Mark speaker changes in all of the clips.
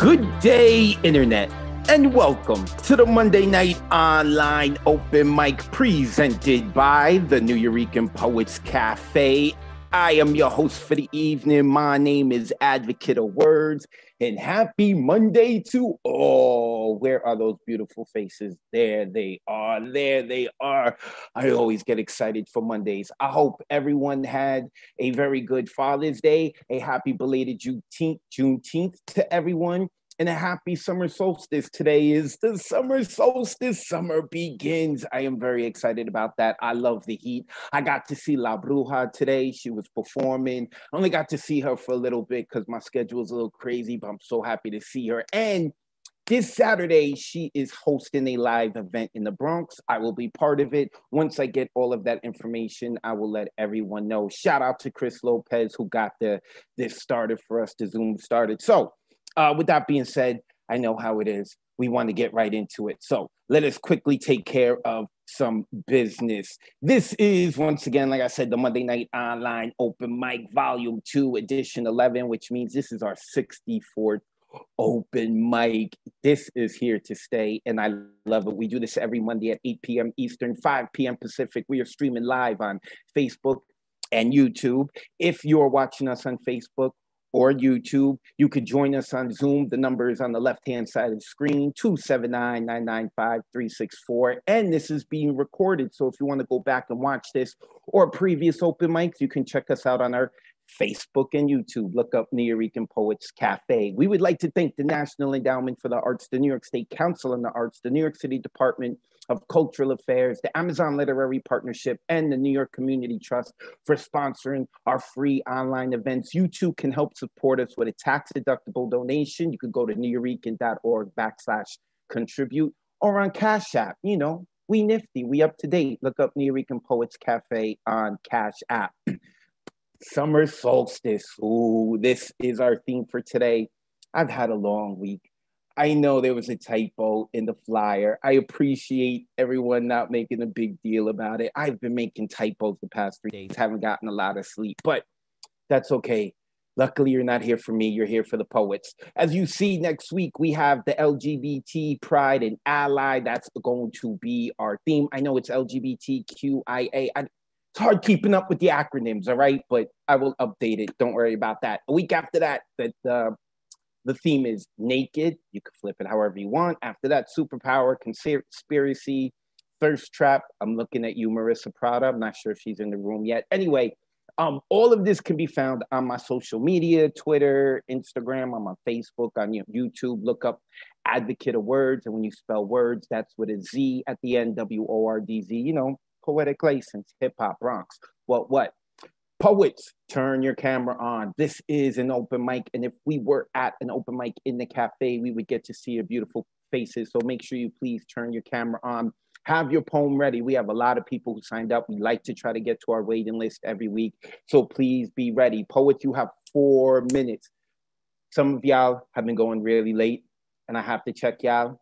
Speaker 1: Good day, Internet, and welcome to the Monday Night Online Open Mic presented by the New Eurekan Poets Cafe. I am your host for the evening. My name is Advocate of Words, and happy Monday to all. Where are those beautiful faces? There they are. There they are. I always get excited for Mondays. I hope everyone had a very good Father's Day, a happy belated Juneteenth to everyone, and a happy summer solstice. Today is the summer solstice. Summer begins. I am very excited about that. I love the heat. I got to see La Bruja today. She was performing. I only got to see her for a little bit because my schedule is a little crazy, but I'm so happy to see her. And this Saturday, she is hosting a live event in the Bronx. I will be part of it. Once I get all of that information, I will let everyone know. Shout out to Chris Lopez, who got this started for us, the Zoom started. So, with that being said, I know how it is. We want to get right into it. So let us quickly take care of some business. This is, once again, like I said, the Monday Night Online Open Mic Volume 2, Edition 11, which means this is our 64th open mic. This is here to stay, and I love it. We do this every Monday at 8 p.m. Eastern, 5 p.m. Pacific. We are streaming live on Facebook and YouTube. If you're watching us on Facebook or YouTube, you could join us on Zoom. The number is on the left-hand side of the screen, 279-995-364. And this is being recorded. So if you want to go back and watch this or previous open mics, you can check us out on our Facebook and YouTube. Look up New Eurekan Poets Cafe. We would like to thank the National Endowment for the Arts, the New York State Council on the Arts, the New York City Department of Cultural Affairs, the Amazon Literary Partnership, and the New York Community Trust for sponsoring our free online events. You too can help support us with a tax-deductible donation. You could go to neweurekan.org/contribute or on Cash App. You know, we nifty, we up to date. Look up New Eurekan Poets Cafe on Cash App. Summer solstice. Ooh, this is our theme for today. I've had a long week. I know there was a typo in the flyer. I appreciate everyone not making a big deal about it. I've been making typos the past 3 days, haven't gotten a lot of sleep, but that's okay. Luckily, you're not here for me. You're here for the poets. As you see, next week, we have the LGBT Pride and Ally. That's going to be our theme. I know it's LGBTQIA. It's hard keeping up with the acronyms, all right? But I will update it. Don't worry about that. A week after that, the theme is naked. You can flip it however you want. After that, superpower, conspiracy, thirst trap. I'm looking at you, Marissa Prada. I'm not sure if she's in the room yet. Anyway, all of this can be found on my social media, Twitter, Instagram, on my Facebook, on YouTube. Look up Advocate of Words. And when you spell words, that's with a Z at the end, WORDZ, you know, poetic license, hip hop, Bronx. What? Poets, turn your camera on. This is an open mic. And if we were at an open mic in the cafe, we would get to see your beautiful faces. So make sure you please turn your camera on. Have your poem ready. We have a lot of people who signed up. We like to try to get to our waiting list every week. So please be ready. Poets, you have 4 minutes. Some of y'all have been going really late, and I have to check y'all.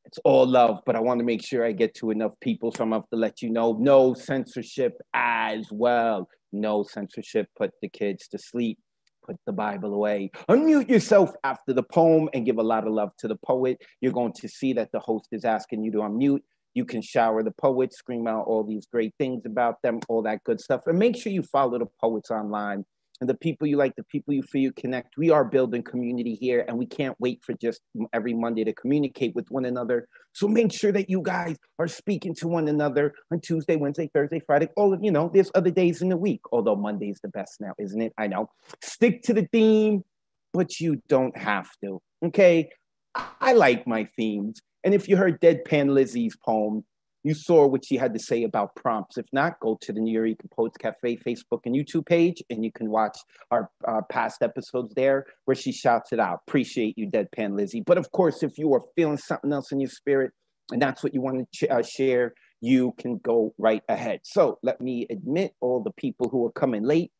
Speaker 1: It's all love, but I want to make sure I get to enough people, so I'm going to have to let you know, no censorship as well. No censorship. Put the kids to sleep. Put the Bible away. Unmute yourself after the poem and give a lot of love to the poet. You're going to see that the host is asking you to unmute. You can shower the poet, scream out all these great things about them, all that good stuff. And make sure you follow the poets online. And the people you like, the people you feel you connect. We are building community here, and we can't wait for just every Monday to communicate with one another. So make sure that you guys are speaking to one another on Tuesday, Wednesday, Thursday, Friday. All of, there's other days in the week, although Monday is the best now, isn't it? I know. Stick to the theme, but you don't have to, okay? I like my themes. And if you heard Deadpan Lizzie's poem, you saw what she had to say about prompts. If not, go to the New Eurekan Poets Cafe Facebook and YouTube page, and you can watch our past episodes there where she shouts it out. Appreciate you, Deadpan Lizzie. But of course, if you are feeling something else in your spirit, and that's what you want to share, you can go right ahead. So let me admit all the people who are coming late.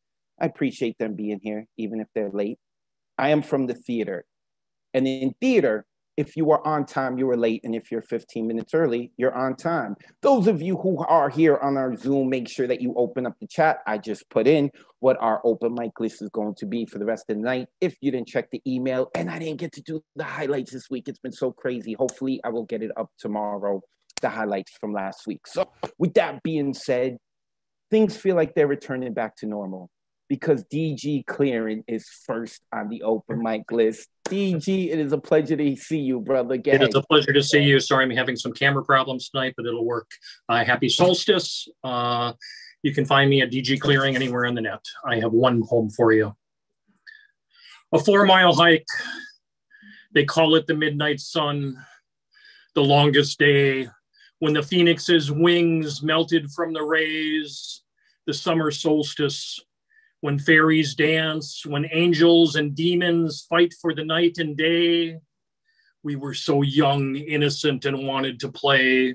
Speaker 1: I appreciate them being here, even if they're late. I am from the theater. And in theater, If you are on time, you were late. And if you're 15 minutes early, you're on time. Those of you who are here on our Zoom, make sure that you open up the chat. I just put in what our open mic list is going to be for the rest of the night. If you didn't check the email, and I didn't get to do the highlights this week, it's been so crazy. Hopefully I will get it up tomorrow, the highlights from last week. So with that being said, things feel like they're returning back to normal because DG Clearing is first on the open mic list. DG, it is a pleasure to see you, brother.
Speaker 2: It is a pleasure to see you. Sorry, I'm having some camera problems tonight, but it'll work. Happy solstice. You can find me at DG Clearing anywhere on the net. I have one poem for you. A 4-mile hike. They call it the midnight sun, the longest day, when the phoenix's wings melted from the rays, the summer solstice, when fairies dance, when angels and demons fight for the night and day. We were so young, innocent, and wanted to play.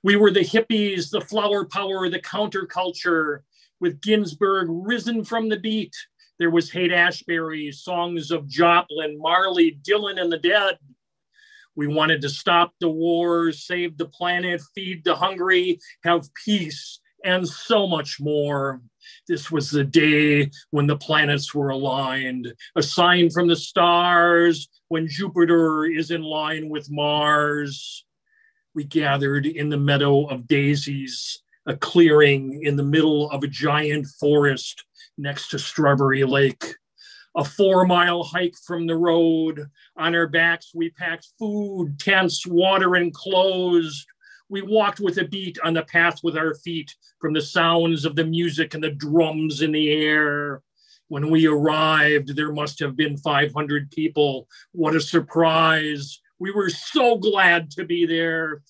Speaker 2: We were the hippies, the flower power, the counterculture, with Ginsberg risen from the beat. There was Haight-Ashbury, songs of Joplin, Marley, Dylan, and the Dead. We wanted to stop the wars, save the planet, feed the hungry, have peace, and so much more. This was the day when the planets were aligned, a sign from the stars when Jupiter is in line with Mars. We gathered in the meadow of daisies, a clearing in the middle of a giant forest next to Strawberry Lake. A 4-mile hike from the road. On our backs, we packed food, tents, water, and clothes. We walked with a beat on the path with our feet from the sounds of the music and the drums in the air. When we arrived, there must have been 500 people. What a surprise. We were so glad to be there.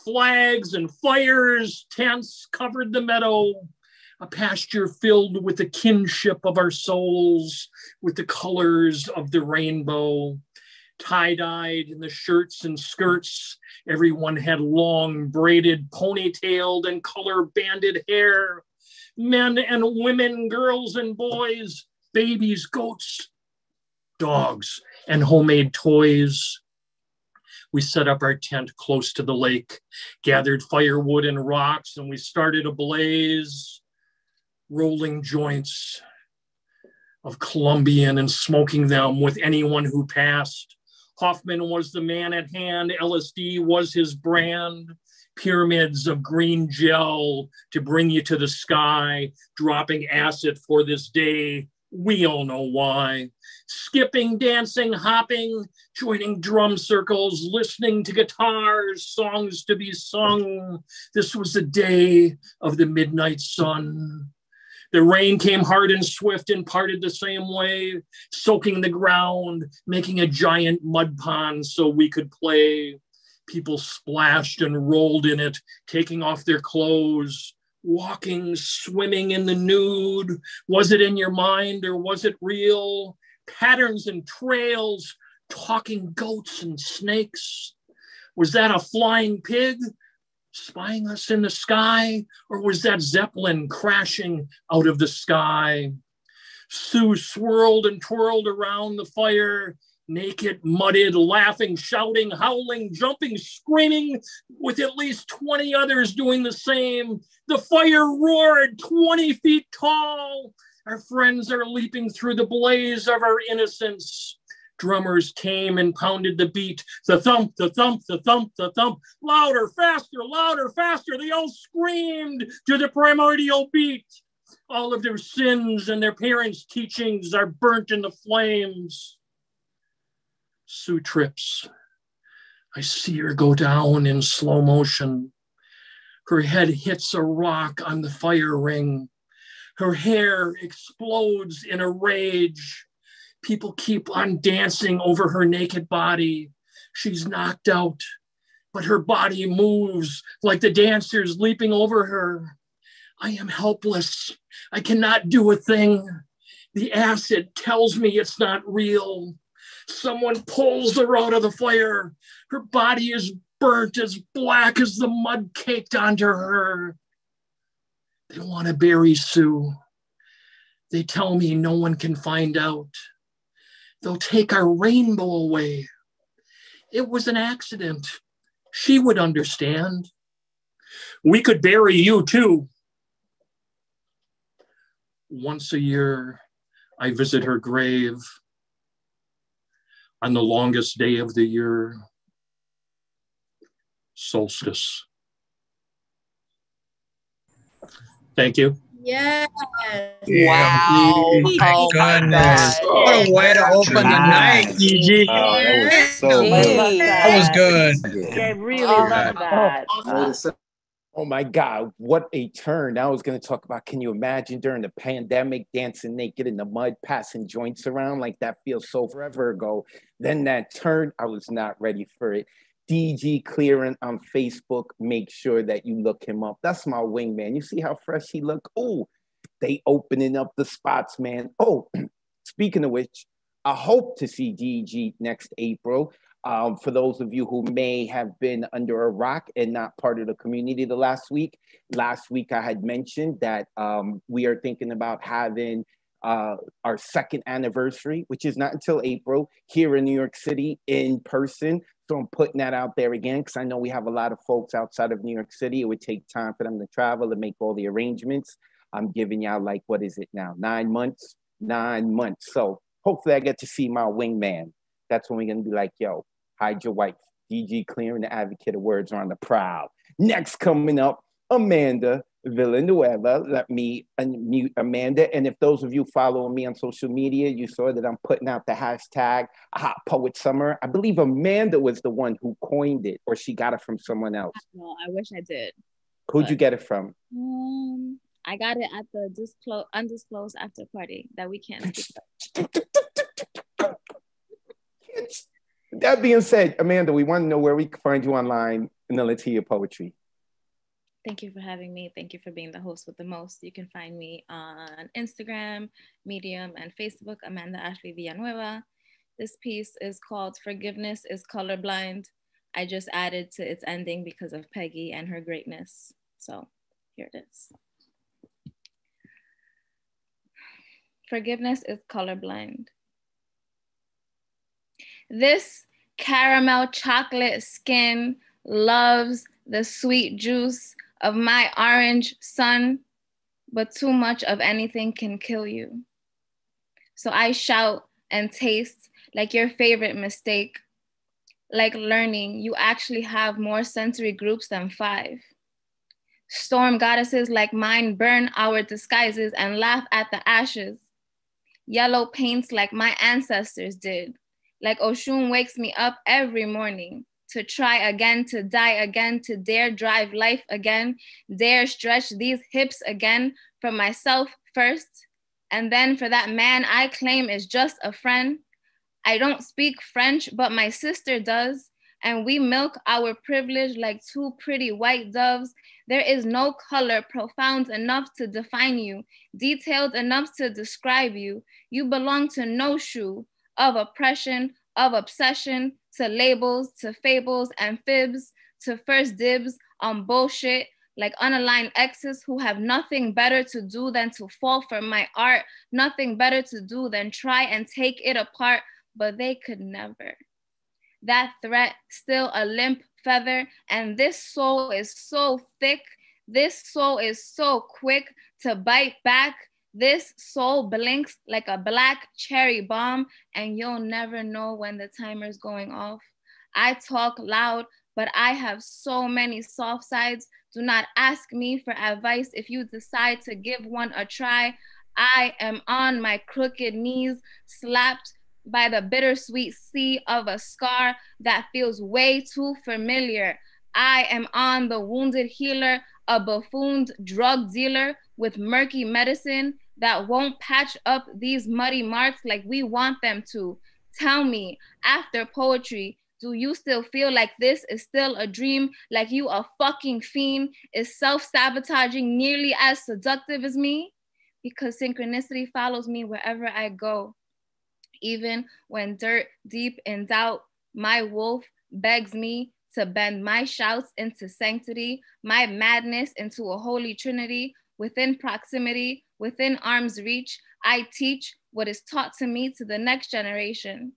Speaker 2: Flags and fires, tents covered the meadow. A pasture filled with the kinship of our souls, with the colors of the rainbow. Tie-dyed in the shirts and skirts, everyone had long braided, ponytailed, and color-banded hair. Men and women, girls and boys, babies, goats, dogs, and homemade toys. We set up our tent close to the lake, gathered firewood and rocks, and we started a blaze. Rolling joints of Colombian and smoking them with anyone who passed. Hoffman was the man at hand. LSD was his brand. Pyramids of green gel to bring you to the sky. Dropping acid for this day. We all know why. Skipping, dancing, hopping, joining drum circles, listening to guitars, songs to be sung. This was the day of the midnight sun. The rain came hard and swift and parted the same way, soaking the ground, making a giant mud pond so we could play. People splashed and rolled in it, taking off their clothes, walking, swimming in the nude. Was it in your mind or was it real? Patterns and trails, talking goats and snakes. Was that a flying pig spying us in the sky, or was that Zeppelin crashing out of the sky? Sue swirled and twirled around the fire, naked, mudded, laughing, shouting, howling, jumping, screaming, with at least 20 others doing the same. The fire roared 20 feet tall. Our friends are leaping through the blaze of our innocence. Drummers came and pounded the beat. The thump, the thump, the thump, the thump. Louder, faster, louder, faster. They all screamed to the primordial beat. All of their sins and their parents' teachings are burnt in the flames. Sue trips. I see her go down in slow motion. Her head hits a rock on the fire ring. Her hair explodes in a rage. People keep on dancing over her naked body. She's knocked out, but her body moves like the dancers leaping over her. I am helpless. I cannot do a thing. The acid tells me it's not real. Someone pulls her out of the fire. Her body is burnt as black as the mud caked onto her. They want to bury Sue. They tell me no one can find out. They'll take our rainbow away. It was an accident. She would understand. We could bury you too. Once a year, I visit her grave on the longest day of the year, solstice. Thank you.
Speaker 3: Yes.
Speaker 4: Wow.
Speaker 3: Oh
Speaker 4: My goodness.
Speaker 3: God.
Speaker 4: What a way to open the night,
Speaker 2: GG.
Speaker 1: Oh, that was so
Speaker 5: We
Speaker 1: good.
Speaker 5: love
Speaker 4: That was
Speaker 5: that.
Speaker 4: good.
Speaker 5: Yeah, I really
Speaker 4: Oh,
Speaker 5: love that.
Speaker 1: Oh my God, what a turn. I was going to talk about, can you imagine during the pandemic dancing naked in the mud, passing joints around? Like that feels so forever ago. Then that turn, I was not ready for it. DG Clearing on Facebook. Make sure that you look him up. That's my wingman. You see how fresh he look? Oh, they opening up the spots, man. Oh, speaking of which, I hope to see DG next April. For those of you who may have been under a rock and not part of the community the last week I had mentioned that we are thinking about having our second anniversary, which is not until April, here in New York City in person. So I'm putting that out there again, because I know we have a lot of folks outside of New York City. It would take time for them to travel and make all the arrangements. I'm giving y'all, like, what is it now? 9 months? 9 months. So hopefully I get to see my wingman. That's when we're going to be like, yo, hide your wife. DG Clearing, the advocate of words, are on the prowl. Next coming up, Amanda Villanueva. Let me unmute Amanda. And if those of you following me on social media, you saw that I'm putting out the hashtag Hot Poet Summer. I believe Amanda was the one who coined it, or she got it from someone else.
Speaker 3: Well, I wish I did.
Speaker 1: Who'd you get it from?
Speaker 3: I got it at the undisclosed after party that we can't speak of.
Speaker 1: That being said, Amanda, we want to know where we can find you online in the Let's Hear Your Poetry.
Speaker 3: Thank you for having me. Thank you for being the host with the most. You can find me on Instagram, Medium, and Facebook, Amanda Ashley Villanueva. This piece is called Forgiveness is Colorblind. I just added to its ending because of Peggy and her greatness. So here it is. Forgiveness is colorblind. This caramel chocolate skin loves the sweet juice of my orange sun, but too much of anything can kill you. So I shout and taste like your favorite mistake, like learning you actually have more sensory groups than 5. Storm goddesses like mine burn our disguises and laugh at the ashes. Yellow paints like my ancestors did. Like Oshun wakes me up every morning to try again, to die again, to dare drive life again, dare stretch these hips again for myself first, and then for that man I claim is just a friend. I don't speak French, but my sister does, and we milk our privilege like 2 pretty white doves. There is no color profound enough to define you, detailed enough to describe you. You belong to no shoe of oppression, of obsession, to labels, to fables and fibs, to first dibs on bullshit, like unaligned exes who have nothing better to do than to fall for my art, nothing better to do than try and take it apart, but they could never. That threat still a limp feather, and this soul is so thick, this soul is so quick to bite back. This soul blinks like a black cherry bomb, and you'll never know when the timer's going off. I talk loud, but I have so many soft sides. Do not ask me for advice if you decide to give one a try. I am on my crooked knees, slapped by the bittersweet sea of a scar that feels way too familiar. I am on the wounded healer, a buffooned drug dealer with murky medicine that won't patch up these muddy marks like we want them to. Tell me, after poetry, do you still feel like this is still a dream? Like you a fucking fiend? Is self-sabotaging nearly as seductive as me? Because synchronicity follows me wherever I go. Even when dirt deep in doubt, my wolf begs me to bend my shouts into sanctity, my madness into a holy trinity. Within proximity, within arm's reach, I teach what is taught to me to the next generation.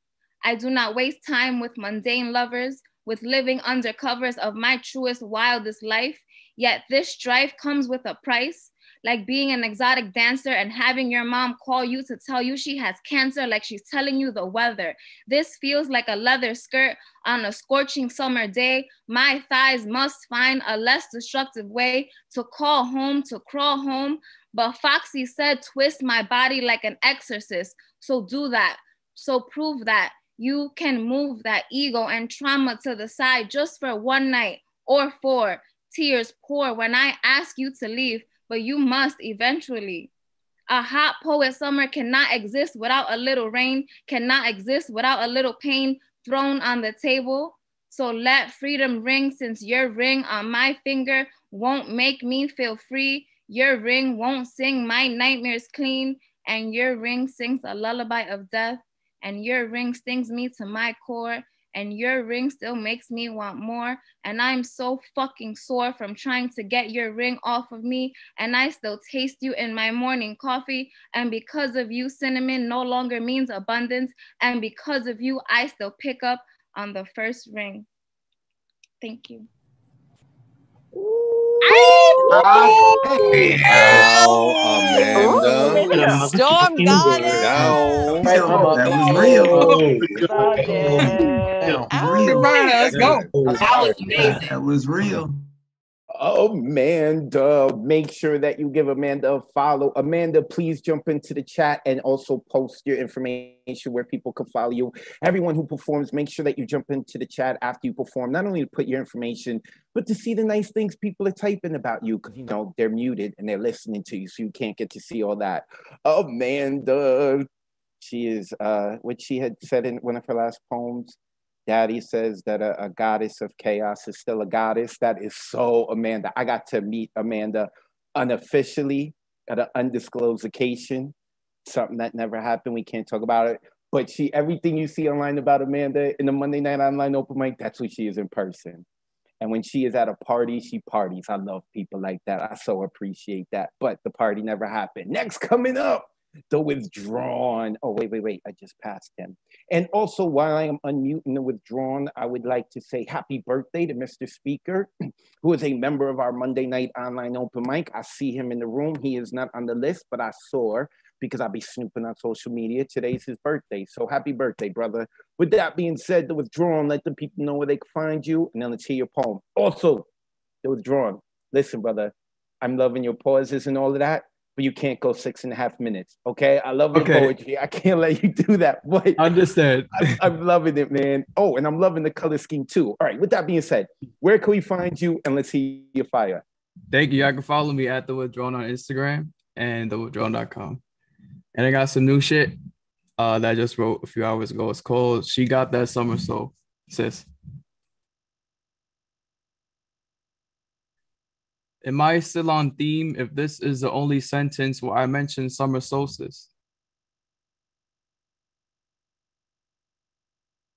Speaker 3: I do not waste time with mundane lovers, with living under covers of my truest, wildest life. Yet this strife comes with a price, like being an exotic dancer and having your mom call you to tell you she has cancer, like she's telling you the weather. This feels like a leather skirt on a scorching summer day. My thighs must find a less destructive way to call home, to crawl home. But Foxy said, twist my body like an exorcist. So do that. So prove that you can move that ego and trauma to the side just for one night or four. Tears pour when I ask you to leave, but you must eventually. A hot poet summer cannot exist without a little rain, cannot exist without a little pain thrown on the table. So let freedom ring, since your ring on my finger won't make me feel free. Your ring won't sing my nightmares clean, and your ring sings a lullaby of death, and your ring stings me to my core, and your ring still makes me want more. And I'm so fucking sore from trying to get your ring off of me, and I still taste you in my morning coffee. And because of you, cinnamon no longer means abundance. And because of you, I still pick up on the first ring. Thank you.
Speaker 1: Wow, Amanda.
Speaker 5: Storm got it.
Speaker 1: Wow.
Speaker 4: That was real.
Speaker 5: Everybody, let's go.
Speaker 4: That was real.
Speaker 1: Amanda, make sure that you give Amanda a follow. Amanda, please jump into the chat and also post your information where people can follow you. Everyone who performs, make sure that you jump into the chat after you perform, not only to put your information, but to see the nice things people are typing about you, because, you know, they're muted and they're listening to you, so you can't get to see all that. Amanda, she is, what she had said in one of her last poems, Daddy says that a goddess of chaos is still a goddess. That is so Amanda. I got to meet Amanda unofficially at an undisclosed occasion, something that never happened. We can't talk about it. But she, everything you see online about Amanda in the Monday Night Online Open Mic, that's what she is in person. And when she is at a party, she parties. I love people like that. I so appreciate that. But the party never happened. Next coming up, The Withdrawn. Oh, wait. I just passed him. And also, while I am unmuting The Withdrawn, I would like to say happy birthday to Mr. Speaker, who is a member of our Monday Night Online Open Mic. I see him in the room. He is not on the list, but I saw, because I'll be snooping on social media. Today's his birthday. So happy birthday, brother. With that being said, The Withdrawn, let the people know where they can find you, and then let's hear your poem. Also, The Withdrawn. Listen, brother, I'm loving your pauses and all of that, but you can't go 6.5 minutes, okay? I love your poetry. I can't let you do that, but
Speaker 6: understand.
Speaker 1: I'm loving it, man. Oh, and I'm loving the color scheme too. All right, with that being said, where can we find you? And let's see your fire.
Speaker 6: Thank you. I can follow me at The Withdrawn on Instagram and thewithdrawn.com. And I got some new shit that I just wrote a few hours ago. It's called She Got That Summer Soul, sis. Am I still on theme if this is the only sentence where I mention summer solstice?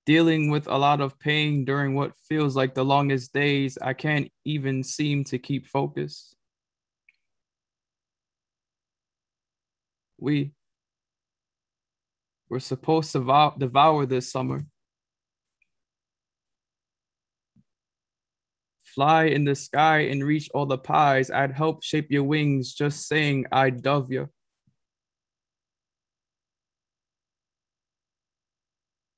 Speaker 6: Dealing with a lot of pain during what feels like the longest days, I can't even seem to keep focus. We're supposed to devour this summer. Fly in the sky and reach all the pies. I'd help shape your wings, just saying I'd dove you.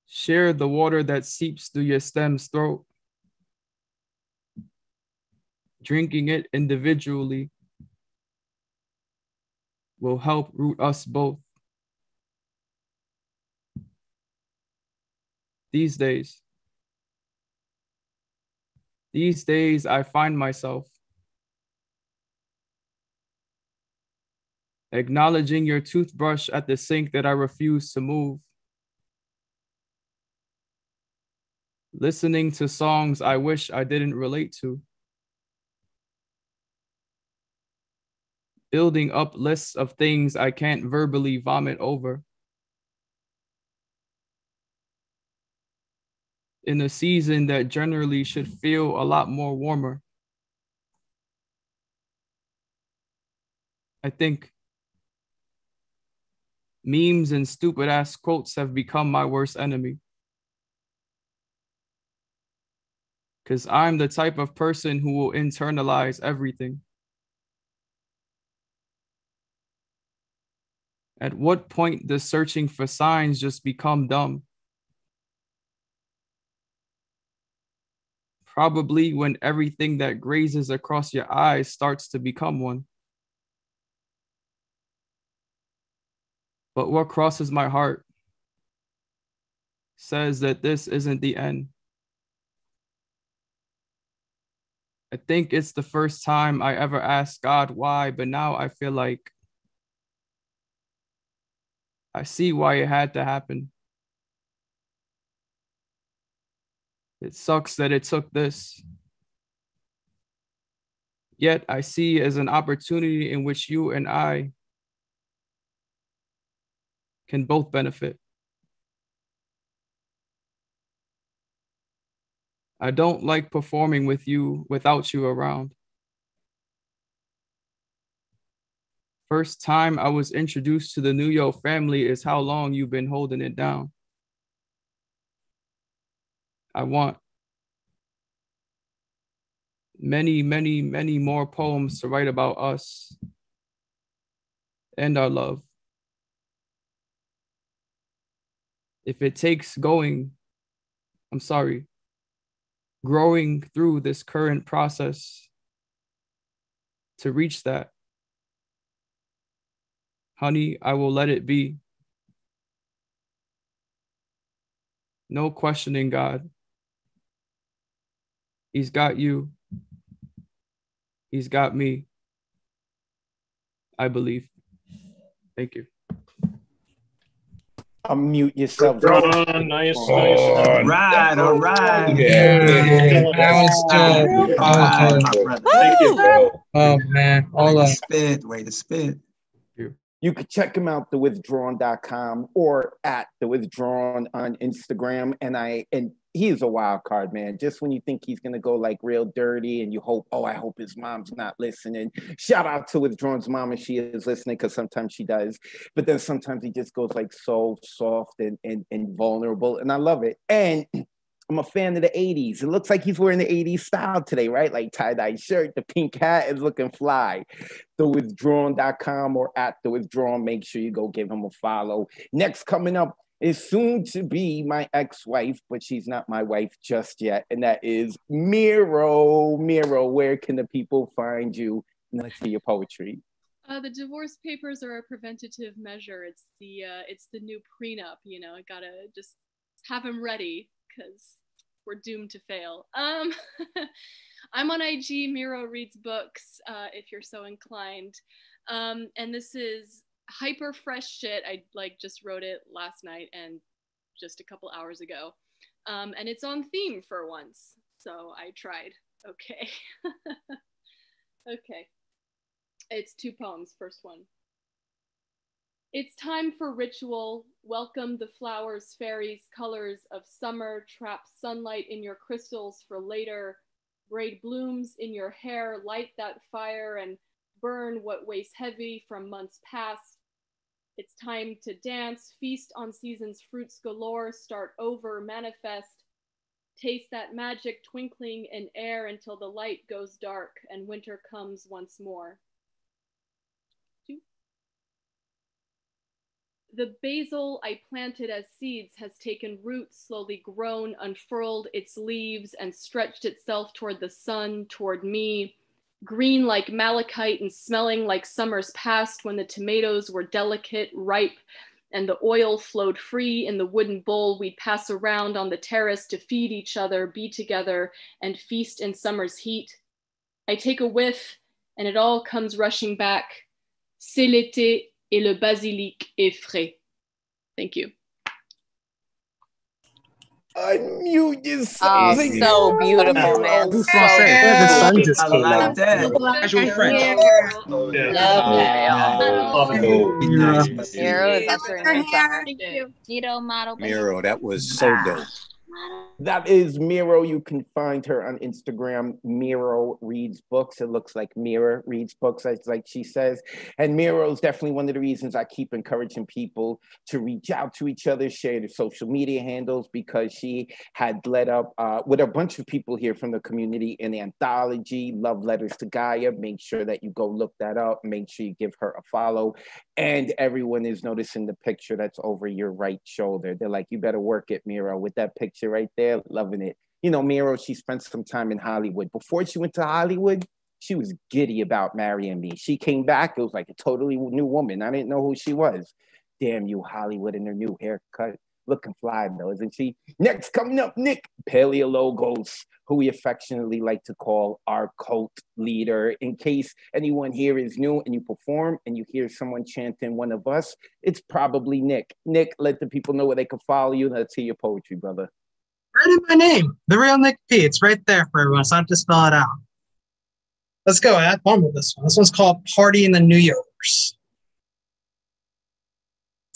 Speaker 6: Share the water that seeps through your stem's throat. Drinking it individually will help root us both. These days, I find myself acknowledging your toothbrush at the sink that I refuse to move. Listening to songs I wish I didn't relate to. Building up lists of things I can't verbally vomit over. In a season that generally should feel a lot more warmer. I think memes and stupid ass quotes have become my worst enemy. because I'm the type of person who will internalize everything. At what point does searching for signs just become dumb? Probably when everything that grazes across your eyes starts to become one. But what crosses my heart says that this isn't the end. I think it's the first time I ever asked God why, but now I feel like I see why it had to happen. It sucks that it took this. Yet I see as an opportunity in which you and I can both benefit. I don't like performing with you without you around. First time I was introduced to the New York family is how long you've been holding it down. I want many, many, many more poems to write about us and our love. If it takes growing through this current process to reach that, honey, I will let it be. No questioning God. He's got you. He's got me. I believe. Thank you.
Speaker 1: Unmute yourself.
Speaker 2: Nice.
Speaker 4: All right.
Speaker 5: Yeah. That was dope.
Speaker 4: My brother.
Speaker 2: Thank you, bro.
Speaker 5: Oh man, hold on.
Speaker 4: Way to spit.
Speaker 1: You could check him out, thewithdrawn.com or at thewithdrawn on Instagram. And he is a wild card, man. Just when you think he's gonna go like real dirty and you hope, oh, I hope his mom's not listening. Shout out to Withdrawn's mom if she is listening, because sometimes she does. But then sometimes he just goes like so soft and vulnerable. And I love it. And I'm a fan of the 80s. It looks like he's wearing the 80s style today, right? Like tie-dye shirt, the pink hat is looking fly. Thewithdrawn.com or at thewithdrawn. Make sure you go give him a follow. Next coming up is soon to be my ex-wife, but she's not my wife just yet. And that is Miro. Miro, where can the people find you? And let's see your poetry.
Speaker 7: The divorce papers are a preventative measure. It's the new prenup, you know. I gotta just have them ready, because we're doomed to fail. I'm on IG, Miro Reads Books, if you're so inclined. And this is hyper fresh shit. I just wrote it last night and just a couple hours ago. And it's on theme for once, so I tried. Okay. Okay. It's 2 poems, first one. It's time for ritual. Welcome the flowers, fairies, colors of summer. Trap sunlight in your crystals for later. Braid blooms in your hair. Light that fire and burn what weighs heavy from months past. It's time to dance. Feast on season's fruits galore. Start over, manifest. Taste that magic twinkling in air until the light goes dark and winter comes once more. The basil I planted as seeds has taken root, slowly grown, unfurled its leaves, and stretched itself toward the sun, toward me, green like malachite and smelling like summers past when the tomatoes were delicate, ripe, and the oil flowed free in the wooden bowl we'd pass around on the terrace to feed each other, be together, and feast in summer's heat. I take a whiff, and it all comes rushing back. C'est l'été. Et le basilic est frais. Thank you.
Speaker 1: Unmute yourself.
Speaker 8: Oh, so beautiful, man.
Speaker 5: The sun just
Speaker 4: I
Speaker 5: came
Speaker 4: like
Speaker 5: out.
Speaker 4: that.
Speaker 5: Casual French.
Speaker 8: Miro is up for an answer.
Speaker 3: Thank you.
Speaker 8: Cheeto model.
Speaker 9: Miro, that was so dope.
Speaker 1: That is Miro. You can find her on Instagram. Miro reads books. It looks like Mira reads books, like she says. And Miro is definitely one of the reasons I keep encouraging people to reach out to each other, share their social media handles, because she had led up with a bunch of people here from the community an anthology, Love Letters to Gaia. Make sure that you go look that up. Make sure you give her a follow. And everyone is noticing the picture that's over your right shoulder. They're like, you better work it, Miro, with that picture right there. Loving it. You know, Miro, she spent some time in Hollywood. Before she went to Hollywood, she was giddy about marrying me. She came back, it was like a totally new woman. I didn't know who she was. Damn you, Hollywood, and her new haircut. Looking fly though, isn't she? Next, coming up, Nick Paleologos, who we affectionately like to call our cult leader. In case anyone here is new and you perform and you hear someone chanting one of us, it's probably Nick. Nick, let the people know where they can follow you. Let's hear your poetry, brother.
Speaker 5: Right in my name, the real Nick P. It's right there for everyone, so I have to spell it out. Let's go. I had fun with this one. This one's called Party in the New Yorkers.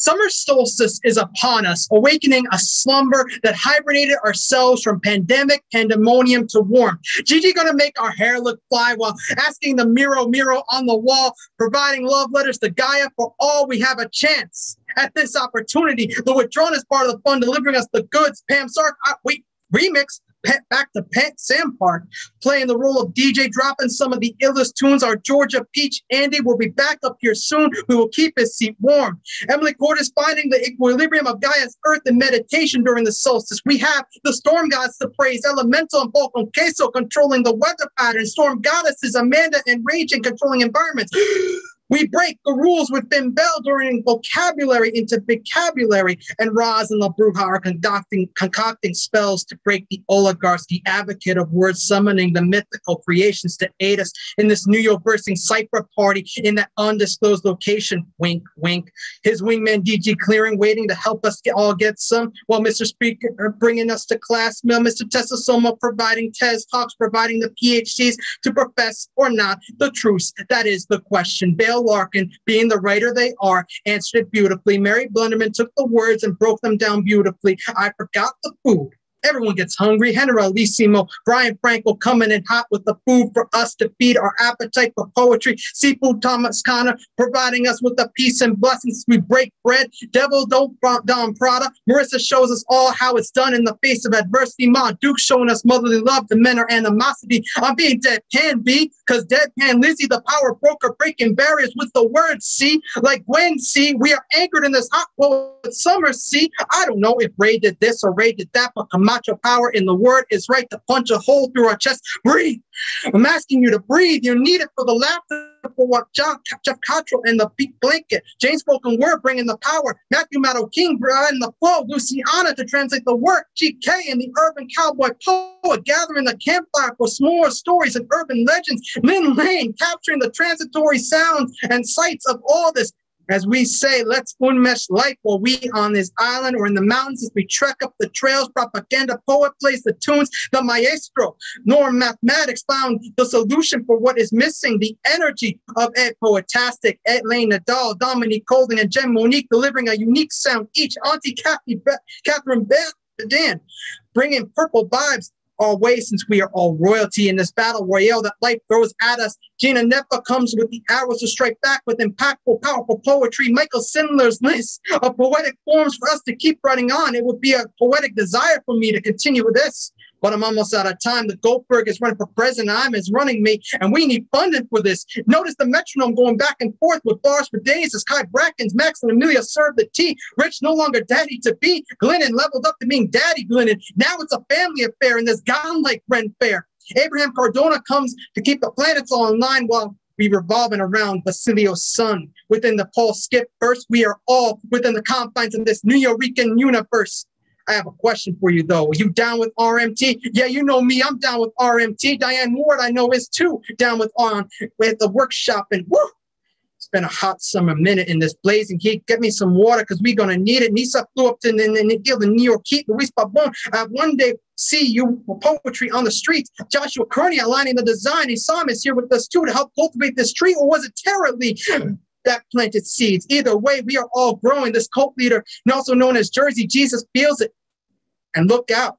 Speaker 5: Summer solstice is upon us, awakening a slumber that hibernated ourselves from pandemic pandemonium to warmth. Gigi gonna make our hair look fly while asking the Miro on the wall, providing love letters to Gaia for all we have a chance. At this opportunity, the withdrawn is part of the fun, delivering us the goods. Pam Sark, remix. Back to Sam Park, playing the role of DJ, dropping some of the illest tunes. Our Georgia Peach Andy will be back up here soon. We will keep his seat warm. Emily Cordes finding the equilibrium of Gaia's earth in meditation during the solstice. We have the storm gods to praise, Elemental and Volcom Queso controlling the weather patterns. Storm goddesses Amanda and Raging controlling environments. We break the rules with Ben Bell during vocabulary into vocabulary, and Roz and La Bruja are concocting spells to break the oligarchs, the advocate of words, summoning the mythical creations to aid us in this New York versing cipher party in that undisclosed location. Wink, wink. His wingman DG clearing, waiting to help us all get some, while Mr. Speaker bringing us to class mill, Mr. Tessa Soma providing TES Talks, providing the PhDs to profess or not the truth. That is the question. Bale Larkin, being the writer they are, answered it beautifully. Mary Blunderman took the words and broke them down beautifully. I forgot the food. Everyone gets hungry. Generalissimo, Brian Frankel coming in hot with the food for us to feed our appetite for poetry. Seafood Thomas Connor providing us with the peace and blessings. We break bread. Devil don't Don Prada. Marissa shows us all how it's done in the face of adversity. Ma Duke showing us motherly love. The men are animosity. I'm being deadpan B, because deadpan Lizzie, the power broker, breaking barriers with the words C. Like Gwen C, we are anchored in this hot poet summer C. I don't know if Ray did this or Ray did that, but macho power in the word is right to punch a hole through our chest. Breathe. I'm asking you to breathe. You need it for the laughter, for what Jeff Cottrell and the big blanket. James spoken word bringing the power. Matthew Matto King in the flow. Luciana to translate the work. GK and the urban cowboy poet gathering the campfire for s'more stories and urban legends. Lynn Lane capturing the transitory sounds and sights of all this. As we say, let's unmesh life while we on this island or in the mountains as we trek up the trails. Propaganda poet plays the tunes. The maestro, Norm Mathematics, found the solution for what is missing. The energy of Ed Poetastic, Ed Lane Nadal, Dominique Colden, and Jen Monique delivering a unique sound each. Auntie Catherine Dan bringing purple vibes our way, since we are all royalty in this battle royale that life throws at us. Gina Nepa comes with the arrows to strike back with impactful, powerful poetry. Michael Sindler's list of poetic forms for us to keep running on. It would be a poetic desire for me to continue with this, but I'm almost out of time. The Goldberg is running for president. I'm his running mate, and we need funding for this. Notice the metronome going back and forth with bars for days as Kai Brackens, Max, and Amelia serve the tea. Rich no longer daddy to be. Glennon leveled up to being daddy Glennon. Now it's a family affair in this gown-like Ren fair. Abraham Cardona comes to keep the planets all in line while we revolving around Basilio's sun. Within the Paul Skip verse, we are all within the confines of this New Yorican universe. I have a question for you, though. Are you down with RMT? Yeah, you know me. I'm down with RMT. Diane Ward, I know, is too down with the workshop. And woo, it's been a hot summer minute in this blazing heat. Get me some water because we're going to need it. Nisa flew up to the New York heat. Luis Pabon, I one day see you for poetry on the streets. Joshua Kearney aligning the design. Isam is here with us, too, to help cultivate this tree. Or was it Tara Lee that planted seeds? Either way, we are all growing. This cult leader, and also known as Jersey Jesus, feels it. And look out,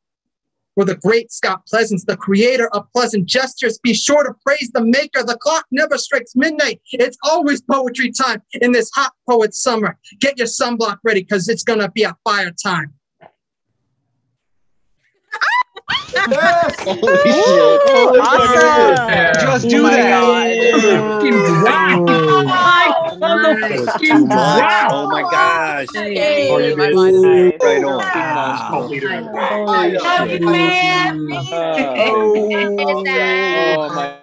Speaker 5: or the great Scott Pleasance, the creator of pleasant gestures. Be sure to praise the maker. The clock never strikes midnight. It's always poetry time in this hot poet summer. Get your sunblock ready because it's going to be a fire time.
Speaker 1: Yes. Holy shit.
Speaker 8: Awesome.
Speaker 4: Just
Speaker 8: Oh
Speaker 4: do
Speaker 8: my
Speaker 4: that.
Speaker 1: Too much. Oh my gosh.
Speaker 2: Before you
Speaker 8: My
Speaker 2: did,
Speaker 8: mind is
Speaker 1: Right
Speaker 8: right.
Speaker 1: on.
Speaker 4: Wow.
Speaker 1: Oh my.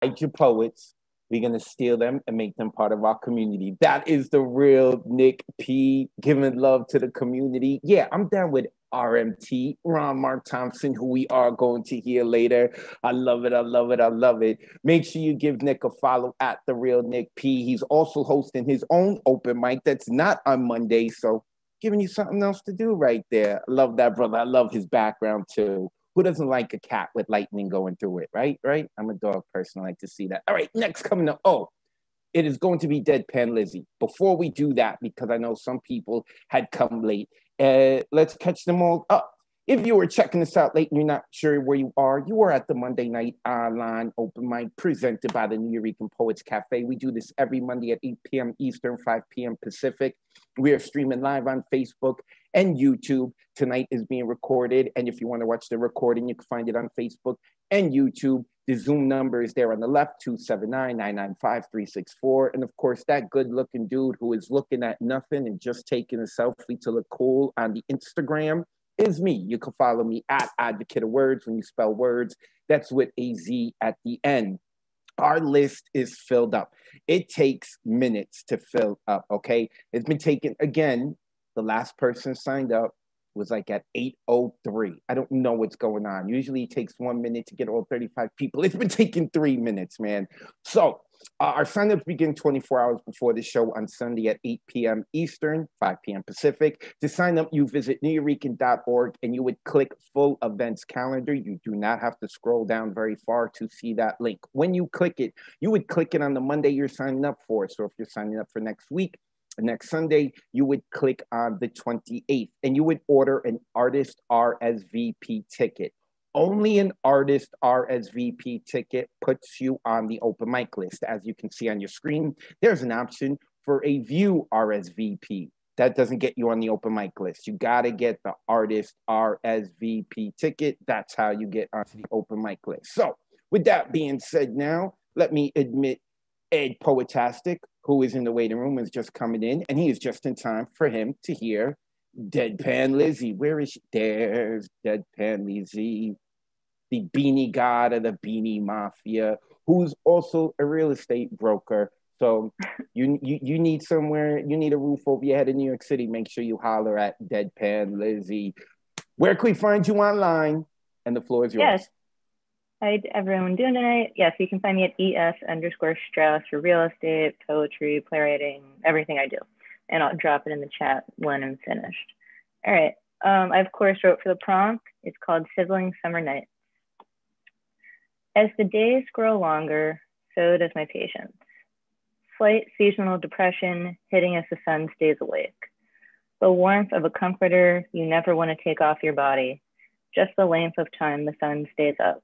Speaker 1: Write your poets. We're gonna steal them and make them part of our community. That is the real Nick P. Giving love to the community. Yeah, I'm down with RMT, Ron Mark Thompson, who we are going to hear later. I love it. I love it. I love it. Make sure you give Nick a follow at the real Nick P. He's also hosting his own open mic that's not on Monday. So giving you something else to do right there. I love that, brother. I love his background too. Who doesn't like a cat with lightning going through it, right? Right? I'm a dog person. I like to see that. All right, next coming up. Oh, it is going to be Deadpan Lizzie. Before we do that, because I know some people had come late, let's catch them all up. If you were checking this out late and you're not sure where you are at the Monday Night Online Open Mic presented by the New Rican Poets Cafe. We do this every Monday at 8 p.m. Eastern, 5 p.m. Pacific. We are streaming live on Facebook and YouTube. Tonight is being recorded. And if you want to watch the recording, you can find it on Facebook and YouTube. The Zoom number is there on the left, 279-995-364. And of course, that good looking dude who is looking at nothing and just taking a selfie to look cool on the Instagram is me. You can follow me at Advocate of Words. When you spell words, that's with a Z at the end. Our list is filled up. It takes minutes to fill up, okay? It's been taken, again, the last person signed up was like at 8:03. I don't know what's going on. Usually it takes 1 minute to get all 35 people. It's been taking 3 minutes, man. So our signups begin 24 hours before the show on Sunday at 8 p.m. Eastern, 5 p.m. Pacific. To sign up, you visit newrican.org and you would click full events calendar. You do not have to scroll down very far to see that link. When you click it, you would click it on the Monday you're signing up for. So if you're signing up for next week, next Sunday, you would click on the 28th and you would order an artist RSVP ticket. Only an artist RSVP ticket puts you on the open mic list. As you can see on your screen, there's an option for a view RSVP. That doesn't get you on the open mic list. You got to get the artist RSVP ticket. That's how you get onto the open mic list. So with that being said now, let me admit Ed Poetastic, who is in the waiting room, is just coming in, and he is just in time for him to hear Deadpan Lizzie. Where is she? There's Deadpan Lizzie, the beanie god of the beanie mafia, who's also a real estate broker. So you need somewhere, you need a roof over your head in New York City, make sure you holler at Deadpan Lizzie. Where can we find you online? And the floor is yours.
Speaker 9: Yes. Hi, everyone doing tonight? Yes, you can find me at ES_Strauss for real estate, poetry, playwriting, everything I do. And I'll drop it in the chat when I'm finished. All right. I, of course, wrote for the prompt. It's called Sizzling Summer Night. As the days grow longer, so does my patience. Slight seasonal depression hitting as the sun stays awake. The warmth of a comforter you never want to take off your body. Just the length of time the sun stays up.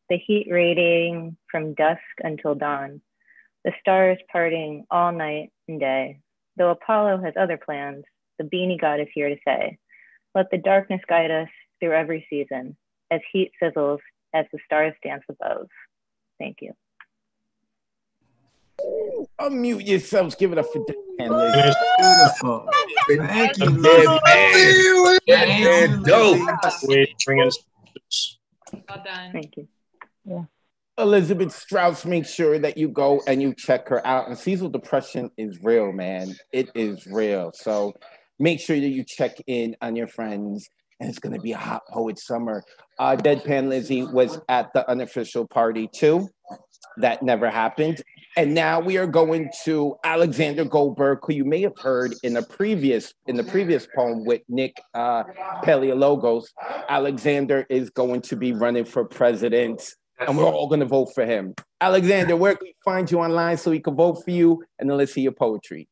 Speaker 9: The heat radiating from dusk until dawn, the stars parting all night and day. Though Apollo has other plans, the beanie god is here to say, let the darkness guide us through every season, as heat sizzles, as the stars dance above. Thank you.
Speaker 1: Unmute yourselves, give it up for Deadpan Lizzie.
Speaker 4: Beautiful. Thank you, Lizzie.
Speaker 2: Dope. Wait, bring in.
Speaker 7: Well done.
Speaker 9: Thank you. Yeah.
Speaker 1: Elizabeth Strauss, make sure that you go and you check her out. And seasonal depression is real, man. It is real. So make sure that you check in on your friends. And it's going to be a hot poet summer. Deadpan Lizzie was at the unofficial party too. That never happened. And now we are going to Alexander Goldberg, who you may have heard in the previous poem with Nick Paleologos. Alexander is going to be running for president, and we're all going to vote for him. Alexander, where can we find you online so we can vote for you? And then let's see your poetry.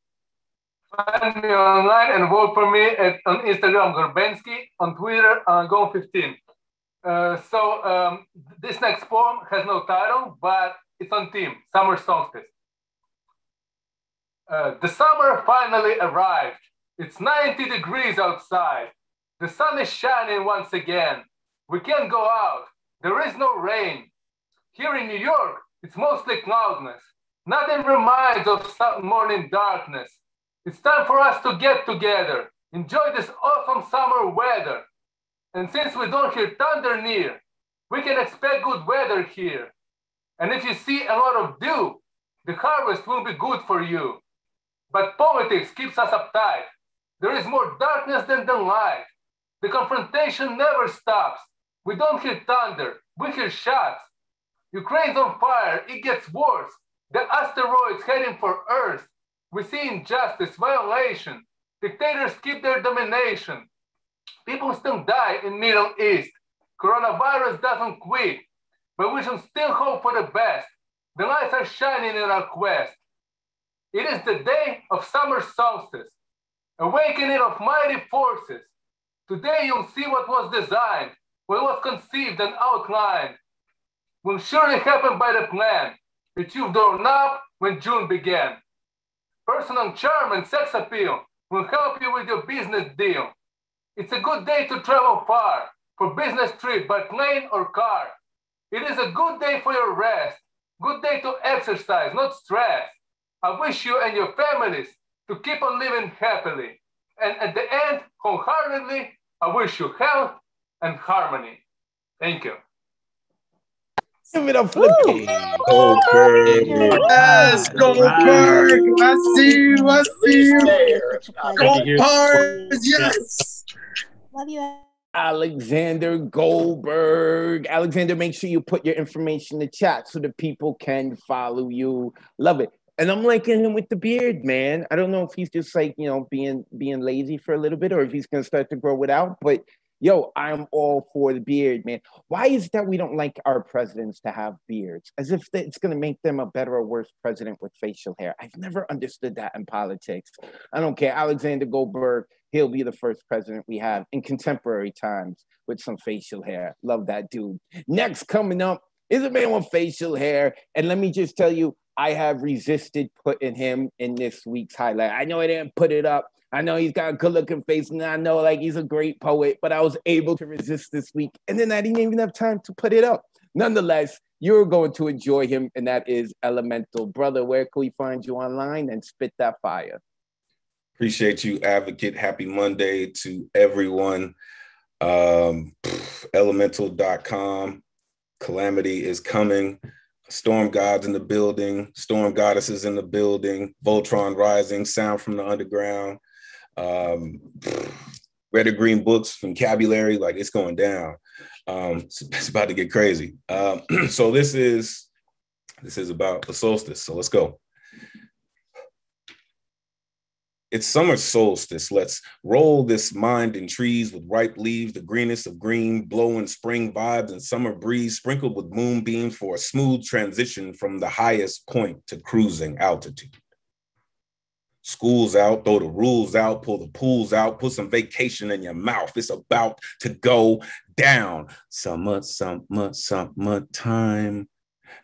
Speaker 10: Find me online and vote for me on Instagram, Gorbensky, on Twitter, Go15. This next poem has no title, but it's on theme, summer solstice. The summer finally arrived. It's 90 degrees outside. The sun is shining once again. We can't go out. There is no rain. Here in New York, it's mostly cloudless. Nothing reminds of morning darkness. It's time for us to get together, enjoy this awesome summer weather. And since we don't hear thunder near, we can expect good weather here. And if you see a lot of dew, the harvest will be good for you. But politics keeps us uptight. There is more darkness than the light. The confrontation never stops. We don't hear thunder, we hear shots. Ukraine's on fire, it gets worse. The asteroids heading for Earth. We see injustice, violation. Dictators keep their domination. People still die in Middle East. Coronavirus doesn't quit, but we should still hope for the best. The lights are shining in our quest. It is the day of summer solstice, awakening of mighty forces. Today you'll see what was designed, what was conceived and outlined. Will surely happen by the plan that you've drawn up when June began. Personal charm and sex appeal will help you with your business deal. It's a good day to travel far, for business trip by plane or car. It is a good day for your rest, good day to exercise, not stress. I wish you and your families to keep on living happily. And at the end, wholeheartedly, I wish you health and harmony. Thank you.
Speaker 1: Give it up for the king.
Speaker 11: Goldberg.
Speaker 5: Yes, Goldberg. I see you. I see you. Goldberg. Yes.
Speaker 8: Love you.
Speaker 1: Alexander Goldberg. Alexander, make sure you put your information in the chat so that people can follow you. Love it. And I'm liking him with the beard, man. I don't know if he's just like, being lazy for a little bit or if he's going to start to grow it out. But yo, I'm all for the beard, man. Why is it that we don't like our presidents to have beards? As if it's going to make them a better or worse president with facial hair. I've never understood that in politics. I don't care. Alexander Goldberg, he'll be the first president we have in contemporary times with some facial hair. Love that dude. Next coming up is a man with facial hair. And let me just tell you, I have resisted putting him in this week's highlight. I know I didn't put it up. I know he's got a good looking face and I know he's a great poet, but I was able to resist this week. And then I didn't even have time to put it up. Nonetheless, you're going to enjoy him, and that is Elemental. Brother, where can we find you online and spit that fire?
Speaker 11: Appreciate you, Advocate. Happy Monday to everyone. Elemental.com. Calamity is coming. Storm gods in the building, storm goddesses in the building, Voltron rising, sound from the underground, red or green books, vocabulary, it's going down. It's about to get crazy. So this is about the solstice. So let's go. It's summer solstice. Let's roll this mind in trees with ripe leaves, the greenest of green, blowing spring vibes and summer breeze, sprinkled with moonbeams for a smooth transition from the highest point to cruising altitude. School's out, throw the rules out, pull the pools out, put some vacation in your mouth. It's about to go down. Summertime.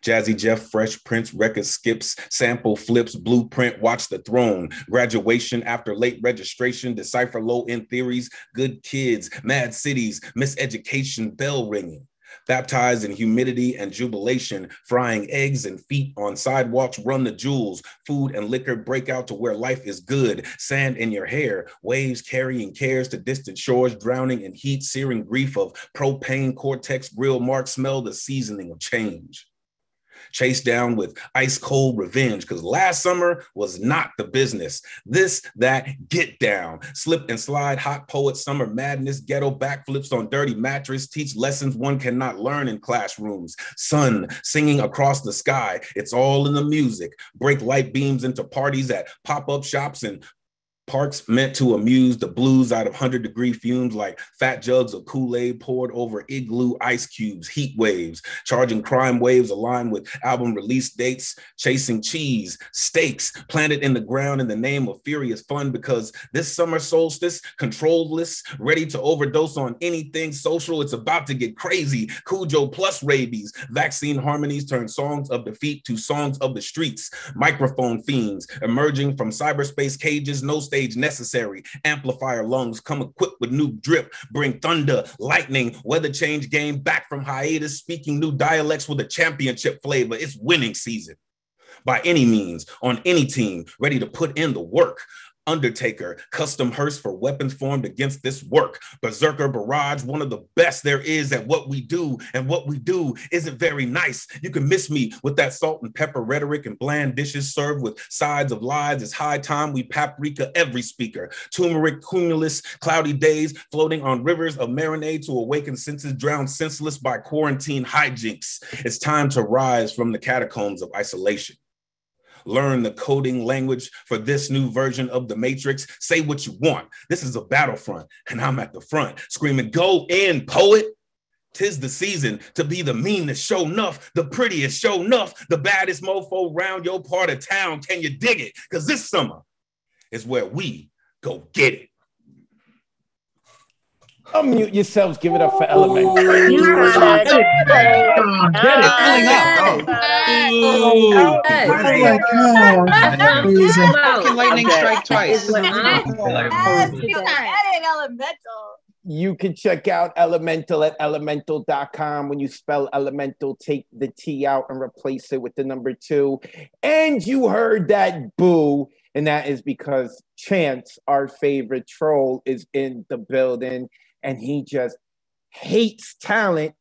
Speaker 11: Jazzy Jeff, Fresh Prince, record skips, sample flips, blueprint, watch the throne. Graduation after late registration, decipher low-end theories, good kids, mad cities, miseducation, bell ringing. Baptized in humidity and jubilation, frying eggs and feet on sidewalks, run the jewels, food and liquor break out to where life is good, sand in your hair, waves carrying cares to distant shores, drowning in heat, searing grief of propane, cortex, grill mark, smell the seasoning of change. Chased down with ice cold revenge, because last summer was not the business. This, that, get down. Slip and slide, hot poet, summer madness, ghetto backflips on dirty mattress, teach lessons one cannot learn in classrooms. Sun singing across the sky, it's all in the music. Break light beams into parties at pop-up shops and Parks meant to amuse the blues out of 100-degree fumes like fat jugs of Kool-Aid poured over igloo ice cubes, heat waves, charging crime waves aligned with album release dates, chasing cheese, steaks planted in the ground in the name of furious fun because this summer solstice, controlless, ready to overdose on anything social, it's about to get crazy. Cujo plus rabies, vaccine harmonies turn songs of defeat to songs of the streets, microphone fiends emerging from cyberspace cages, no stage necessary. Amplifier lungs come equipped with new drip, bring thunder, lightning, weather change game back from hiatus, speaking new dialects with a championship flavor. It's winning season. By any means, on any team, ready to put in the work. Undertaker, custom hearse for weapons formed against this work. Berserker Barrage, one of the best there is at what we do, and what we do isn't very nice. You can miss me with that salt and pepper rhetoric and bland dishes served with sides of lies. It's high time we paprika every speaker. Turmeric, cumulus, cloudy days, floating on rivers of marinade to awaken senses drowned senseless by quarantine hijinks. It's time to rise from the catacombs of isolation. Learn the coding language for this new version of the Matrix. Say what you want. This is a battlefront, and I'm at the front, screaming, go in, poet. 'Tis the season to be the meanest show enough, the prettiest show enough, the baddest mofo round your part of town. Can you dig it? Because this summer is where we go get it.
Speaker 1: Unmute yourselves. Give it up for Elemental.
Speaker 5: Get it. Filling up.
Speaker 8: Oh my
Speaker 5: God. Amazing.
Speaker 8: Fucking lightning strike twice.
Speaker 1: You can check out Elemental at elemental.com. When you spell elemental, take the T out and replace it with the number 2. And you heard that boo. And that is because Chance, our favorite troll, is in the building. And he just hates talent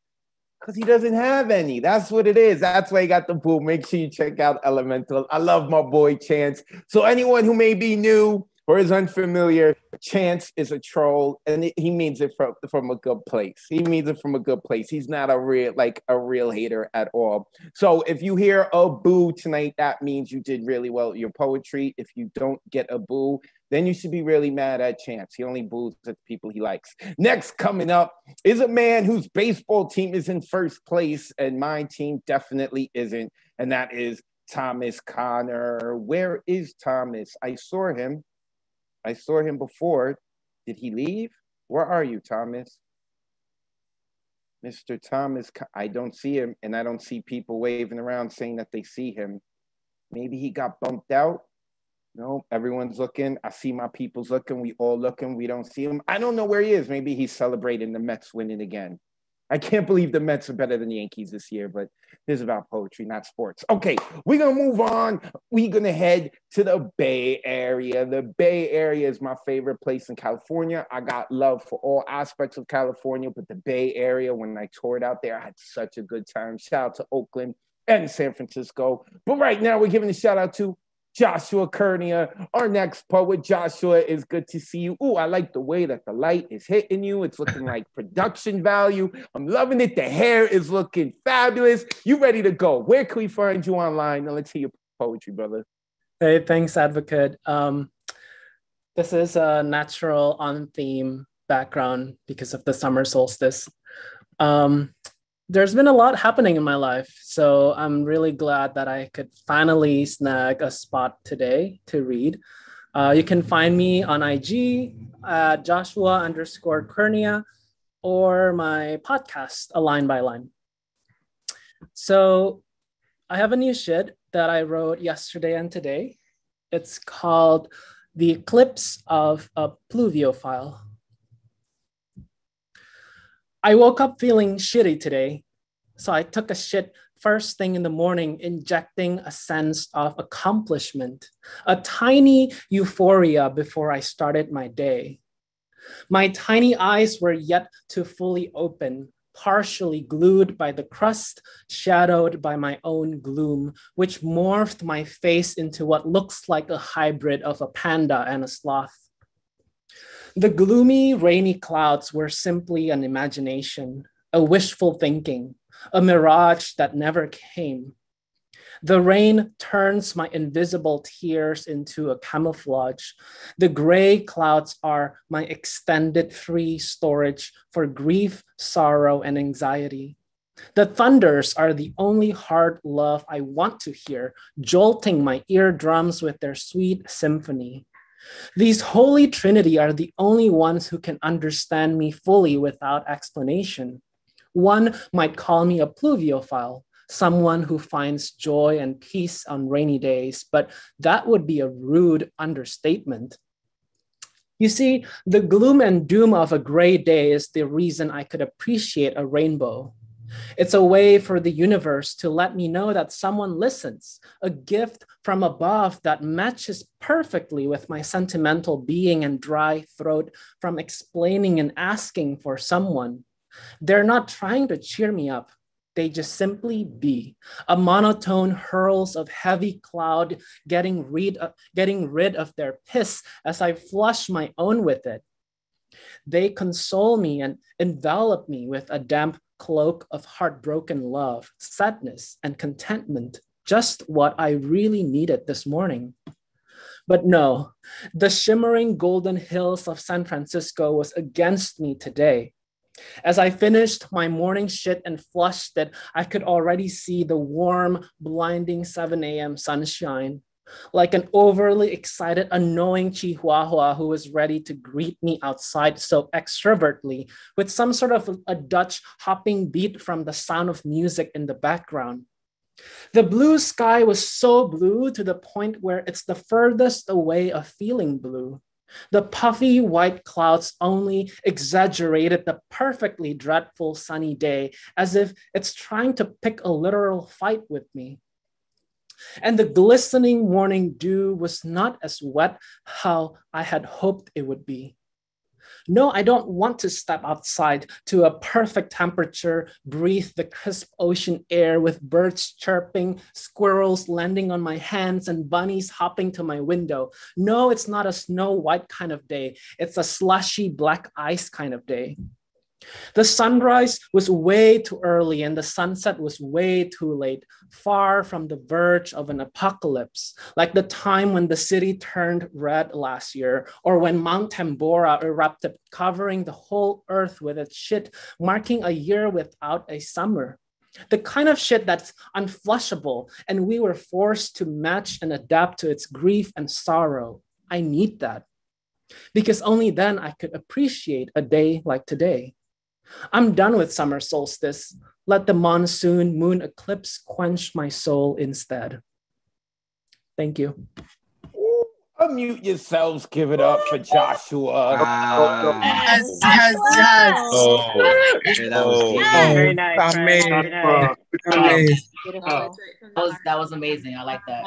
Speaker 1: because he doesn't have any. That's what it is. That's why he got the boo. Make sure you check out Elemental. I love my boy Chance. So anyone who may be new or is unfamiliar, Chance is a troll, and he means it from a good place. He means it from a good place. He's not a real hater at all. So if you hear a boo tonight, that means you did really well at your poetry. If you don't get a boo, then you should be really mad at Chance. He only boos at the people he likes. Next coming up is a man whose baseball team is in first place, and my team definitely isn't, and that is Thomas Connor. Where is Thomas? I saw him before. Did he leave? Where are you, Thomas? Mr. Thomas, I don't see him, and I don't see people waving around saying that they see him. Maybe he got bumped out. No, everyone's looking. I see my people's looking. We all looking. We don't see him. I don't know where he is. Maybe he's celebrating the Mets winning again. I can't believe the Mets are better than the Yankees this year, but this is about poetry, not sports. Okay, we're going to move on. We're going to head to the Bay Area. The Bay Area is my favorite place in California. I got love for all aspects of California, but the Bay Area, when I toured out there, I had such a good time. Shout out to Oakland and San Francisco. But right now, we're giving a shout out to Joshua Kernia, our next poet. Joshua, is good to see you. Ooh, I like the way that the light is hitting you. It's looking like production value. I'm loving it. The hair is looking fabulous. You ready to go? Where can we find you online? Now let's hear your poetry, brother.
Speaker 12: Hey, thanks, Advocate. This is a natural on-theme background because of the summer solstice. There's been a lot happening in my life, so I'm really glad that I could finally snag a spot today to read. You can find me on IG at Joshua_Kernia or my podcast, A Line by Line. So I have a new shit that I wrote yesterday and today. It's called The Eclipse of a Pluviophile. I woke up feeling shitty today, so I took a shit first thing in the morning, injecting a sense of accomplishment, a tiny euphoria before I started my day. My tiny eyes were yet to fully open, partially glued by the crust, shadowed by my own gloom, which morphed my face into what looks like a hybrid of a panda and a sloth. The gloomy, rainy clouds were simply an imagination, a wishful thinking, a mirage that never came. The rain turns my invisible tears into a camouflage. The gray clouds are my extended free storage for grief, sorrow, and anxiety. The thunders are the only hard love I want to hear, jolting my eardrums with their sweet symphony. These holy trinity are the only ones who can understand me fully without explanation. One might call me a pluviophile, someone who finds joy and peace on rainy days, but that would be a rude understatement. You see, the gloom and doom of a gray day is the reason I could appreciate a rainbow. It's a way for the universe to let me know that someone listens, a gift from above that matches perfectly with my sentimental being and dry throat from explaining and asking for someone. They're not trying to cheer me up. They just simply be. A monotone hurls of heavy cloud getting rid of their piss as I flush my own with it. They console me and envelop me with a damp cloak of heartbroken love, sadness, and contentment, just what I really needed this morning. But no, the shimmering golden hills of San Francisco was against me today. As I finished my morning shit and flushed it, I could already see the warm, blinding 7 a.m. sunshine. Like an overly excited, annoying chihuahua who was ready to greet me outside so extrovertly with some sort of a Dutch hopping beat from the sound of music in the background. The blue sky was so blue to the point where it's the furthest away of feeling blue. The puffy white clouds only exaggerated the perfectly dreadful sunny day as if it's trying to pick a literal fight with me. And the glistening morning dew was not as wet how I had hoped it would be. No, I don't want to step outside to a perfect temperature, breathe the crisp ocean air with birds chirping, squirrels landing on my hands, and bunnies hopping to my window. No, it's not a Snow White kind of day. It's a slushy black ice kind of day. The sunrise was way too early and the sunset was way too late, far from the verge of an apocalypse, like the time when the city turned red last year, or when Mount Tambora erupted, covering the whole earth with its shit, marking a year without a summer. The kind of shit that's unflushable, and we were forced to match and adapt to its grief and sorrow. I need that, because only then I could appreciate a day like today. I'm done with summer solstice. Let the monsoon moon eclipse quench my soul instead. Thank you.
Speaker 1: Ooh, unmute yourselves. Give it up for Joshua.
Speaker 5: Yes, yes, yes.
Speaker 13: That was deep.
Speaker 9: Very nice. Very nice.
Speaker 13: That was amazing. I like that.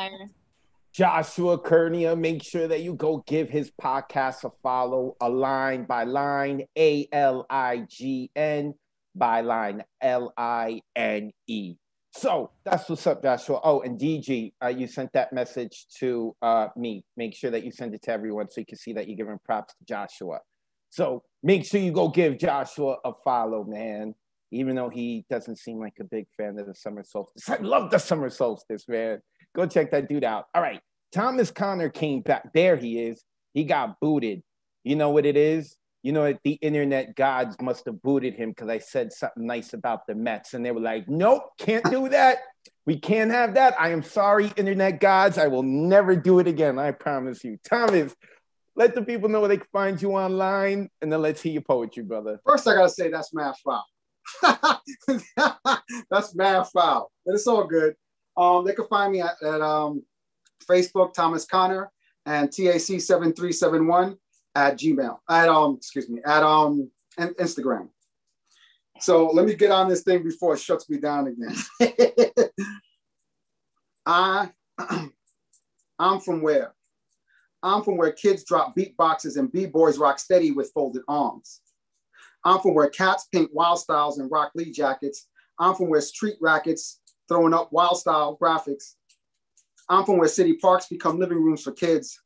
Speaker 1: Joshua Kernia, make sure that you go give his podcast a follow, a line by line, ALIGN, by line LINE. So that's what's up, Joshua. Oh, and DG, you sent that message to me. Make sure that you send it to everyone so you can see that you're giving props to Joshua. So make sure you go give Joshua a follow, man. Even though he doesn't seem like a big fan of the summer solstice. I love the summer solstice, man. Go check that dude out. All right. Thomas Connor came back. There he is. He got booted. You know what it is? You know, the internet gods must have booted him because I said something nice about the Mets. And they were like, nope, can't do that. We can't have that. I am sorry, internet gods. I will never do it again. I promise you. Thomas, let the people know where they can find you online. And then let's hear your poetry, brother.
Speaker 14: First, I got to say that's mad foul. That's mad foul. But it's all good. They can find me at Facebook, Thomas Connor, and TAC7371 at Gmail. At Instagram. So let me get on this thing before it shuts me down again. I'm from where? I'm from where kids drop beatboxes and b-boys rock steady with folded arms. I'm from where cats paint wild styles and rock Lee jackets. I'm from where street rackets throwing up wild style graphics. I'm from where city parks become living rooms for kids.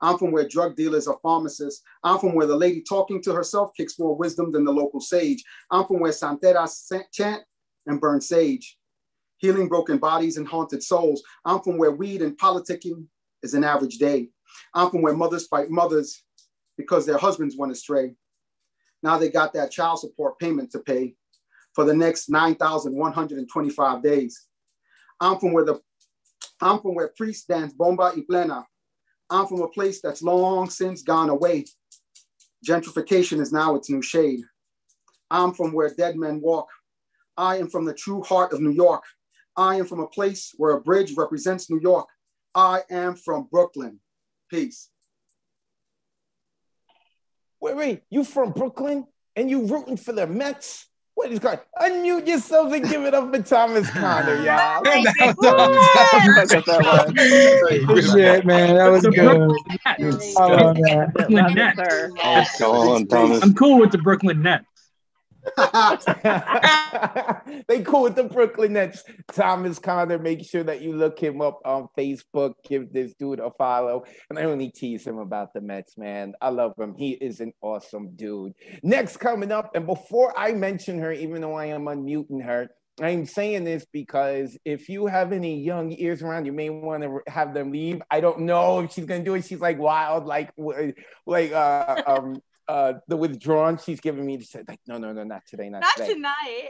Speaker 14: I'm from where drug dealers are pharmacists. I'm from where the lady talking to herself kicks more wisdom than the local sage. I'm from where Santeras chant and burn sage. healing broken bodies and haunted souls. I'm from where weed and politicking is an average day. I'm from where mothers fight mothers because their husbands went astray. Now they got that child support payment to pay for the next 9,125 days. I'm from where priests dance bomba y plena. I'm from a place that's long since gone away. Gentrification is now its new shade. I'm from where dead men walk. I am from the true heart of New York. I am from a place where a bridge represents New York. I am from Brooklyn. Peace.
Speaker 1: Wait, you from Brooklyn and you rooting for the Mets? What is going on? Unmute yourselves and give it up for Thomas Connor, y'all.
Speaker 15: Good shit, man. That was good. I love that.
Speaker 16: Brooklyn Nets.
Speaker 17: Nice going, Thomas.
Speaker 16: I'm cool with the Brooklyn Nets.
Speaker 1: They cool with the Brooklyn Nets. Thomas Connor, make sure that you look him up on Facebook. Give this dude a follow. And I only tease him about the Mets, man. I love him. He is an awesome dude. Next coming up, and before I mention her, even though I am unmuting her, I'm saying this because if you have any young ears around, you may want to have them leave. I don't know if she's gonna do it. She's like wild, the withdrawn. She's giving me like, no, not today, not today.
Speaker 18: tonight.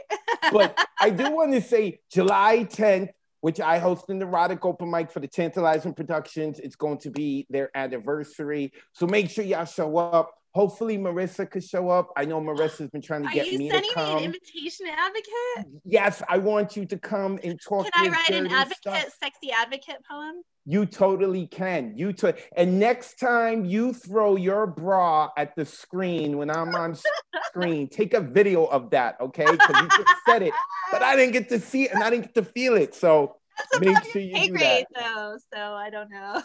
Speaker 1: But I do want to say July 10th, which I host an erotic open mic for the Tantalizing Productions. It's going to be their anniversary. So make sure y'all show up. Hopefully Marissa could show up. I know Marissa's been trying to get me to come.
Speaker 18: Are you sending me an invitation, advocate?
Speaker 1: Yes, I want you to come and talk.
Speaker 18: Can I write an advocate, sexy advocate poem?
Speaker 1: You totally can. And next time you throw your bra at the screen when I'm on screen, take a video of that, okay? Because you just said it, but I didn't get to see it and I didn't get to feel it. So make sure you do that.
Speaker 18: Though, so I don't know.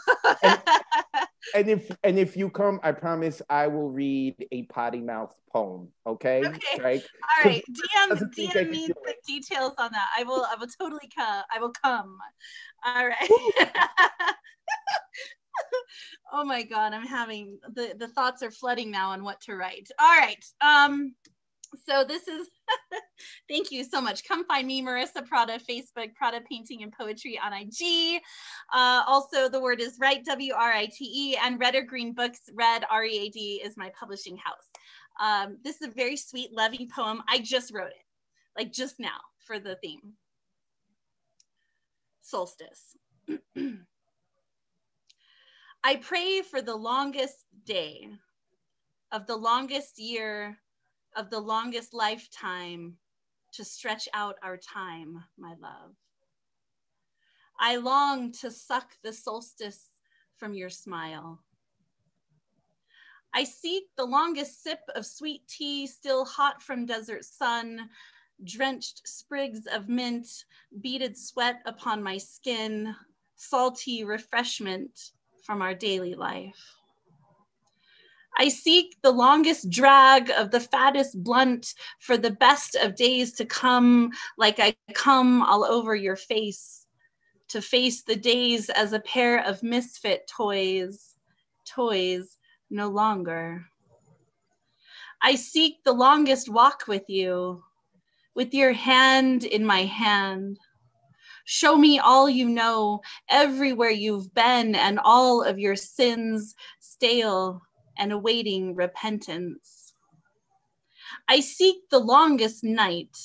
Speaker 1: and if you come, I promise I will read a potty mouth poem. Okay.
Speaker 18: Right. All right. DM me the details on that. I will totally come. I will come. All right. Oh my God, I'm having the thoughts are flooding now on what to write. All right. So this is, thank you so much. Come find me, Marissa Prada, Facebook, Prada Painting and Poetry on IG. Also, the word is Write, W-R-I-T-E, and Red or Green Books, Red, R-E-A-D, is my publishing house. This is a very sweet, loving poem. I just wrote it, like just now for the theme. Solstice. I pray for the longest day, of the longest year, of the longest lifetime, to stretch out our time, my love. I long to suck the solstice from your smile. I seek the longest sip of sweet tea, still hot from desert sun, drenched sprigs of mint, beaded sweat upon my skin, salty refreshment from our daily life. I seek the longest drag of the fattest blunt for the best of days to come, like I come all over your face, to face the days as a pair of misfit toys, toys no longer. I seek the longest walk with you, with your hand in my hand. Show me all you know, everywhere you've been, and all of your sins stale and awaiting repentance. I seek the longest night,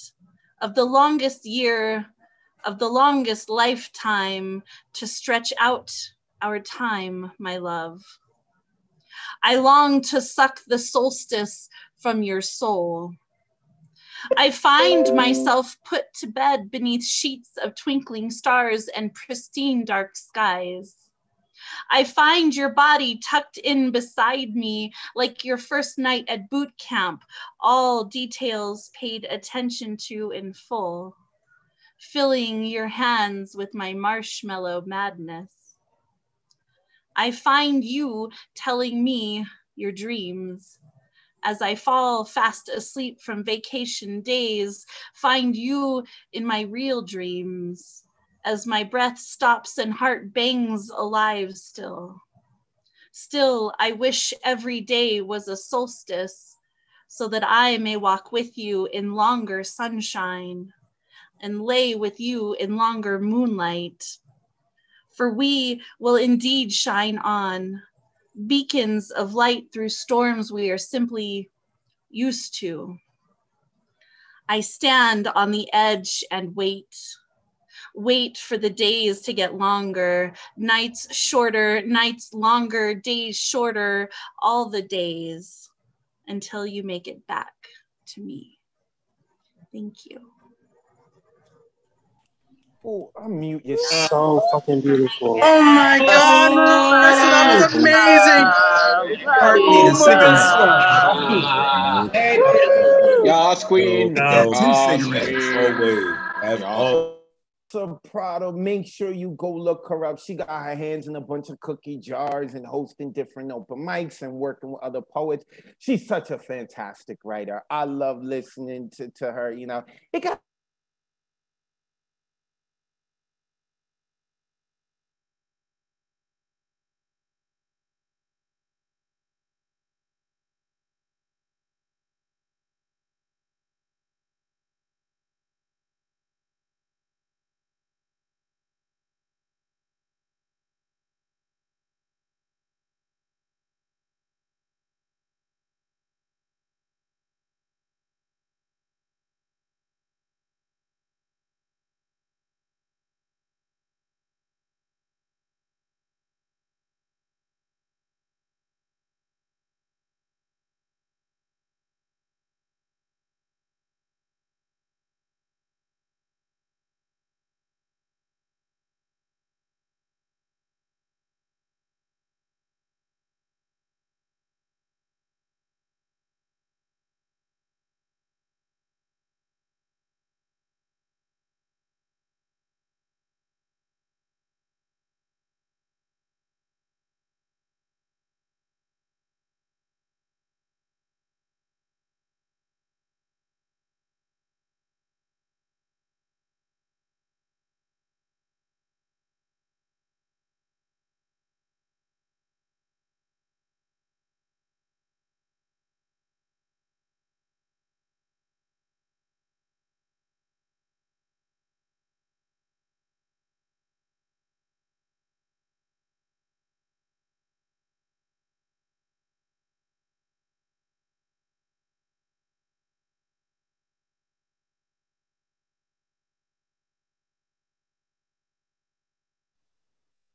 Speaker 18: of the longest year, of the longest lifetime, to stretch out our time, my love. I long to suck the solstice from your soul. I find myself put to bed beneath sheets of twinkling stars and pristine dark skies. I find your body tucked in beside me like your first night at boot camp, all details paid attention to in full, filling your hands with my marshmallow madness. I find you telling me your dreams. As I fall fast asleep from vacation days, find you in my real dreams. As my breath stops and heart bangs alive still. Still, I wish every day was a solstice so that I may walk with you in longer sunshine. and lay with you in longer moonlight. For we will indeed shine on, beacons of light through storms we are simply used to. I stand on the edge and wait for the days to get longer, nights shorter, nights longer, days shorter, all the days until you make it back to me. Thank you.
Speaker 1: Oh, unmute yourself.
Speaker 12: So fucking beautiful.
Speaker 5: Oh my God, Marissa, that was amazing.
Speaker 4: Art need a cigarette.
Speaker 15: Yas, queen.
Speaker 11: Two
Speaker 15: cigarettes.
Speaker 11: Always. As always.
Speaker 1: Soprano, make sure you go look her up. She got her hands in a bunch of cookie jars and hosting different open mics and working with other poets. She's such a fantastic writer. I love listening to her. You know, it got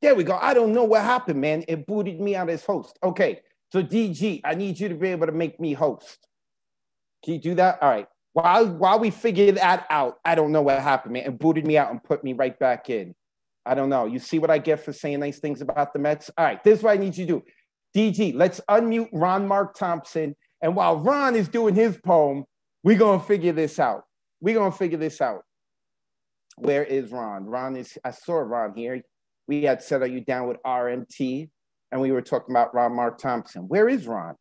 Speaker 1: There we go. I don't know what happened, man. It booted me out as host. Okay, so DG, I need you to be able to make me host. Can you do that? All right. While we figure that out, I don't know what happened, man. It booted me out and put me right back in. I don't know. You see what I get for saying nice things about the Mets? All right, this is what I need you to do. DG, let's unmute Ron Mark Thompson. And while Ron is doing his poem, we're going to figure this out. We're going to figure this out. Where is Ron? I saw Ron here. We had settled you down with RMT, and we were talking about Ron Mark Thompson. Where is Ron?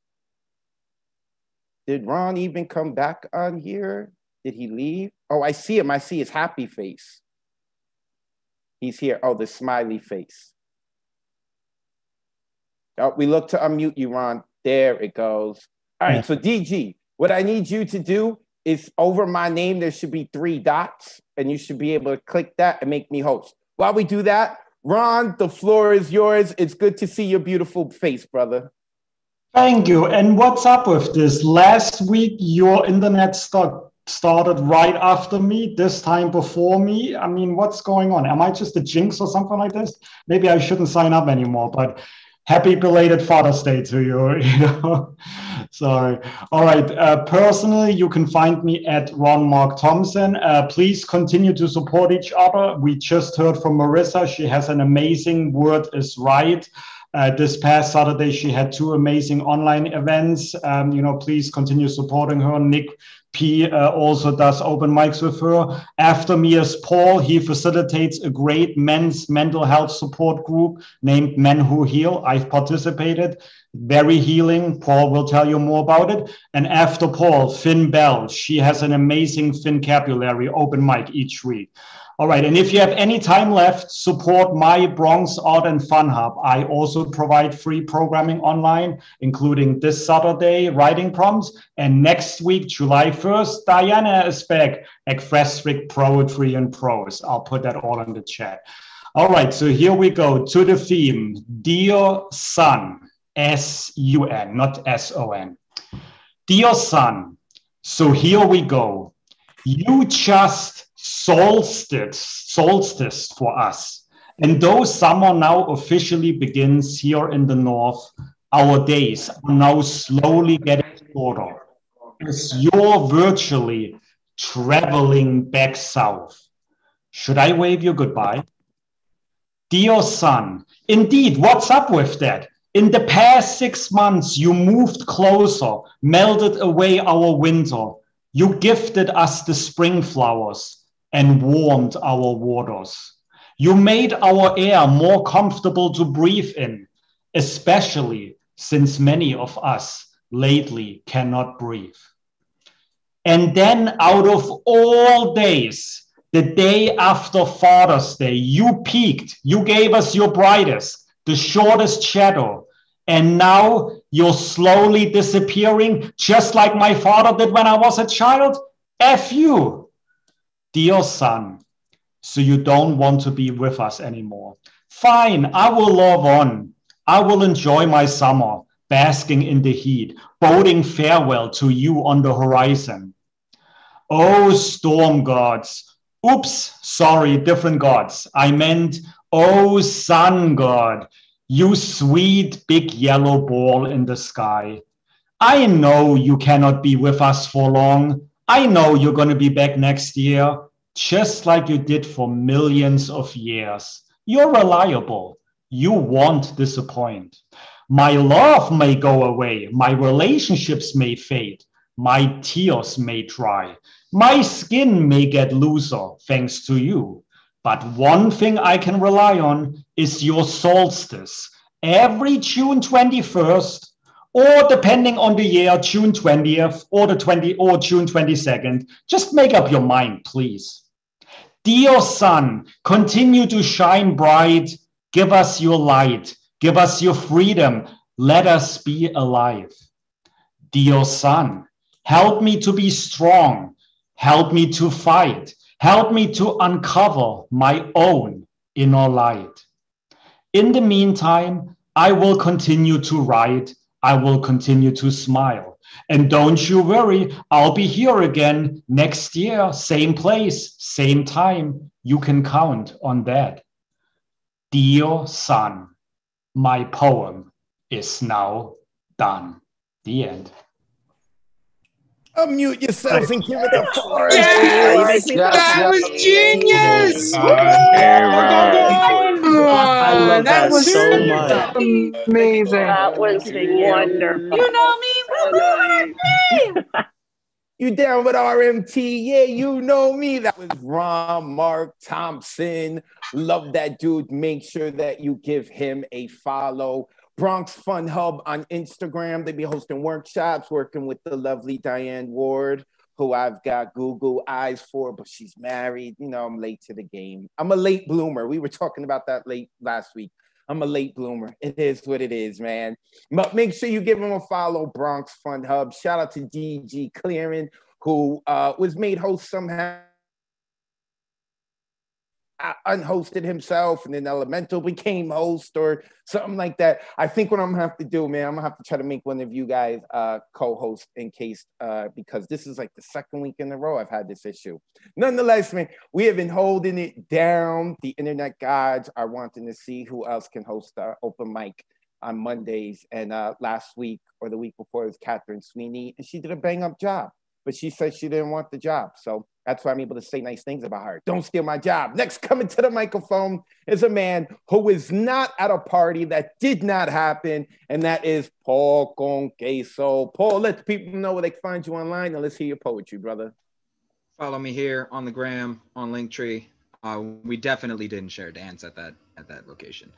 Speaker 1: Did Ron even come back on here? Did he leave? Oh, I see him. I see his happy face. He's here. Oh, the smiley face. Oh, we look to unmute you, Ron. There it goes. All right, so DG, what I need you to do is over my name, there should be 3 dots, and you should be able to click that and make me host. While we do that, Ron, the floor is yours. It's good to see your beautiful face, brother.
Speaker 17: Thank you. And what's up with this? Last week, your internet started right after me, this time before me. I mean, what's going on? Am I just a jinx or something like this? Maybe I shouldn't sign up anymore, but happy belated Father's Day to you. You know? Sorry. All right. Personally, you can find me at Ron Mark Thompson. Please continue to support each other. We just heard from Marissa. She has an amazing Word is Right. This past Saturday, she had 2 amazing online events. You know, please continue supporting her. Nick P also does open mics with her. After me is Paul. He facilitates a great men's mental health support group named Men Who Heal. I've participated. Very healing. Paul will tell you more about it. And after Paul, Finn Bell. She has an amazing Fincabulary open mic each week. All right, and if you have any time left, support my Bronx Art and Fun Hub. I also provide free programming online, including this Saturday, writing prompts, and next week, July 1st, Diana is back, Ekphrastric Poetry and Prose. I'll put that all in the chat. All right, so here we go to the theme, Dear Sun, S-U-N, not S-O-N. Dear Sun, so here we go. You just solstice for us. And though summer now officially begins here in the north, our days are now slowly getting shorter as you're virtually traveling back south. Should I wave you goodbye? Dear Sun, indeed, what's up with that? In the past 6 months, you moved closer, melted away our winter. You gifted us the spring flowers and warmed our waters. You made our air more comfortable to breathe in, especially since many of us lately cannot breathe. And then out of all days, the day after Father's Day, you peaked, you gave us your brightest, the shortest shadow, and now you're slowly disappearing, just like my father did when I was a child? F you. Dear Sun, so you don't want to be with us anymore. Fine, I will love on. I will enjoy my summer, basking in the heat, boding farewell to you on the horizon. Oh, storm gods. Oops, sorry, different gods. I meant, oh, sun god, you sweet big yellow ball in the sky. I know you cannot be with us for long. I know you're going to be back next year, just like you did for millions of years. You're reliable. You won't disappoint. My love may go away. My relationships may fade. My tears may dry. My skin may get looser thanks to you. But one thing I can rely on is your solstice. Every June 21st, or depending on the year, June 20th or June 22nd. Just make up your mind, please. Dear Sun, continue to shine bright. Give us your light. Give us your freedom. Let us be alive. Dear Sun, help me to be strong. Help me to fight. Help me to uncover my own inner light. In the meantime, I will continue to write. I will continue to smile. And don't you worry, I'll be here again next year, same place, same time. You can count on that. Dear Sun, my poem is now done. The end.
Speaker 1: Unmute yourselves and give it up for us.
Speaker 8: Yes! That was genius!
Speaker 12: I love
Speaker 8: That
Speaker 12: that
Speaker 8: was
Speaker 12: so much.
Speaker 8: amazing.
Speaker 9: That was wonderful.
Speaker 18: You know me? Woo-hoo, me!
Speaker 1: You down with RMT? Yeah, you know me. That was Ron Mark Thompson. Love that dude. Make sure that you give him a follow. Bronx Fun Hub on Instagram. They be hosting workshops, working with the lovely Diane Ward, who I've got Google eyes for, but she's married. You know, I'm late to the game. I'm a late bloomer. We were talking about that last week. I'm a late bloomer. It is what it is, man. But make sure you give him a follow, Bronx Fun Hub. Shout out to DG Clearing, who was made host somehow. Unhosted himself, and then Elemental became host or something like that. I think what I'm gonna have to do, man, I'm gonna have to try to make one of you guys co-host in case, because this is like the second week in a row I've had this issue. Nonetheless, man, we have been holding it down. The internet gods are wanting to see who else can host open mic on Mondays. And last week or the week before, it was Catherine Sweeney, and she did a bang-up job. But she said she didn't want the job. So that's why I'm able to say nice things about her. Don't steal my job. Next, coming to the microphone is a man who is not at a party that did not happen, and that is Paul Conqueso. Paul, let the people know where they can find you online, and let's hear your poetry, brother.
Speaker 19: Follow me here on the gram, on Linktree. We definitely didn't share dance at that location.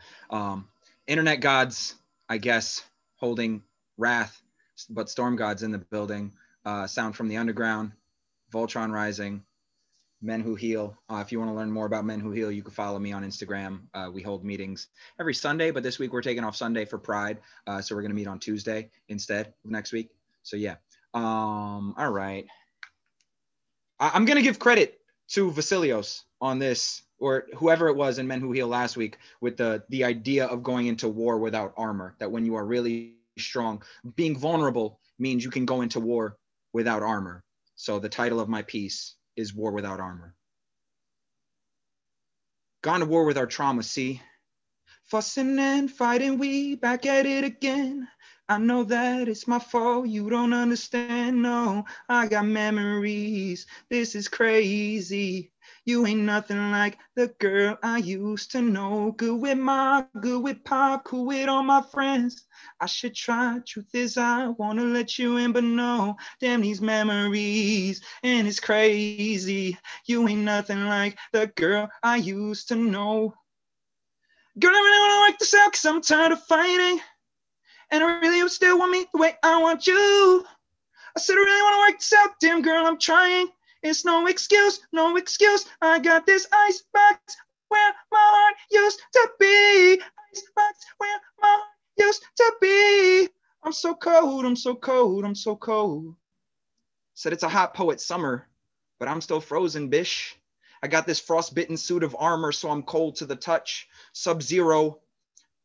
Speaker 19: Internet gods, I guess, holding wrath, but storm gods in the building. Sound from the underground, Voltron Rising, Men Who Heal. If you want to learn more about Men Who Heal, you can follow me on Instagram. We hold meetings every Sunday, but this week we're taking off Sunday for Pride. So we're going to meet on Tuesday instead of next week. So yeah. All right. I'm going to give credit to Vasilios on this, or whoever it was in Men Who Heal last week, with the idea of going into war without armor, that when you are really strong, being vulnerable means you can go into war without armor. So the title of my piece is War Without Armor. Gone to war with our trauma, see? Fussing and fighting, we back at it again. I know that it's my fault, you don't understand, no. I got memories, this is crazy. You ain't nothing like the girl I used to know. Good with Ma, good with Pop, cool with all my friends. I should try, truth is I wanna let you in, but no. Damn these memories, and it's crazy. You ain't nothing like the girl I used to know. Girl, I really wanna work this out, cause I'm tired of fighting. And I really still want me the way I want you. I said I really wanna work this out, damn girl, I'm trying. It's no excuse, no excuse. I got this icebox where my heart used to be. Icebox where my heart used to be. I'm so cold, I'm so cold, I'm so cold. Said it's a hot poet summer, but I'm still frozen, bish. I got this frostbitten suit of armor, so I'm cold to the touch. Sub-zero,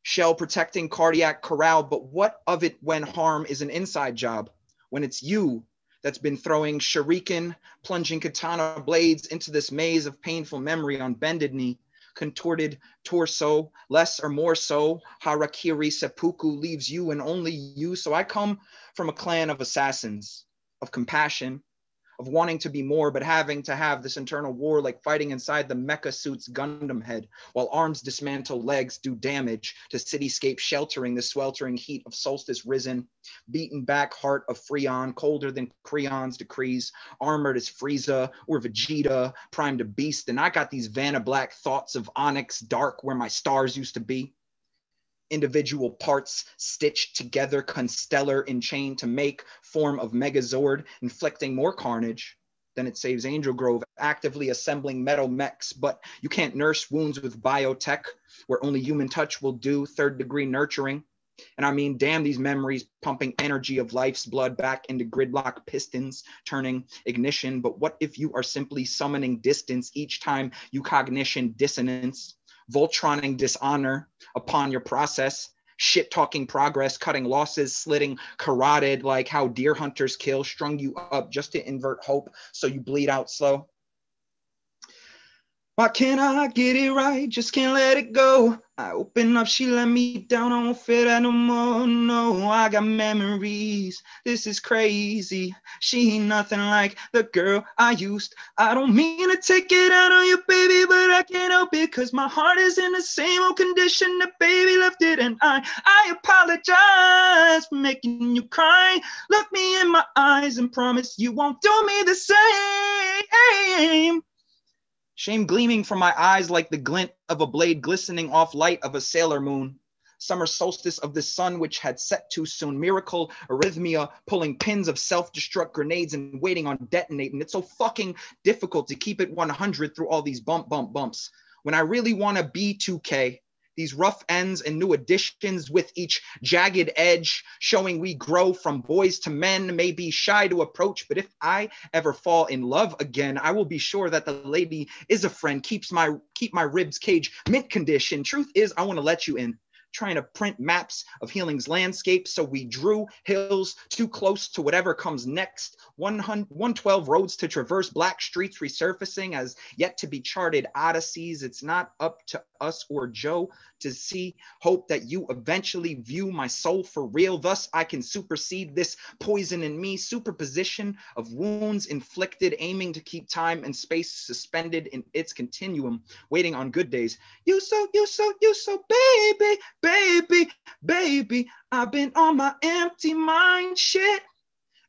Speaker 19: shell protecting cardiac corral, but what of it when harm is an inside job? When it's you that's been throwing shuriken, plunging katana blades into this maze of painful memory on bended knee, contorted torso, less or more so, harakiri seppuku leaves you and only you. So I come from a clan of assassins, of compassion, of wanting to be more, but having to have this internal war, like fighting inside the mecha suit's Gundam head, while arms dismantle, legs do damage to cityscape, sheltering the sweltering heat of solstice risen, beaten back heart of Freon, colder than Creon's decrees, armored as Frieza or Vegeta, primed a beast. And I got these Vanna Black thoughts of Onyx dark where my stars used to be. Individual parts stitched together, constellar in chain to make form of Megazord, inflicting more carnage than it saves Angel Grove, actively assembling metal mechs. But you can't nurse wounds with biotech, where only human touch will do, third-degree nurturing. And I mean, damn these memories, pumping energy of life's blood back into gridlock pistons, turning ignition. But what if you are simply summoning distance each time you cognition dissonance? Voltroning dishonor upon your process, shit talking progress, cutting losses, slitting carotid like how deer hunters kill, strung you up just to invert hope so you bleed out slow. Why can't I get it right? Just can't let it go. I open up, she let me down. I won't feel that no more. No, I got memories. This is crazy. She ain't nothing like the girl I used. I don't mean to take it out on you, baby, but I can't help it, cause my heart is in the same old condition that baby left it. And I apologize for making you cry. Look me in my eyes and promise you won't do me the same. Shame gleaming from my eyes like the glint of a blade glistening off light of a sailor moon. Summer solstice of the sun which had set too soon. Miracle arrhythmia pulling pins of self-destruct grenades and waiting on detonating. It's so fucking difficult to keep it 100 through all these bumps. When I really want to be 2K, these rough ends and new additions with each jagged edge showing we grow from boys to men, may be shy to approach, but if I ever fall in love again, I will be sure that the lady is a friend, keep my ribs cage mint condition. Truth is, I want to let you in. Trying to print maps of healing's landscape, so we drew hills too close to whatever comes next. 112 roads to traverse, black streets resurfacing as yet to be charted odysseys. It's not up to us or Joe to see. Hope that you eventually view my soul for real. Thus I can supersede this poison in me. Superposition of wounds inflicted, aiming to keep time and space suspended in its continuum, waiting on good days. You so, baby, I've been on my empty mind shit.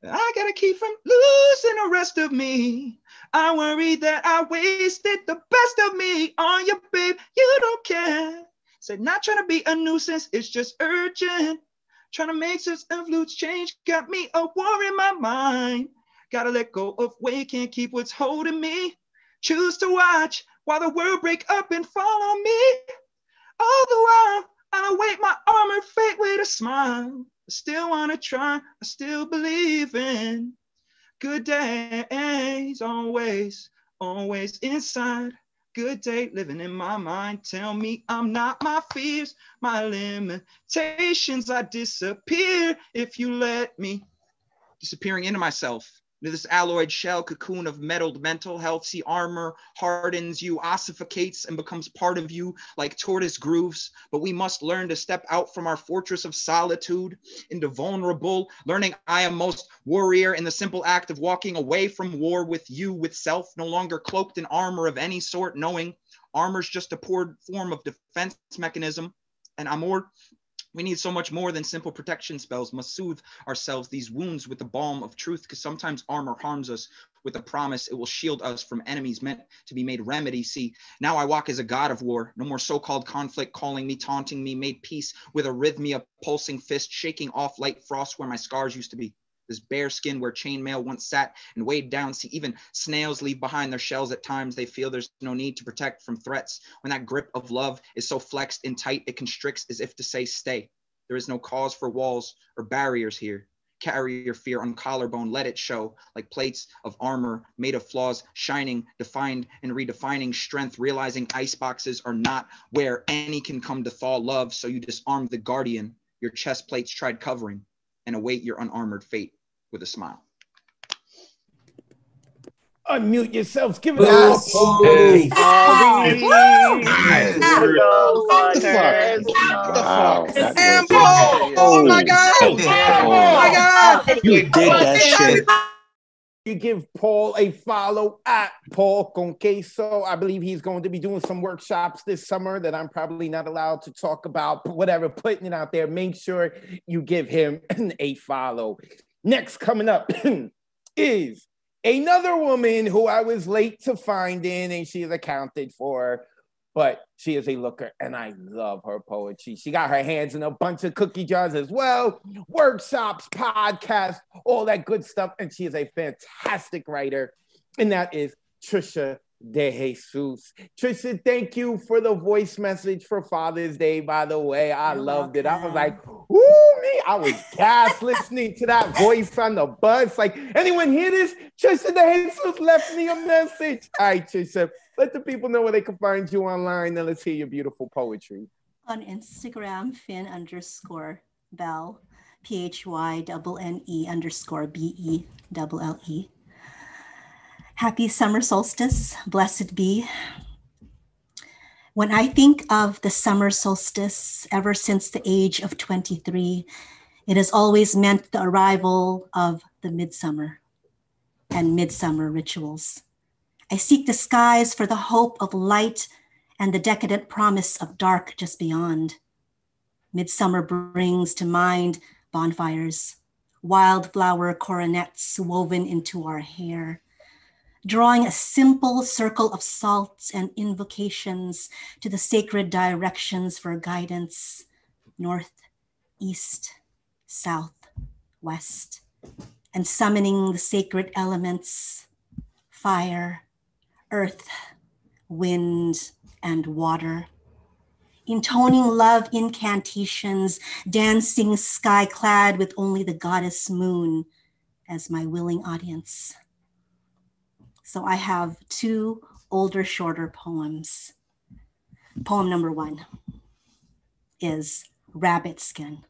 Speaker 19: I gotta keep from losing the rest of me. I worry that I wasted the best of me on you, babe. You don't care. Said not trying to be a nuisance, it's just urgent. Trying to make sense of loose change, got me a war in my mind. Gotta let go of weight, can't keep what's holding me. Choose to watch while the world break up and fall on me. All the while, I await my armored fate with a smile. I still wanna try, I still believe in good days, always, always inside. Good day living in my mind. Tell me I'm not my fears, my limitations. I disappear if you let me. Disappearing into myself, into this alloyed shell cocoon of meddled mental health. See, armor hardens you, ossificates, and becomes part of you like tortoise grooves. But we must learn to step out from our fortress of solitude into vulnerable, learning I am most warrior in the simple act of walking away from war with you, with self, no longer cloaked in armor of any sort, knowing armor's just a poor form of defense mechanism. And Amor, we need so much more than simple protection spells. Must soothe ourselves, these wounds, with the balm of truth, because sometimes armor harms us with the promise it will shield us from enemies meant to be made remedy. See, now I walk as a god of war. No more so-called conflict calling me, taunting me, made peace with arrhythmia, pulsing fist, shaking off light frost where my scars used to be. This bare skin where chainmail once sat and weighed down. See, even snails leave behind their shells at times. They feel there's no need to protect from threats. When that grip of love is so flexed and tight, it constricts as if to say, stay. There is no cause for walls or barriers here. Carry your fear on collarbone, let it show like plates of armor made of flaws, shining, defined and redefining strength, realizing iceboxes are not where any can come to thaw love. So you disarm the guardian, your chest plates tried covering, and await your unarmored fate with a smile.
Speaker 1: Unmute yourselves. Give it
Speaker 19: Yes.
Speaker 1: up.
Speaker 19: Yes.
Speaker 1: Wow, that
Speaker 19: And
Speaker 1: was
Speaker 19: Paul, oh my God. Oh my God.
Speaker 1: You
Speaker 19: did that shit.
Speaker 1: You give Paul a follow at Paul Con Queso. I believe he's going to be doing some workshops this summer that I'm probably not allowed to talk about, but whatever, putting it out there. Make sure you give him a follow. Next coming up is another woman who I was late to finding, and she is accounted for, but she is a looker, and I love her poetry. She got her hands in a bunch of cookie jars as well, workshops, podcasts, all that good stuff, and she is a fantastic writer, and that is Trisha De Jesus. Trisha, thank you for the voice message for Father's Day, by the way. I loved it. I was like, ooh, me. I was gassed listening to that voice on the bus. Like, anyone hear this? Trisha De Jesus left me a message. All right, Trisha, let the people know where they can find you online, and let's hear your beautiful poetry.
Speaker 20: On Instagram, Finn_Belle, PHYNNE_BELLE. Happy summer solstice, blessed be. When I think of the summer solstice, ever since the age of 23, it has always meant the arrival of the midsummer and midsummer rituals. I seek the skies for the hope of light and the decadent promise of dark just beyond. Midsummer brings to mind bonfires, wildflower coronets woven into our hair, drawing a simple circle of salts and invocations to the sacred directions for guidance, north, east, south, west, and summoning the sacred elements, fire, earth, wind, and water, intoning love incantations, dancing sky-clad with only the goddess moon as my willing audience. So I have two older, shorter poems. Poem number 1 is Rabbit Skin.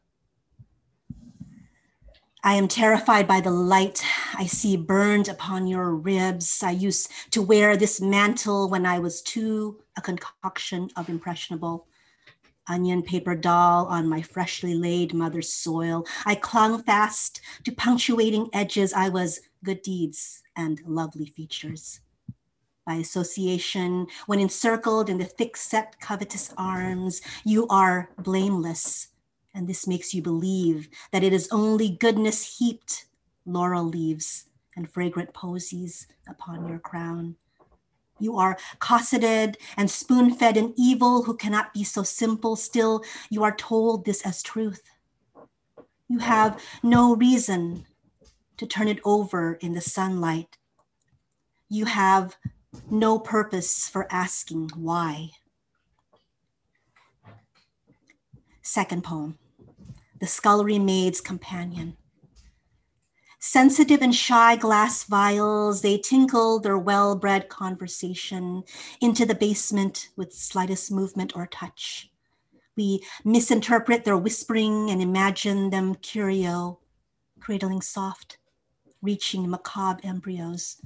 Speaker 20: I am terrified by the light I see burned upon your ribs. I used to wear this mantle when I was too, a concoction of impressionable onion paper doll on my freshly laid mother's soil. I clung fast to punctuating edges. I was good deeds and lovely features. By association, when encircled in the thick-set covetous arms, you are blameless. And this makes you believe that it is only goodness heaped laurel leaves and fragrant posies upon your crown. You are cosseted and spoon-fed an evil who cannot be so simple. Still, you are told this as truth. You have no reason to turn it over in the sunlight. You have No purpose for asking why. Second poem, The Scullery Maid's Companion. Sensitive and shy glass vials, they tinkle their well-bred conversation into the basement with slightest movement or touch. We misinterpret their whispering and imagine them curio, cradling soft, reaching macabre embryos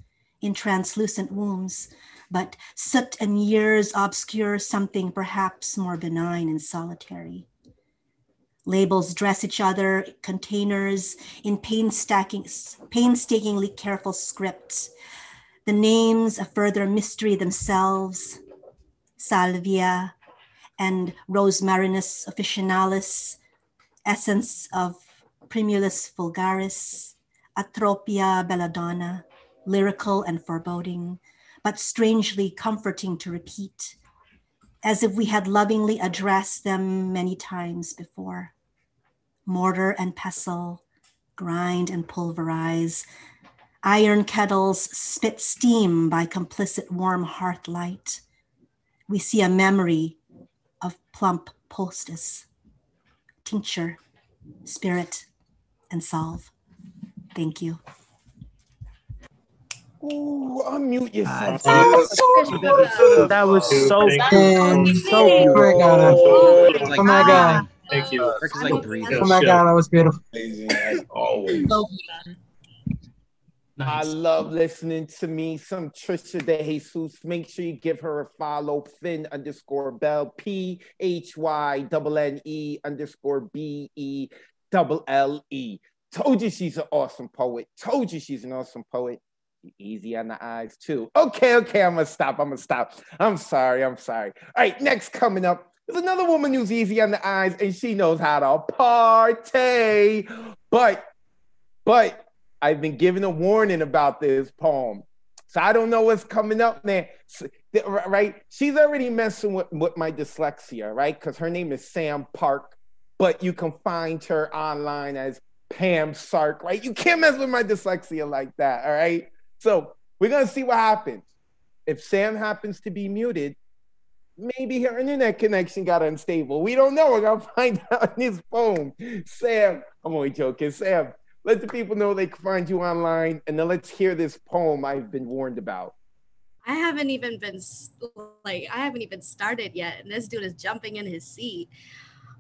Speaker 20: in translucent wombs, but soot and years obscure something perhaps more benign and solitary. Labels dress each other, containers in painstakingly careful script. The names a further mystery themselves, salvia and rosmarinus officinalis, essence of primulus vulgaris, atropia belladonna, lyrical and foreboding, but strangely comforting to repeat, as if we had lovingly addressed them many times before. Mortar and pestle, grind and pulverize. Iron kettles spit steam by complicit warm hearth light. We see a memory of plump poultice, tincture, spirit, and salve. Thank you.
Speaker 1: Ooh, unmute yourself.
Speaker 12: That was so
Speaker 2: Thank
Speaker 12: good.
Speaker 2: you.
Speaker 12: So
Speaker 15: Oh my god.
Speaker 12: beautiful.
Speaker 19: It's like
Speaker 15: Oh my god.
Speaker 19: breathing.
Speaker 2: Thank you.
Speaker 19: Rick is like breathing.
Speaker 15: Oh my god, that was beautiful.
Speaker 11: Amazing as always.
Speaker 1: I love listening to me, some Trisha de Jesus. Make sure you give her a follow, Finn_Bell, PHYNNE_BELLE. Told you she's an awesome poet. Told you she's an awesome poet. Easy on the eyes too. Okay, I'm gonna stop. I'm sorry. All right, next coming up is another woman who's easy on the eyes and she knows how to party. But I've been given a warning about this poem. So I don't know what's coming up there, right? She's already messing with my dyslexia, right? Because her name is Sam Park, but you can find her online as Pam Sark, right? You can't mess with my dyslexia like that, all right? So we're gonna see what happens. If Sam happens to be muted, maybe her internet connection got unstable. We don't know. We're gonna find out in this poem. Sam, I'm only joking. Sam, let the people know they can find you online, and then let's hear this poem I've been warned about.
Speaker 21: I haven't even started yet, and this dude is jumping in his seat.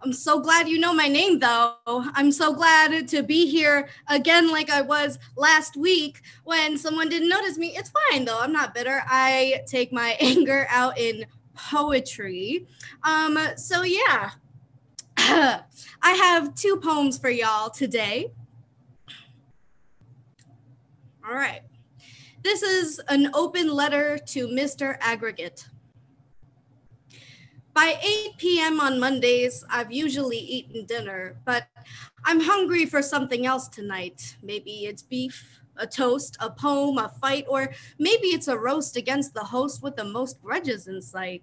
Speaker 21: I'm so glad you know my name, though. I'm so glad to be here again like I was last week when someone didn't notice me. It's fine, though. I'm not bitter. I take my anger out in poetry. So yeah, I have 2 poems for y'all today. All right. This is an open letter to Mr. Aggregate. By 8 p.m. on Mondays, I've usually eaten dinner, but I'm hungry for something else tonight. Maybe it's beef, a toast, a poem, a fight, or maybe it's a roast against the host with the most grudges in sight.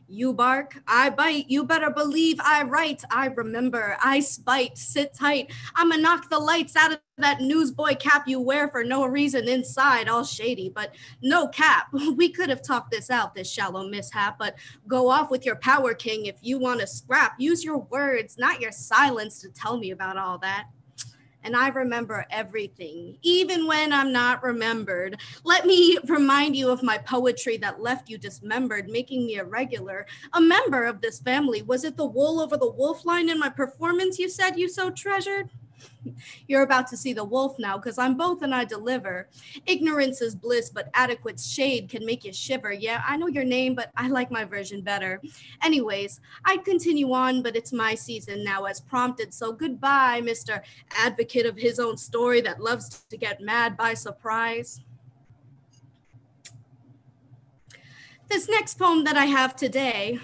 Speaker 21: You bark, I bite, you better believe I write, I remember, I spite, sit tight. I'ma knock the lights out of that newsboy cap you wear for no reason inside, all shady, but no cap. We could have talked this out, this shallow mishap, but go off with your power king if you want to scrap. Use your words, not your silence to tell me about all that. And I remember everything, even when I'm not remembered. Let me remind you of my poetry that left you dismembered, making me a regular, a member of this family. Was it the wool over the wolf line in my performance you said you so treasured? You're about to see the wolf now, because I'm both and I deliver. Ignorance is bliss, but adequate shade can make you shiver. Yeah, I know your name, but I like my version better. Anyways, I'd continue on, but it's my season now as prompted. So goodbye, Mr. Advocate of his own story that loves to get mad by surprise. This next poem that I have today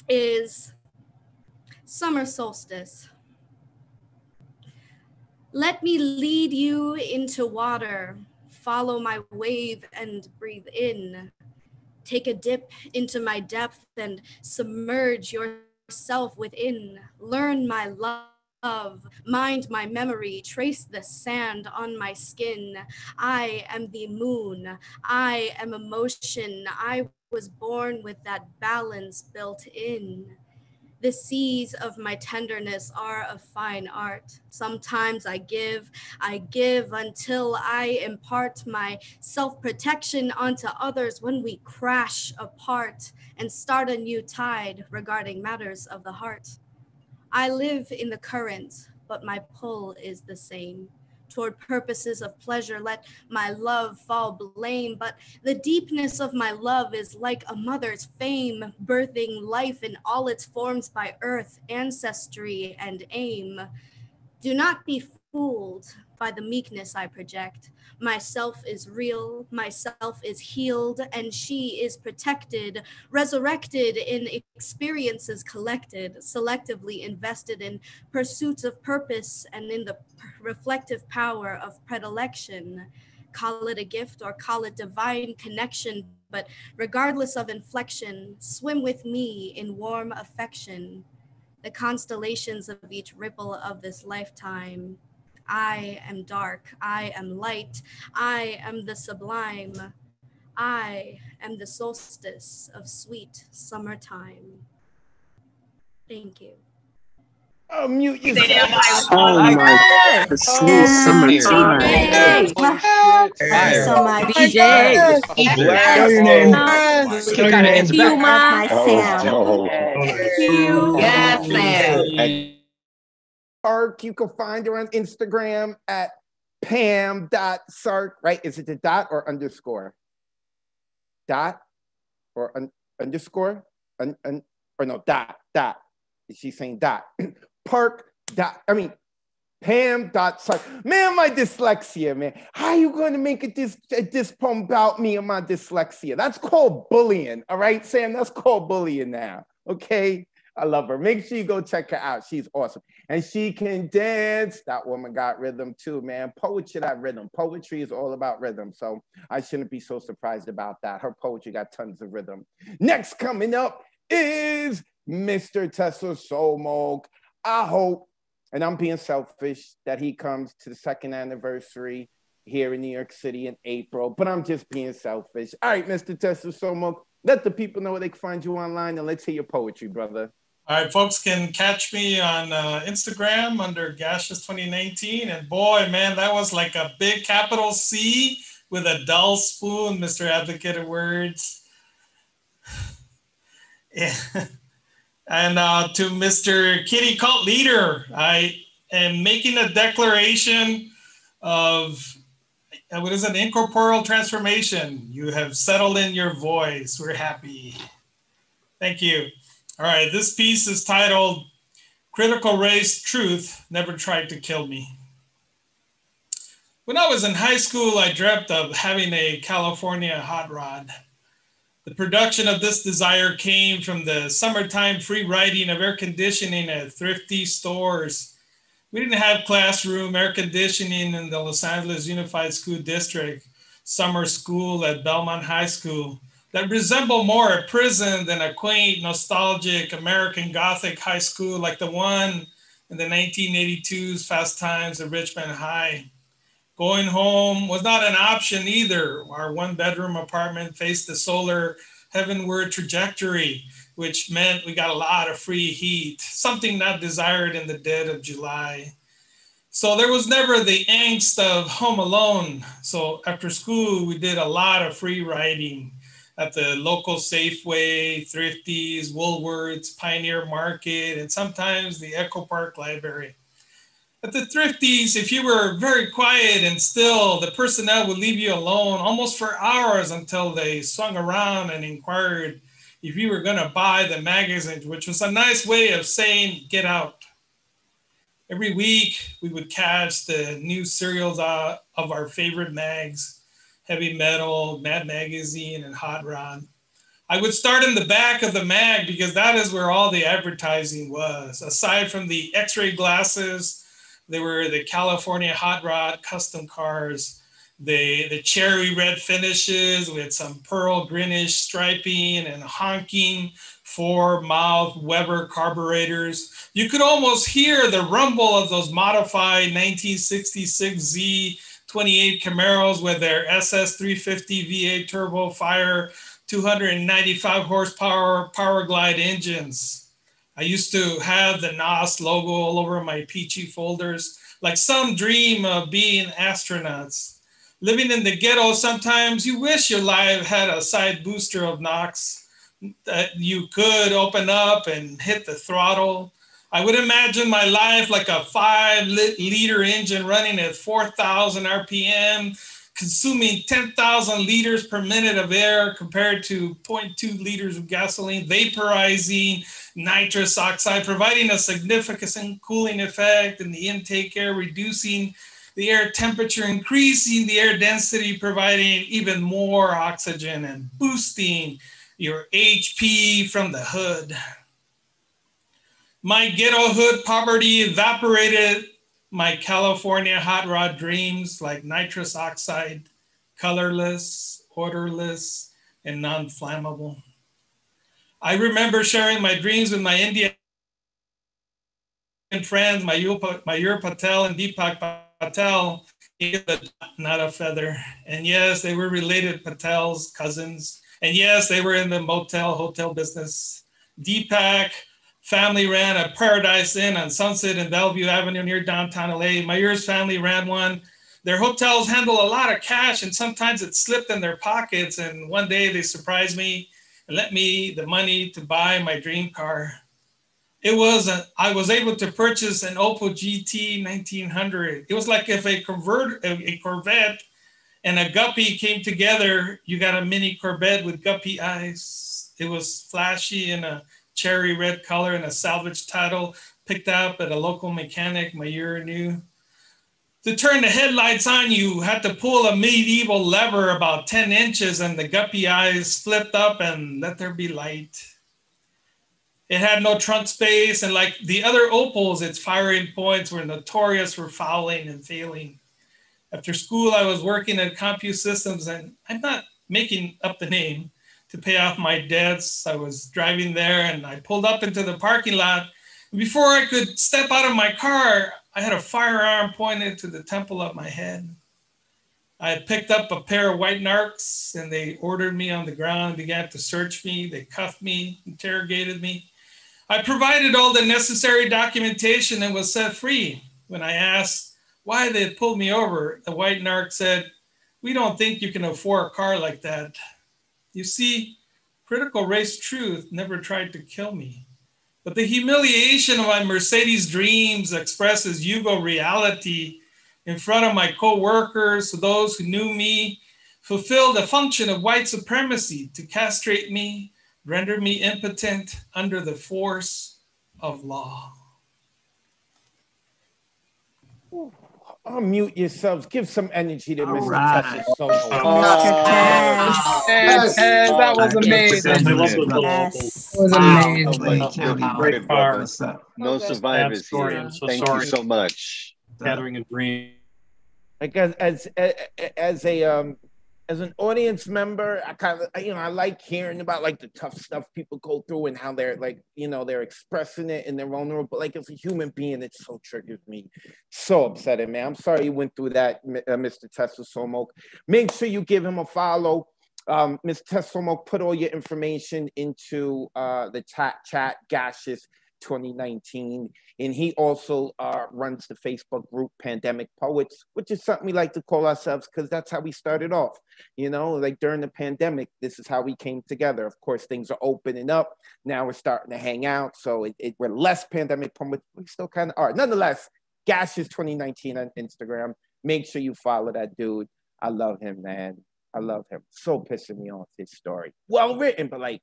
Speaker 21: is Summer Solstice. Let me lead you into water, follow my wave and breathe in. Take a dip into my depth and submerge yourself within. Learn my love Mind my memory, trace the sand on my skin. I am the moon. I am emotion. I was born with that balance built in. The seas of my tenderness are a fine art. Sometimes I give until I impart my self-protection onto others when we crash apart and start a new tide regarding matters of the heart. I live in the current, but my pull is the same. Toward purposes of pleasure, let my love fall blame, but the deepness of my love is like a mother's fame, birthing life in all its forms by earth, ancestry, and aim. Do not be fooled by the meekness I project. Myself is real, myself is healed, and she is protected, resurrected in experiences collected, selectively invested in pursuits of purpose and in the reflective power of predilection. Call it a gift or call it divine connection, but regardless of inflection, swim with me in warm affection. The constellations of each ripple of this lifetime. I am dark, I am light, I am the sublime, I am the solstice of sweet summertime. Thank you.
Speaker 1: Mute yourself.
Speaker 8: Oh my God. Sweet summertime.
Speaker 20: Thank you so much.
Speaker 8: DJ. Show your name. Show your name.
Speaker 20: You my
Speaker 1: That
Speaker 20: Sam.
Speaker 1: was dope.
Speaker 13: Yes, Sam.
Speaker 1: Sark, you can find her on Instagram at pam.sark, right? Is it the dot or underscore? Dot or underscore? Or no, dot. Is she saying dot? Pam.sark. Man, my dyslexia, man. How you going to make this poem about me and my dyslexia? That's called bullying, all right, Sam? That's called bullying now, okay? I love her. Make sure you go check her out. She's awesome. And she can dance. That woman got rhythm too, man. Poetry got rhythm. Poetry is all about rhythm. So I shouldn't be so surprised about that. Her poetry got tons of rhythm. Next coming up is Mr. Tessa Somok. I hope, and I'm being selfish, that he comes to the 2nd anniversary here in New York City in April, but I'm just being selfish. All right, Mr. Tessa Somok, let the people know where they can find you online, and let's hear your poetry, brother.
Speaker 6: All right, folks can catch me on Instagram under Gaseous 2019. And boy, man, that was like a big capital C with a dull spoon, Mr. Advocate of Words. Yeah. And to Mr. Kitty Cult Leader, I am making a declaration of, what is it, incorporeal transformation. You have settled in your voice. We're happy. Thank you. All right, this piece is titled Critical Race Truth Never Tried to Kill Me. When I was in high school, I dreamt of having a California hot rod. The production of this desire came from the summertime free riding of air conditioning at thrifty stores. We didn't have classroom air conditioning in the Los Angeles Unified School District summer school at Belmont High School that resemble more a prison than a quaint, nostalgic American Gothic high school like the one in the 1982's Fast Times at Richmond High. Going home was not an option either. Our 1-bedroom apartment faced the solar heavenward trajectory, which meant we got a lot of free heat, something not desired in the dead of July. So there was never the angst of home alone. So after school, we did a lot of free riding at the local Safeway, Thrifties, Woolworths, Pioneer Market, and sometimes the Echo Park Library. At the Thrifties, if you were very quiet and still, the personnel would leave you alone almost for hours until they swung around and inquired if you were gonna buy the magazines, which was a nice way of saying, get out. Every week, we would catch the new serials of our favorite mags, Heavy Metal, Mad Magazine, and Hot Rod. I would start in the back of the mag because that is where all the advertising was. Aside from the X-ray glasses, there were the California Hot Rod custom cars, the cherry red finishes with some pearl greenish striping and honking four-mouth Weber carburetors. You could almost hear the rumble of those modified 1966 Z28 Camaros with their SS350 V8 turbo fire 295 horsepower power glide engines. I used to have the NOS logo all over my peachy folders, like some dream of being astronauts. Living in the ghetto, sometimes you wish your life had a side booster of NOx that you could open up and hit the throttle. I would imagine my life like a 5-liter engine running at 4,000 RPM, consuming 10,000 liters per minute of air compared to 0.2 liters of gasoline, vaporizing nitrous oxide, providing a significant cooling effect in the intake air, reducing the air temperature, increasing the air density, providing even more oxygen and boosting your HP from the hood. My ghetto hood poverty evaporated my California hot rod dreams like nitrous oxide, colorless, odorless, and non-flammable. I remember sharing my dreams with my Indian friends, Mayur Patel and Deepak Patel, not a feather. And yes, they were related Patel's cousins. And yes, they were in the hotel business. Deepak family ran a Paradise Inn on Sunset and Bellevue Avenue near downtown LA. Mayur's family ran one. Their hotels handle a lot of cash and sometimes it slipped in their pockets. And one day they surprised me and lent me the money to buy my dream car. I was able to purchase an Opel GT 1900. It was like if a Corvette and a Guppy came together, you got a mini Corvette with Guppy eyes. It was flashy in a cherry red color and a salvage title picked up at a local mechanic Mayur knew. To turn the headlights on, you had to pull a medieval lever about 10 inches and the Guppy eyes flipped up and let there be light. It had no trunk space, and like the other Opals, its firing points were notorious for fouling and failing. After school, I was working at CompuSystems, and I'm not making up the name, to pay off my debts. I was driving there, and I pulled up into the parking lot. Before I could step out of my car, I had a firearm pointed to the temple of my head. I had picked up a pair of white narcs, and they ordered me on the ground and began to search me. They cuffed me, interrogated me. I provided all the necessary documentation and was set free. When I asked why they had pulled me over, the white narc said, "We don't think you can afford a car like that." You see, critical race truth never tried to kill me. But the humiliation of my Mercedes dreams expressed as Yugo reality in front of my co-workers, those who knew me, fulfilled the function of white supremacy to castrate me, render me impotent under the force of law.
Speaker 1: Unmute yourselves. Give some energy to Mr.
Speaker 15: right.
Speaker 1: Tessa Solo.
Speaker 15: Yes, that was amazing.
Speaker 2: I love those little
Speaker 15: That
Speaker 2: Opals.
Speaker 15: was amazing.
Speaker 2: Great car.
Speaker 3: No survivors
Speaker 2: Story.
Speaker 3: here.
Speaker 2: I'm so
Speaker 3: Thank
Speaker 2: sorry.
Speaker 3: you so much.
Speaker 2: Gathering a dream.
Speaker 1: Like as an audience member, I kind of, I like hearing about like the tough stuff people go through and how they're like, they're expressing it and they're vulnerable. But like as a human being, it so triggers me. So upsetting, man. I'm sorry you went through that, Mr. Tessa Somok. Make sure you give him a follow. Mr. Tessa Somok, put all your information into the chat, Gaseous 2019. And he also runs the Facebook group Pandemic Poets, which is something we like to call ourselves because that's how we started off. Like during the pandemic, this is how we came together. Of course, things are opening up. Now we're starting to hang out. So we're less pandemic poets, we still kind of are. Nonetheless, Gaseous 2019 on Instagram. Make sure you follow that dude. I love him, man. I love him. So pissing me off, his story. Well written, but like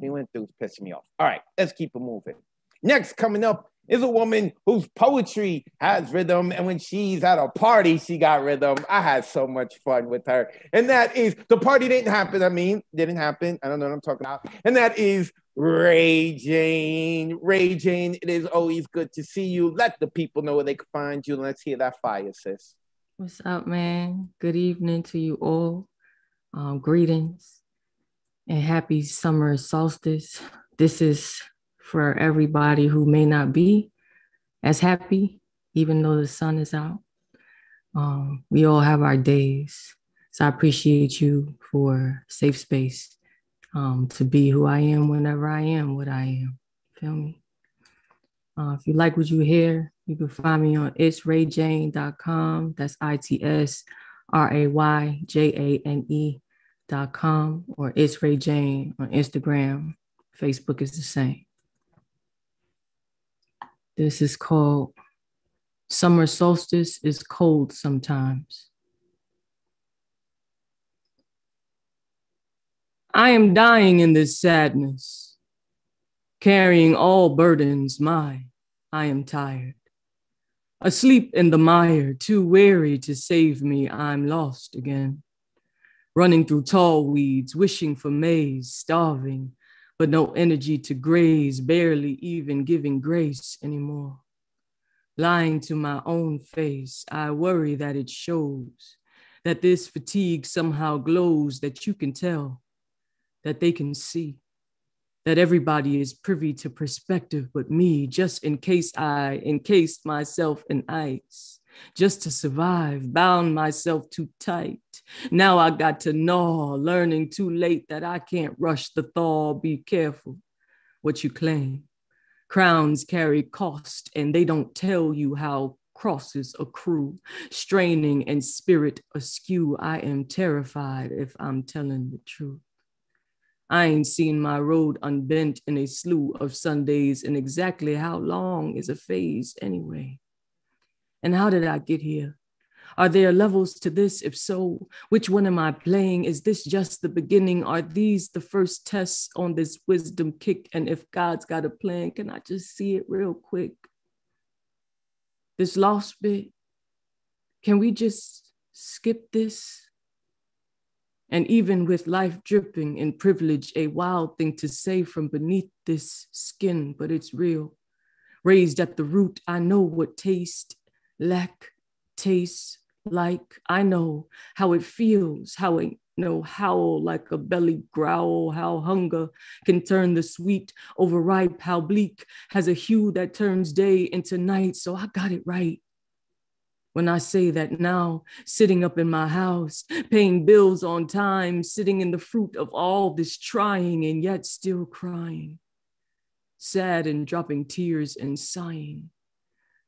Speaker 1: he went through pissing me off. All right, let's keep it moving. Next, coming up is a woman whose poetry has rhythm, and when she's at a party, she got rhythm. I had so much fun with her. And that is, the party didn't happen. Didn't happen. I don't know what I'm talking about. And that is Ray Jane. Ray Jane, it is always good to see you. Let the people know where they can find you. Let's hear that fire, sis.
Speaker 7: What's up, man? Good evening to you all. Greetings and happy summer solstice. This is for everybody who may not be as happy, even though the sun is out. We all have our days. So I appreciate you for safe space to be who I am whenever I am what I am. Feel me? If you like what you hear, you can find me on itsrayjane.com. That's itsrayjane.com or It's Ray Jane on Instagram. Facebook is the same. This is called Summer Solstice is Cold Sometimes. I am dying in this sadness, carrying all burdens mine. I am tired. Asleep in the mire, too weary to save me, I'm lost again. Running through tall weeds, wishing for maize, starving, but no energy to graze, barely even giving grace anymore. Lying to my own face, I worry that it shows, that this fatigue somehow glows, that you can tell, that they can see, that everybody is privy to perspective but me, just in case I encased myself in ice, just to survive, bound myself too tight. Now I got to gnaw, learning too late that I can't rush the thaw. Be careful what you claim. Crowns carry cost and they don't tell you how crosses accrue, straining and spirit askew. I am terrified if I'm telling the truth. I ain't seen my road unbent in a slew of Sundays, and exactly how long is a phase anyway? And how did I get here? Are there levels to this? If so, which one am I playing? Is this just the beginning? Are these the first tests on this wisdom kick? And if God's got a plan, can I just see it real quick? This lost bit, can we just skip this? And even with life dripping in privilege, a wild thing to say from beneath this skin, but it's real. Raised at the root, I know what taste, lack, tastes like. I know how it feels, how I know howl like a belly growl, how hunger can turn the sweet overripe, how bleak has a hue that turns day into night. So I got it right when I say that now, sitting up in my house, paying bills on time, sitting in the fruit of all this trying and yet still crying, sad and dropping tears and sighing,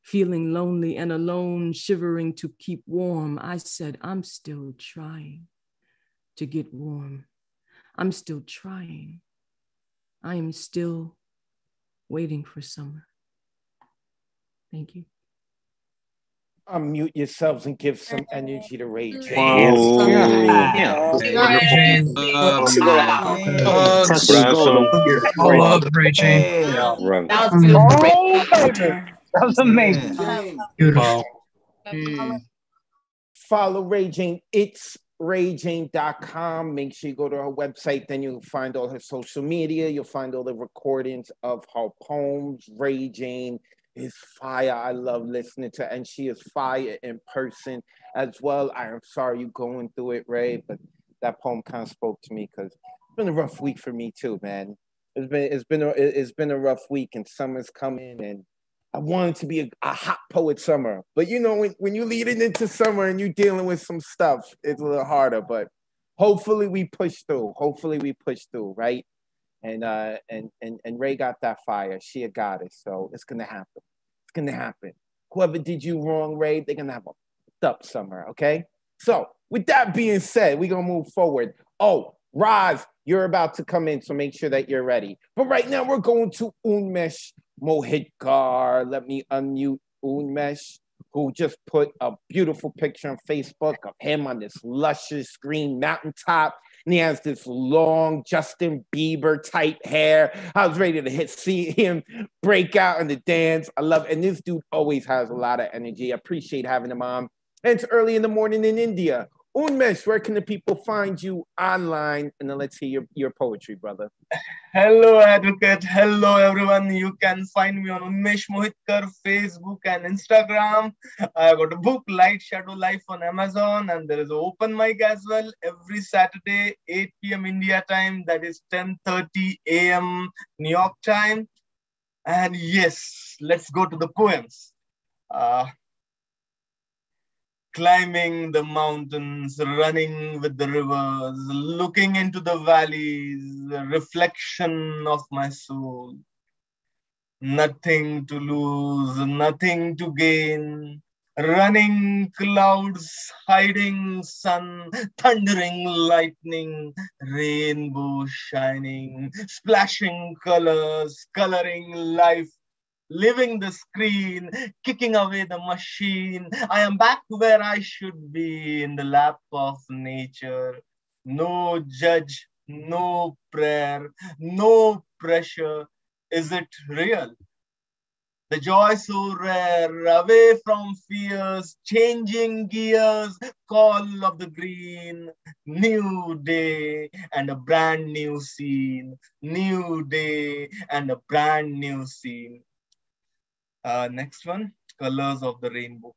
Speaker 7: feeling lonely and alone, shivering to keep warm. I said, I'm still trying to get warm. I'm still trying. I am still waiting for summer. Thank you.
Speaker 1: Unmute yourselves and give some energy to Ray J.
Speaker 15: That was amazing.
Speaker 1: Beautiful. Follow Ray Jane. It's rayjane.com. Make sure you go to her website. Then you'll find all her social media. You'll find all the recordings of her poems. Ray Jane is fire. I love listening to her, and she is fire in person as well. I am sorry you're going through it, Ray, but that poem kind of spoke to me because it's been a rough week for me too, man. It's been a rough week, and summer's coming, and I wanted to be a hot poet summer, but you know, when you lead it into summer and you're dealing with some stuff, it's a little harder, but hopefully we push through. Right? And Ray got that fire. She a goddess, so it's gonna happen. It's gonna happen. Whoever did you wrong, Ray, they're gonna have a up summer, okay? So with that being said, we're gonna move forward. Oh, Roz, you're about to come in, so make sure that you're ready. But right now we're going to Unmesh Mohidkar. Let me unmute Unmesh, who just put a beautiful picture on Facebook of him on this luscious green mountaintop. And he has this long Justin Bieber type hair. I was ready to see him break out in the dance. I love it. And this dude always has a lot of energy. I appreciate having him on. And it's early in the morning in India. Unmesh, where can the people find you online? And then let's hear your poetry, brother.
Speaker 4: Hello, advocate. Hello, everyone. You can find me on Unmesh Mohitkar, Facebook and Instagram. I got a book, Light Shadow Life, on Amazon, and there is an open mic as well every Saturday, 8 p.m. India time. That is 10:30 a.m. New York time. And yes, let's go to the poems. Climbing the mountains, running with the rivers, looking into the valleys, the reflection of my soul. Nothing to lose, nothing to gain. Running clouds, hiding sun, thundering lightning, rainbow shining, splashing colors, coloring life. Living the screen, kicking away the machine. I am back where I should be, in the lap of nature. No judge, no prayer, no pressure. Is it real? The joy so rare, away from fears, changing gears, call of the green, new day and a brand new scene, new day and a brand new scene. Next one, colors of the rainbow.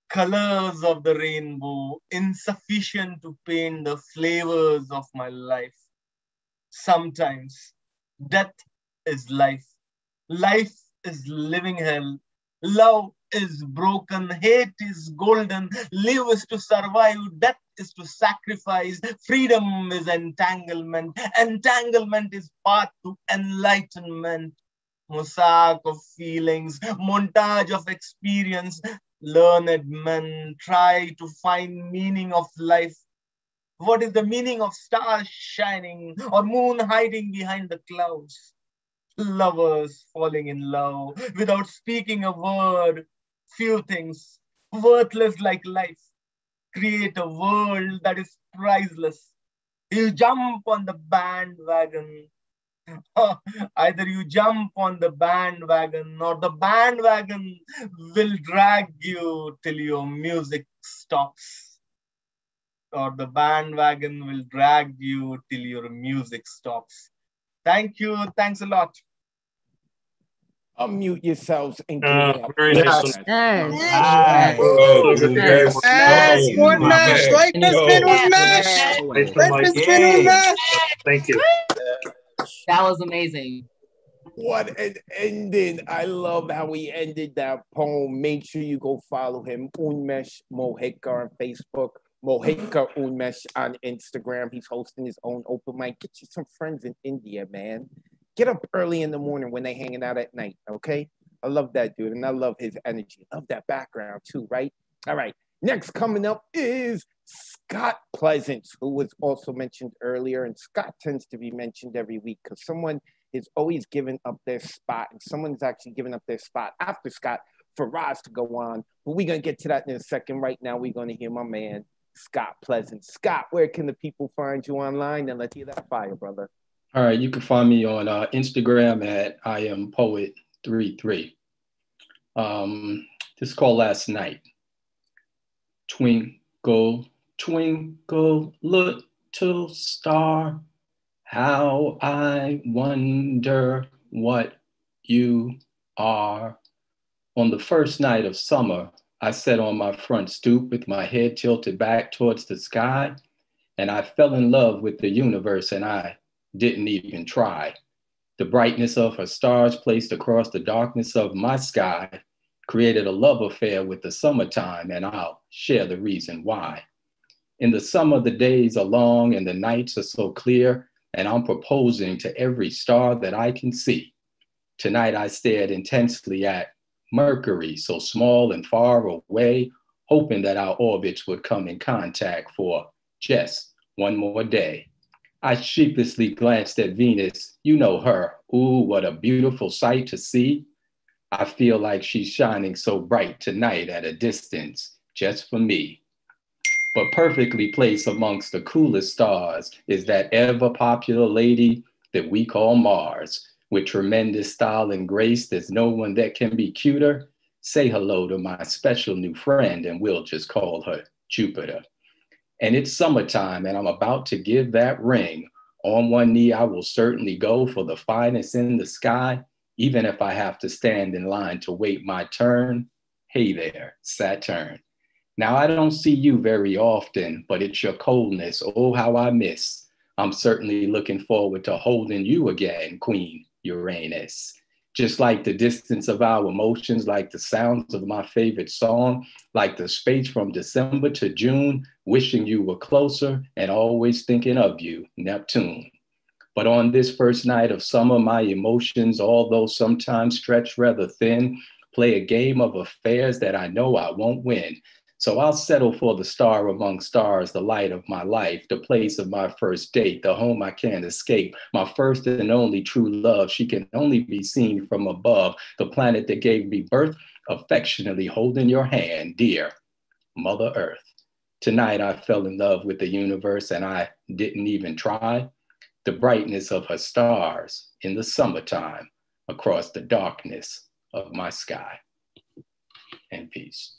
Speaker 4: Colors of the rainbow, insufficient to paint the flavors of my life. Sometimes death is life. Life is living hell. Love is broken. Hate is golden. Live is to survive. Death is to sacrifice. Freedom is entanglement. Entanglement is path to enlightenment. Mosaic of feelings, montage of experience. Learned men try to find meaning of life. What is the meaning of stars shining or moon hiding behind the clouds? Lovers falling in love without speaking a word. Few things worthless like life create a world that is priceless. You jump on the bandwagon. Either you jump on the bandwagon or the bandwagon will drag you till your music stops. Or the bandwagon will drag you till your music stops. Thank you. Thanks a lot.
Speaker 1: Unmute yourselves and give it up.
Speaker 2: Very nice.
Speaker 1: Yes.
Speaker 5: Unmesh, right spin, Unmesh. Right spin, Unmesh.
Speaker 2: Thank you.
Speaker 13: That was amazing.
Speaker 1: What an ending. I love how he ended that poem. Make sure you go follow him, Unmesh Mohitkar on Facebook, Mohitkar Unmesh on Instagram. He's hosting his own open mic. Get you some friends in India, man. Get up early in the morning when they hanging out at night, okay? I love that dude, and I love his energy. I love that background too, right? All right, next coming up is Scott Pleasance, who was also mentioned earlier, and Scott tends to be mentioned every week because someone is always giving up their spot, and someone's actually giving up their spot after Scott for Roz to go on, but we're going to get to that in a second. Right now, we're going to hear my man, Scott Pleasance. Scott, where can the people find you online? And let's hear that fire, brother.
Speaker 10: All right, you can find me on Instagram at IamPoet33. This is called Last Night. Twinkle, twinkle, little star, how I wonder what you are. On the first night of summer, I sat on my front stoop with my head tilted back towards the sky, and I fell in love with the universe, and I didn't even try. The brightness of her stars placed across the darkness of my sky created a love affair with the summertime, and I'll share the reason why. In the summer, the days are long and the nights are so clear, and I'm proposing to every star that I can see. Tonight, I stared intensely at Mercury, so small and far away, hoping that our orbits would come in contact for just one more day. I sheepishly glanced at Venus. You know her. Ooh, what a beautiful sight to see. I feel like she's shining so bright tonight at a distance, just for me. But perfectly placed amongst the coolest stars is that ever popular lady that we call Mars. With tremendous style and grace, there's no one that can be cuter. Say hello to my special new friend, and we'll just call her Jupiter. And it's summertime, and I'm about to give that ring. On one knee, I will certainly go for the finest in the sky, even if I have to stand in line to wait my turn. Hey there, Saturn. Now, I don't see you very often, but it's your coldness. Oh, how I miss. I'm certainly looking forward to holding you again, Queen Uranus. Just like the distance of our emotions, like the sounds of my favorite song, like the space from December to June, wishing you were closer and always thinking of you, Neptune. But on this first night of summer, my emotions, although sometimes stretch rather thin, play a game of affairs that I know I won't win. So I'll settle for the star among stars, the light of my life, the place of my first date, the home I can't escape, my first and only true love. She can only be seen from above, the planet that gave me birth, affectionately holding your hand, dear Mother Earth. Tonight I fell in love with the universe and I didn't even try. The brightness of her stars in the summertime across the darkness of my sky. And peace.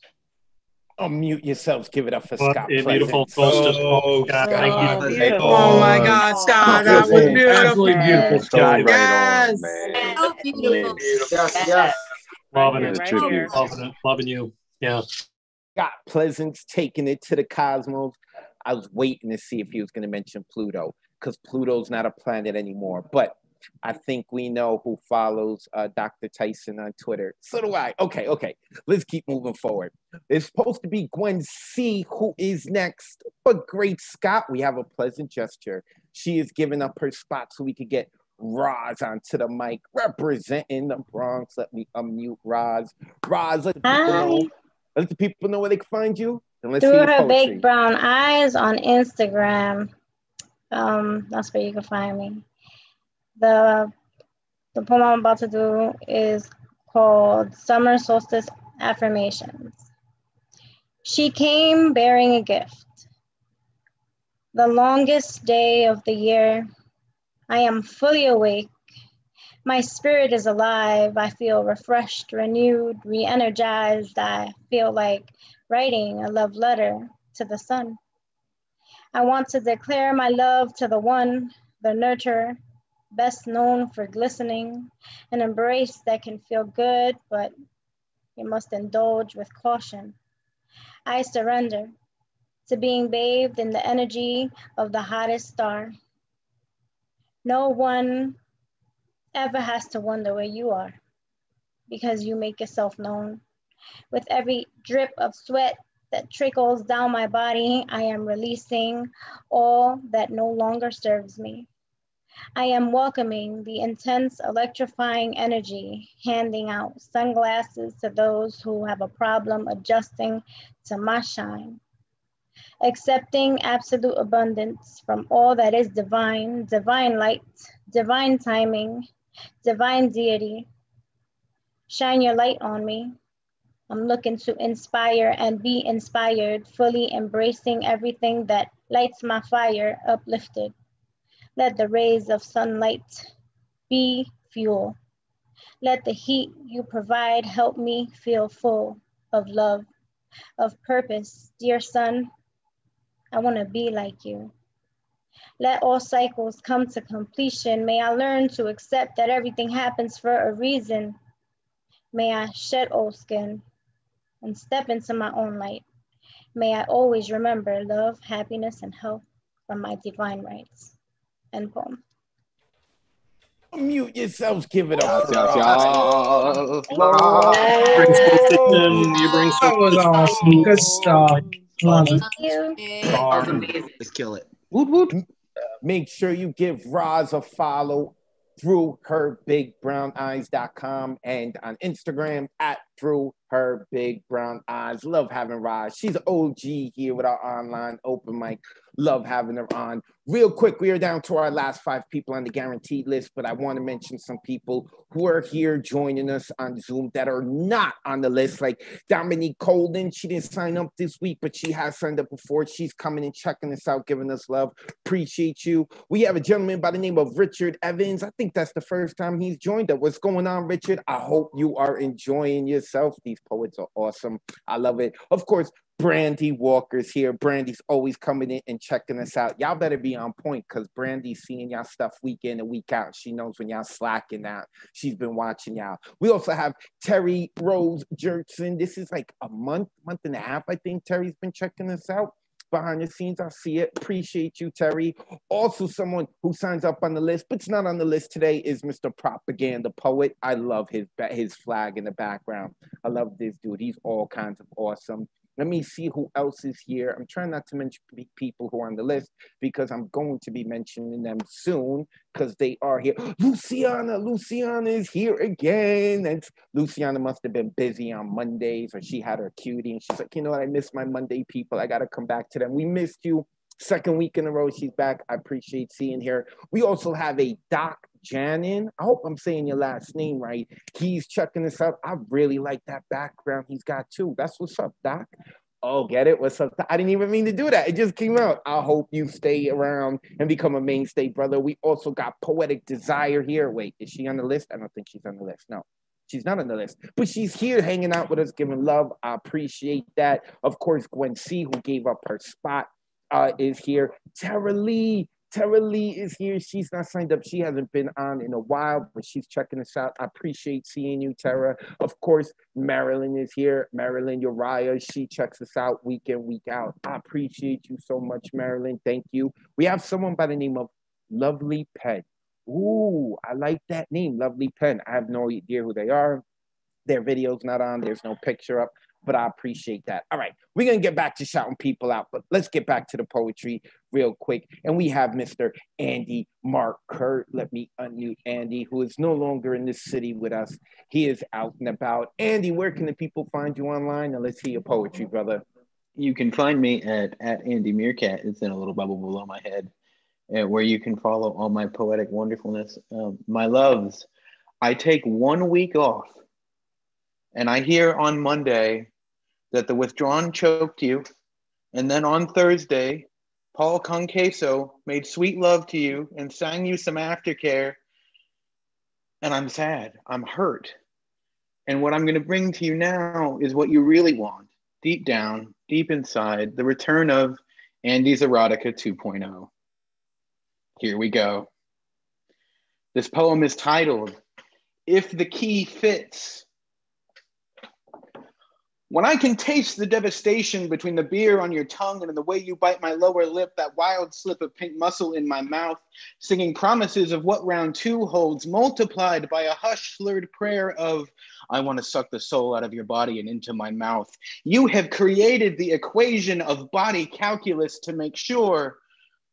Speaker 1: Unmute yourselves. Give it up for
Speaker 2: What
Speaker 1: Scott.
Speaker 2: a beautiful
Speaker 1: Pleasant.
Speaker 2: solstice. Scott, thank you.
Speaker 9: Beautiful.
Speaker 15: Oh my God, Scott, that was
Speaker 1: Pleasant.
Speaker 15: beautiful.
Speaker 16: Absolutely beautiful,
Speaker 3: So
Speaker 16: Scott.
Speaker 3: right
Speaker 15: Yes.
Speaker 3: on, man.
Speaker 21: So beautiful.
Speaker 1: Yes, yes.
Speaker 2: Loving
Speaker 3: What
Speaker 2: it.
Speaker 3: a tribute.
Speaker 2: Loving it. Loving you. Yeah.
Speaker 1: Scott Pleasant's taking it to the cosmos. I was waiting to see if he was going to mention Pluto, because Pluto's not a planet anymore. But I think we know who follows Dr. Tyson on Twitter. So do I. Okay. Let's keep moving forward. It's supposed to be Gwen C. who is next. But great Scott, we have a pleasant gesture. She is giving up her spot so we could get Roz onto the mic, representing the Bronx. Let me unmute Roz. Roz, let the people know. Let the people know where they can find you. And let's
Speaker 14: Through
Speaker 1: hear your
Speaker 14: her
Speaker 1: poetry.
Speaker 14: big brown eyes on Instagram. That's where you can find me. The poem I'm about to do is called Summer Solstice Affirmations. She came bearing a gift. The longest day of the year. I am fully awake. My spirit is alive. I feel refreshed, renewed, re-energized. I feel like writing a love letter to the sun. I want to declare my love to the one, the nurturer, best known for glistening, an embrace that can feel good, but you must indulge with caution. I surrender to being bathed in the energy of the hottest star. No one ever has to wonder where you are because you make yourself known. With every drip of sweat that trickles down my body, I am releasing all that no longer serves me. I am welcoming the intense electrifying energy, handing out sunglasses to those who have a problem adjusting to my shine. Accepting absolute abundance from all that is divine, divine light, divine timing, divine deity. Shine your light on me. I'm looking to inspire and be inspired, fully embracing everything that lights my fire uplifted. Let the rays of sunlight be fuel. Let the heat you provide help me feel full of love, of purpose. Dear sun, I want to be like you. Let all cycles come to completion. May I learn to accept that everything happens for a reason. May I shed old skin and step into my own light. May I always remember love, happiness, and health from my divine rights. End poem.
Speaker 1: Mute yourselves. Give it up.
Speaker 3: Yes.
Speaker 2: You bring
Speaker 15: That was awesome. Good stuff. Love it.
Speaker 14: Thank you.
Speaker 19: That was amazing. Let's kill it.
Speaker 1: Woot, woot. Make sure you give Roz a follow through herbigbrownyes.com and on Instagram at through her big brown eyes. Love having Roz. She's an OG here with our online open mic. Love having her on. Real quick, we are down to our last 5 people on the guaranteed list, but I want to mention some people who are here joining us on Zoom that are not on the list, like Dominique Colden. She didn't sign up this week, but she has signed up before. She's coming and checking us out, giving us love. Appreciate you. We have a gentleman by the name of Richard Evans. I think that's the first time he's joined us. What's going on, Richard? I hope you are enjoying yourself. yourself. These poets are awesome. I love it. Of course, Brandy Walker's here. Brandy's always coming in and checking us out. Y'all better be on point because Brandy's seeing y'all stuff week in and week out. She knows when y'all slacking out. She's been watching y'all. We also have Terry Rose Jerkson. This is like a month and a half, I think Terry's been checking us out. Behind the scenes, I see it. Appreciate you, Terry. Also, someone who signs up on the list, but it's not on the list today, is Mr. Propaganda Poet. I love his flag in the background. I love this dude. He's all kinds of awesome. Let me see who else is here. I'm trying not to mention people who are on the list because I'm going to be mentioning them soon because they are here. Luciana is here again. And Luciana must have been busy on Mondays or she had her cutie and she's like, you know what? I miss my Monday people. I got to come back to them. We missed you. Second week in a row, she's back. I appreciate seeing her. We also have a Doc Janin. I hope I'm saying your last name right. He's checking us out. I really like that background he's got too. That's what's up, Doc. Oh, get it? What's up? I didn't even mean to do that. It just came out. I hope you stay around and become a mainstay, brother. We also got Poetic Desire here. Wait, is she on the list? I don't think she's on the list. No. She's not on the list, but she's here hanging out with us, giving love. I appreciate that. Of course, Gwen C, who gave up her spot, is here. Tara Lee is here. She's not signed up. She hasn't been on in a while, but she's checking us out. I appreciate seeing you, Tara. Of course, Marilyn is here. Marilyn Uriah, she checks us out week in, week out. I appreciate you so much, Marilyn. Thank you. We have someone by the name of Lovely Pen. Ooh, I like that name, Lovely Pen. I have no idea who they are. Their video's not on. There's no picture up, but I appreciate that. All right, we're going to get back to shouting people out, but let's get back to the poetry real quick. And we have Mr. Andy Mark Kurt. Let me unmute Andy, who is no longer in this city with us. He is out and about. Andy, where can the people find you online? And let's hear your poetry, brother.
Speaker 17: You can find me at Andy Meerkat. It's in a little bubble below my head, where you can follow all my poetic wonderfulness. My loves, I take 1 week off. And I hear on Monday that the withdrawn choked you. And then on Thursday, Paul Conqueso made sweet love to you and sang you some aftercare. And I'm sad, I'm hurt. And what I'm gonna bring to you now is what you really want. Deep down, deep inside, the return of Andy's Erotica 2.0. Here we go. This poem is titled, If the Key Fits. When I can taste the devastation between the beer on your tongue and in the way you bite my lower lip, that wild slip of pink muscle in my mouth, singing promises of what round two holds, multiplied by a hush slurred prayer of, I want to suck the soul out of your body and into my mouth. You have created the equation of body calculus to make sure,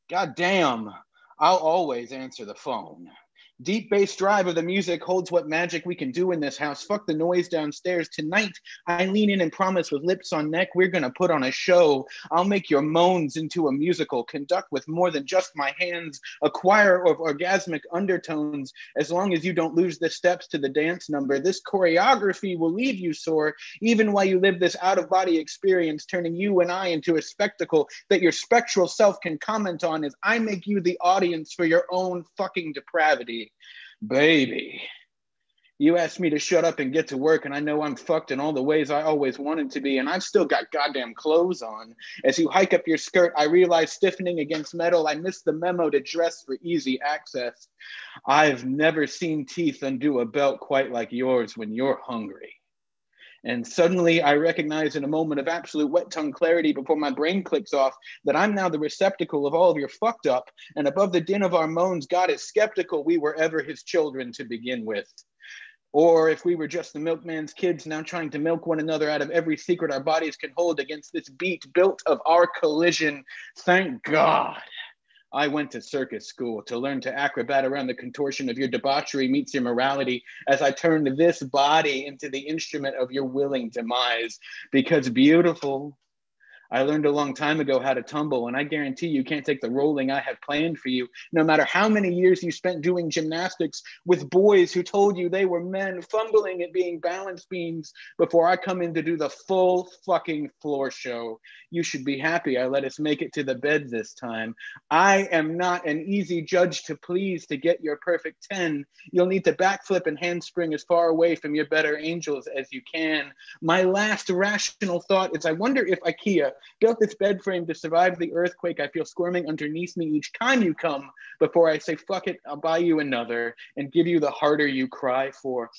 Speaker 17: goddamn, I'll always answer the phone. Deep bass drive of the music holds what magic we can do in this house. Fuck the noise downstairs. Tonight, I lean in and promise with lips on neck, we're gonna put on a show. I'll make your moans into a musical, conduct with more than just my hands, a choir of orgasmic undertones. As long as you don't lose the steps to the dance number, this choreography will leave you sore, even while you live this out-of-body experience, turning you and I into a spectacle that your spectral self can comment on as I make you the audience for your own fucking depravity. Baby, you asked me to shut up and get to work, and I know I'm fucked in all the ways I always wanted to be, and I've still got goddamn clothes on. As you hike up your skirt, I realize stiffening against metal, I missed the memo to dress for easy access. I've never seen teeth undo a belt quite like yours when you're hungry. And suddenly I recognize in a moment of absolute wet tongue clarity before my brain clicks off that I'm now the receptacle of all of your fucked up, and above the din of our moans, God is skeptical we were ever his children to begin with. Or if we were just the milkman's kids now trying to milk one another out of every secret our bodies can hold against this beat built of our collision. Thank God I went to circus school to learn to acrobat around the contortion of your debauchery meets your morality as I turned this body into the instrument of your willing demise. Because beautiful, I learned a long time ago how to tumble, and I guarantee you can't take the rolling I have planned for you, no matter how many years you spent doing gymnastics with boys who told you they were men, fumbling at being balance beams before I come in to do the full fucking floor show. You should be happy I let us make it to the bed this time. I am not an easy judge to please to get your perfect 10. You'll need to backflip and handspring as far away from your better angels as you can. My last rational thought is I wonder if IKEA built this bed frame to survive the earthquake I feel squirming underneath me each time you come before I say, fuck it, I'll buy you another and give you the harder you cry for.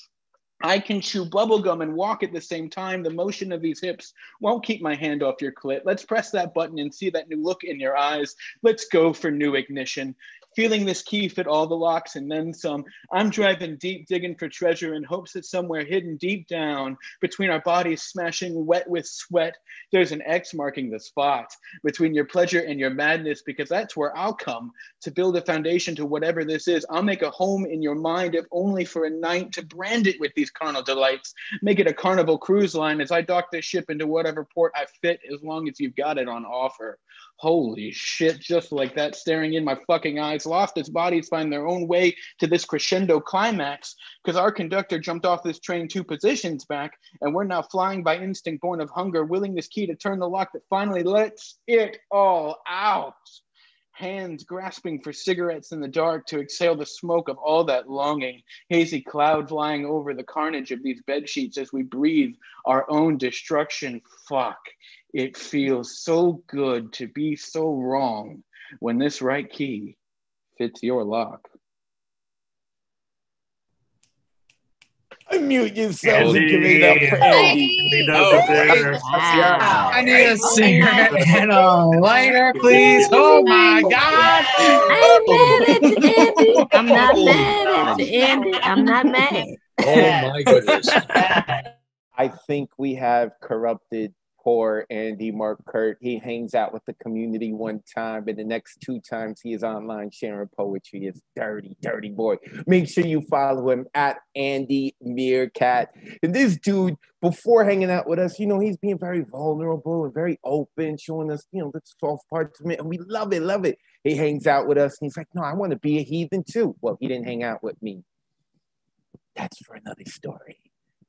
Speaker 17: I can chew bubblegum and walk at the same time. The motion of these hips won't keep my hand off your clit. Let's press that button and see that new look in your eyes. Let's go for new ignition. Feeling this key fit all the locks and then some. I'm driving deep, digging for treasure in hopes that somewhere hidden deep down between our bodies smashing wet with sweat, there's an X marking the spot between your pleasure and your madness, because that's where I'll come to build a foundation to whatever this is. I'll make a home in your mind, if only for a night, to brand it with these carnal delights. Make it a Carnival cruise line as I dock this ship into whatever port I fit, as long as you've got it on offer. Holy shit, just like that, staring in my fucking eyes, lost its bodies find their own way to this crescendo climax, because our conductor jumped off this train 2 positions back, and we're now flying by instinct born of hunger, willing this key to turn the lock that finally lets it all out. Hands grasping for cigarettes in the dark to exhale the smoke of all that longing. Hazy clouds lying over the carnage of these bed sheets as we breathe our own destruction. Fuck. It feels so good to be so wrong when this right key fits your lock.
Speaker 1: Unmute yourselves and give it up for Andy.
Speaker 5: I need a cigarette and a lighter, please. Oh my God.
Speaker 18: I'm not mad at you, Andy. I'm not mad.
Speaker 22: Oh my goodness.
Speaker 1: I think we have corrupted poor Andy Markert. He hangs out with the community one time, and the next 2 times he is online sharing poetry. It's dirty, dirty boy. Make sure you follow him at Andy Meerkat. And this dude, before hanging out with us, he's being very vulnerable and very open, showing us, the soft parts of it, and we love it, love it. He hangs out with us, and he's like, no, I want to be a heathen too. Well, he didn't hang out with me. That's for another story.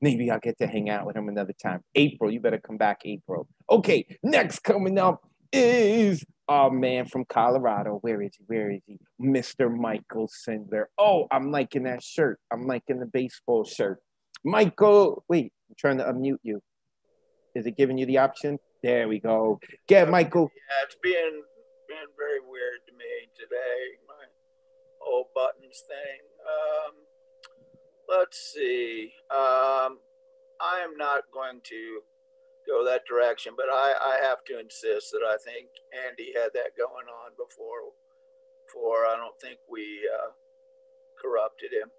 Speaker 1: Maybe I'll get to hang out with him another time. April, you better come back, April. Okay, next coming up is our man from Colorado. Where is he? Mr. Michael Sindler. Oh, I'm liking that shirt. I'm liking the baseball shirt. Michael, wait, I'm trying to unmute you. Is it giving you the option? There we go. Get Michael.
Speaker 23: Yeah, it's been very weird to me today. My whole buttons thing. Let's see. I am not going to go that direction, but I have to insist that I think Andy had that going on before I don't think we corrupted him.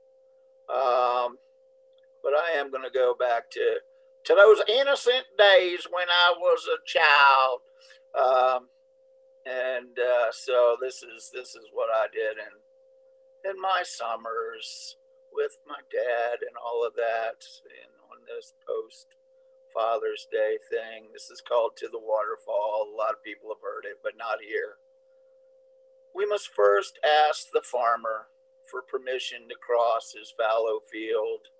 Speaker 23: But I am going to go back to those innocent days when I was a child. So this is what I did in my summers with my dad and all of that, and on this post Father's Day thing. This is called To the Waterfall. A lot of people have heard it, but not here. We must first ask the farmer for permission to cross his fallow field.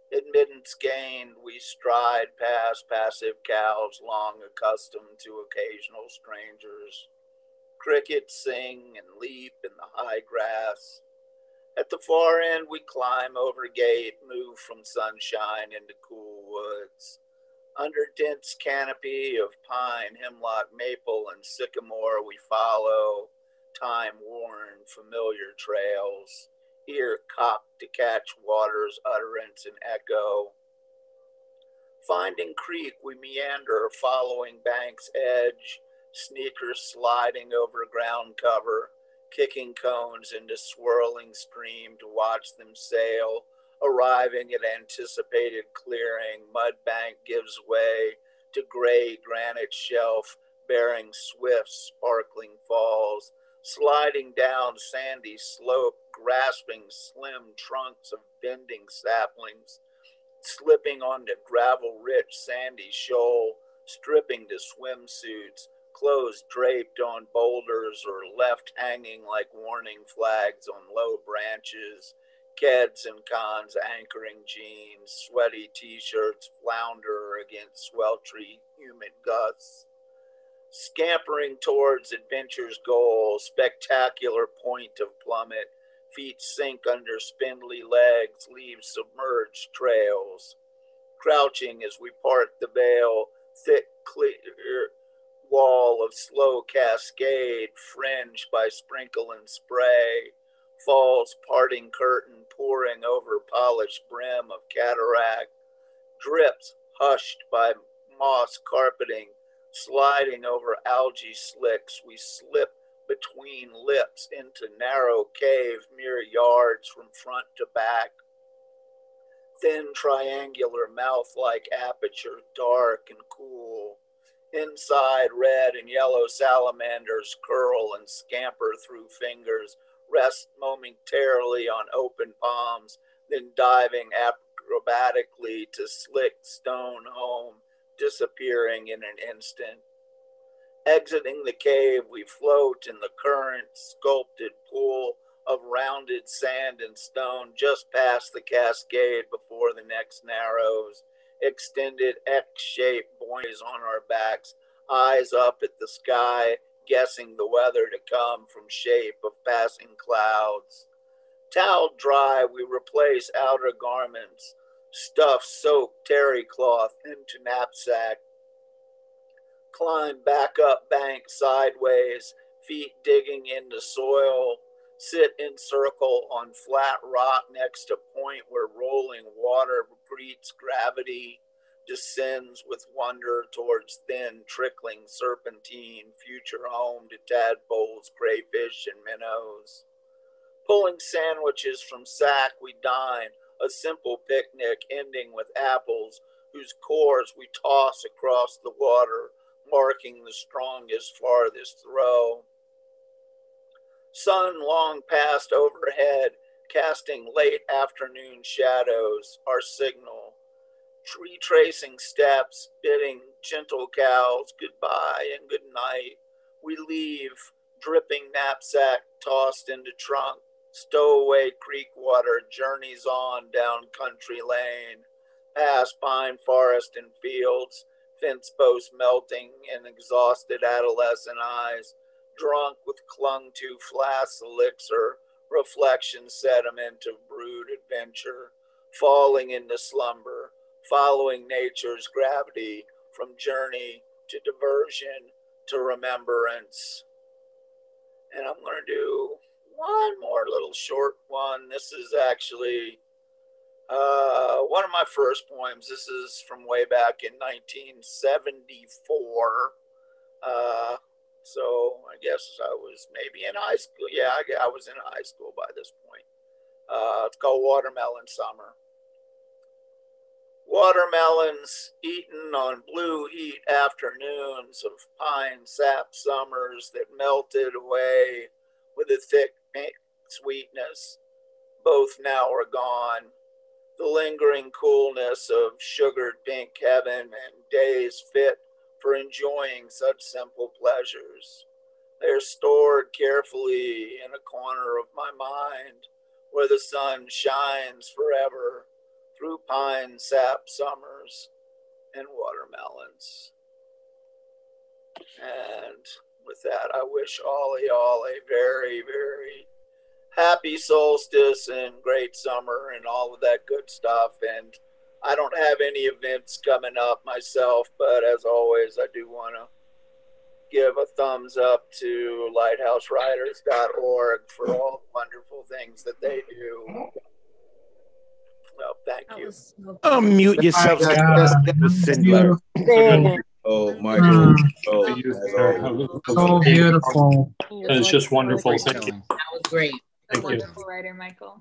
Speaker 23: Admittance gained, we stride past passive cows long accustomed to occasional strangers. Crickets sing and leap in the high grass. At the far end, we climb over gate, move from sunshine into cool woods. Under dense canopy of pine, hemlock, maple, and sycamore, we follow time-worn, familiar trails, ear cocked to catch water's utterance and echo. Finding creek, we meander, following bank's edge, sneakers sliding over ground cover, kicking cones into swirling stream to watch them sail. Arriving at anticipated clearing, mud bank gives way to gray granite shelf bearing swift sparkling falls, sliding down sandy slope, grasping slim trunks of bending saplings, slipping onto gravel-rich sandy shoal, stripping to swimsuits, clothes draped on boulders or left hanging like warning flags on low branches, keds and cons anchoring jeans, sweaty t-shirts flounder against sweltry, humid gusts. Scampering towards adventure's goal, spectacular point of plummet, feet sink under spindly legs, leave submerged trails. Crouching as we part the veil, thick, clear wall of slow cascade, fringed by sprinkle and spray, falls parting curtain pouring over polished brim of cataract, drips hushed by moss carpeting, sliding over algae slicks, we slip between lips into narrow cave mere yards from front to back. Thin triangular mouth-like aperture, dark and cool. Inside, red and yellow salamanders curl and scamper through fingers, rest momentarily on open palms, then diving acrobatically to slick stone home, disappearing in an instant. Exiting the cave, we float in the current sculpted pool of rounded sand and stone just past the cascade before the next narrows. Extended X-shaped buoys on our backs, eyes up at the sky, guessing the weather to come from shape of passing clouds. Toweled dry, we replace outer garments, stuff soaked terry cloth into knapsack, climb back up bank sideways, feet digging into soil, sit in circle on flat rock next to point where rolling water greets gravity, descends with wonder towards thin, trickling serpentine, future home to tadpoles, crayfish, and minnows. Pulling sandwiches from sack, we dine, a simple picnic ending with apples, whose cores we toss across the water, marking the strongest, farthest throw. Sun long past overhead, casting late afternoon shadows, our signal. Retracing steps, bidding gentle cows goodbye and good night. We leave, dripping knapsack tossed into trunk, stowaway creek water journeys on down country lane, past pine forest and fields, fence posts melting in exhausted adolescent eyes, drunk with clung to flask elixir, reflection sediment of brewed adventure, falling into slumber, following nature's gravity from journey to diversion to remembrance. And I'm going to do one more little short one. This is actually one of my first poems. This is from way back in 1974. So I guess I was maybe in high school. Yeah, I was in high school by this point. It's called Watermelon Summer. Watermelons eaten on blue heat afternoons of pine sap summers that melted away with a thick pink sweetness. Both now are gone. The lingering coolness of sugared pink heaven and days fit for enjoying such simple pleasures. They're stored carefully in a corner of my mind where the sun shines forever through pine sap summers and watermelons. And with that, I wish all y'all a very, very happy solstice and great summer and all of that good stuff. And I don't have any events coming up myself, but as always, I do want to give a thumbs up to lighthousewriters.org for all the wonderful things that they do. Well, thank you.
Speaker 1: Unmute yourself, Cinder.
Speaker 8: Oh, Michael. Oh,
Speaker 5: So beautiful.
Speaker 2: It's just wonderful. Thank you.
Speaker 13: That was great.
Speaker 2: Thank you.
Speaker 11: Writer, Michael.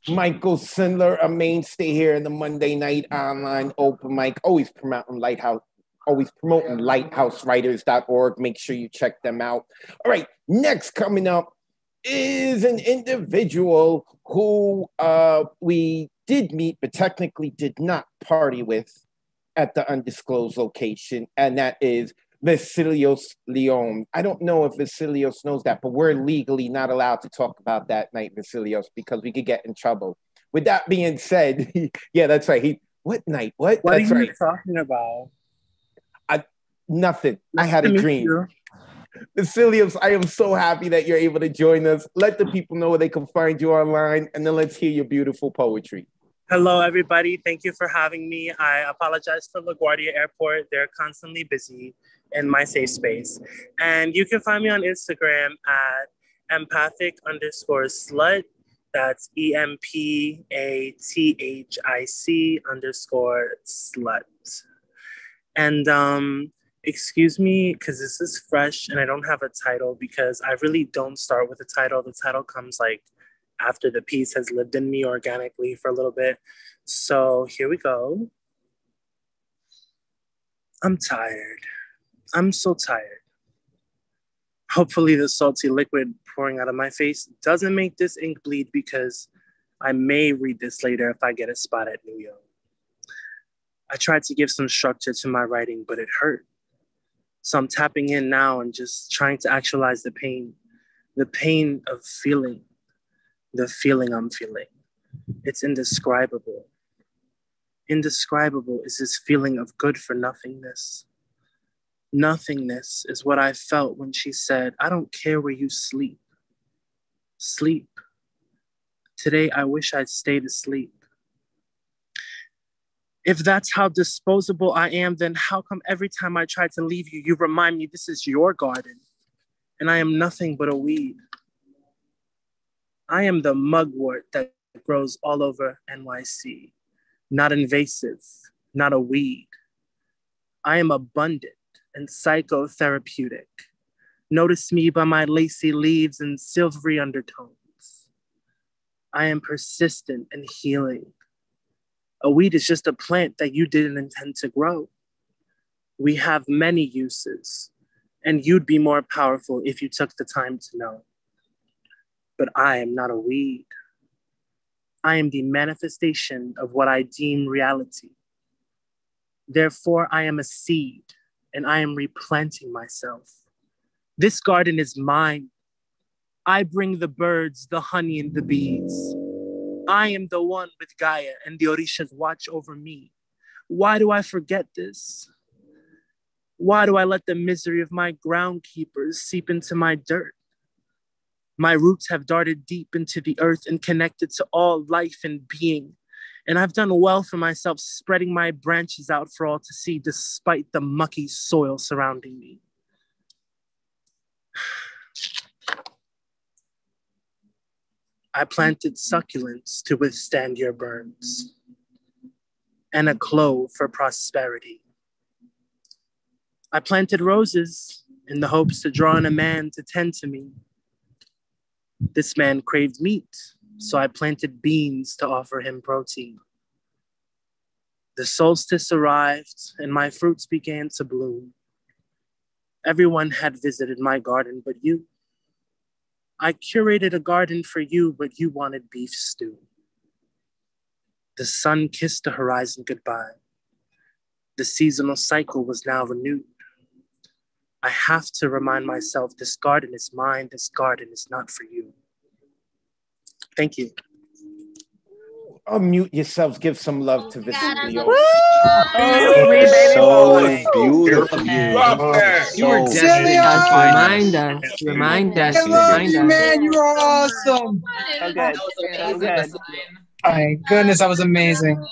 Speaker 1: Michael Sindler, a mainstay here in the Monday night online open mic, always promoting lighthousewriters.org. Make sure you check them out. All right, next coming up is an individual who we did meet, but technically did not party with at the undisclosed location, and that is Vasilios Leon. I don't know if Vasilios knows that, but we're legally not allowed to talk about that night, Vasilios, because we could get in trouble. With that being said, yeah, that's right. What night? What?
Speaker 11: What
Speaker 1: That's
Speaker 11: are you
Speaker 1: right.
Speaker 11: talking about?
Speaker 1: Nothing. I had a dream.
Speaker 11: You.
Speaker 1: Vasilios, I am so happy that you're able to join us. Let the people know where they can find you online, and then let's hear your beautiful poetry.
Speaker 11: Hello, everybody. Thank you for having me. I apologize for LaGuardia Airport. They're constantly busy in my safe space. And you can find me on Instagram at empathic_slut. That's EMPATHIC_slut. And excuse me, because this is fresh and I don't have a title because I really don't start with a title. The title comes like after the piece has lived in me organically for a little bit. So here we go. I'm tired. I'm so tired. Hopefully the salty liquid pouring out of my face doesn't make this ink bleed because I may read this later if I get a spot at New York. I tried to give some structure to my writing, but it hurt. So I'm tapping in now and just trying to actualize the pain of feeling, the feeling I'm feeling. It's indescribable. Indescribable is this feeling of good for nothingness. Nothingness is what I felt when she said, I don't care where you sleep. Sleep. Today, I wish I'd stayed asleep. If that's how disposable I am, then how come every time I try to leave you, you remind me this is your garden and I am nothing but a weed. I am the mugwort that grows all over NYC, not invasive, not a weed. I am abundant and psychotherapeutic. Notice me by my lacy leaves and silvery undertones. I am persistent and healing. A weed is just a plant that you didn't intend to grow. We have many uses, and you'd be more powerful if you took the time to know. But I am not a weed. I am the manifestation of what I deem reality. Therefore, I am a seed, and I am replanting myself. This garden is mine. I bring the birds, the honey, and the bees. I am the one with Gaia, and the Orishas watch over me. Why do I forget this? Why do I let the misery of my groundkeepers seep into my dirt? My roots have darted deep into the earth and connected to all life and being. And I've done well for myself, spreading my branches out for all to see, despite the mucky soil surrounding me. I planted succulents to withstand your burns, and a clove for prosperity. I planted roses in the hopes to draw in a man to tend to me. This man craved meat, so I planted beans to offer him protein. The solstice arrived, and my fruits began to bloom. Everyone had visited my garden but you. I curated a garden for you, but you wanted beef stew. The sun kissed the horizon goodbye. The seasonal cycle was now renewed. I have to remind myself this garden is mine, this garden is not for you. Thank you.
Speaker 1: Unmute yourselves, give some love to Vasilios.
Speaker 3: So beautiful.
Speaker 19: You were
Speaker 15: Silly
Speaker 19: destined to
Speaker 7: Remind us.
Speaker 15: I love you, man. You are awesome.
Speaker 3: So good. So good.
Speaker 15: My goodness, that was amazing.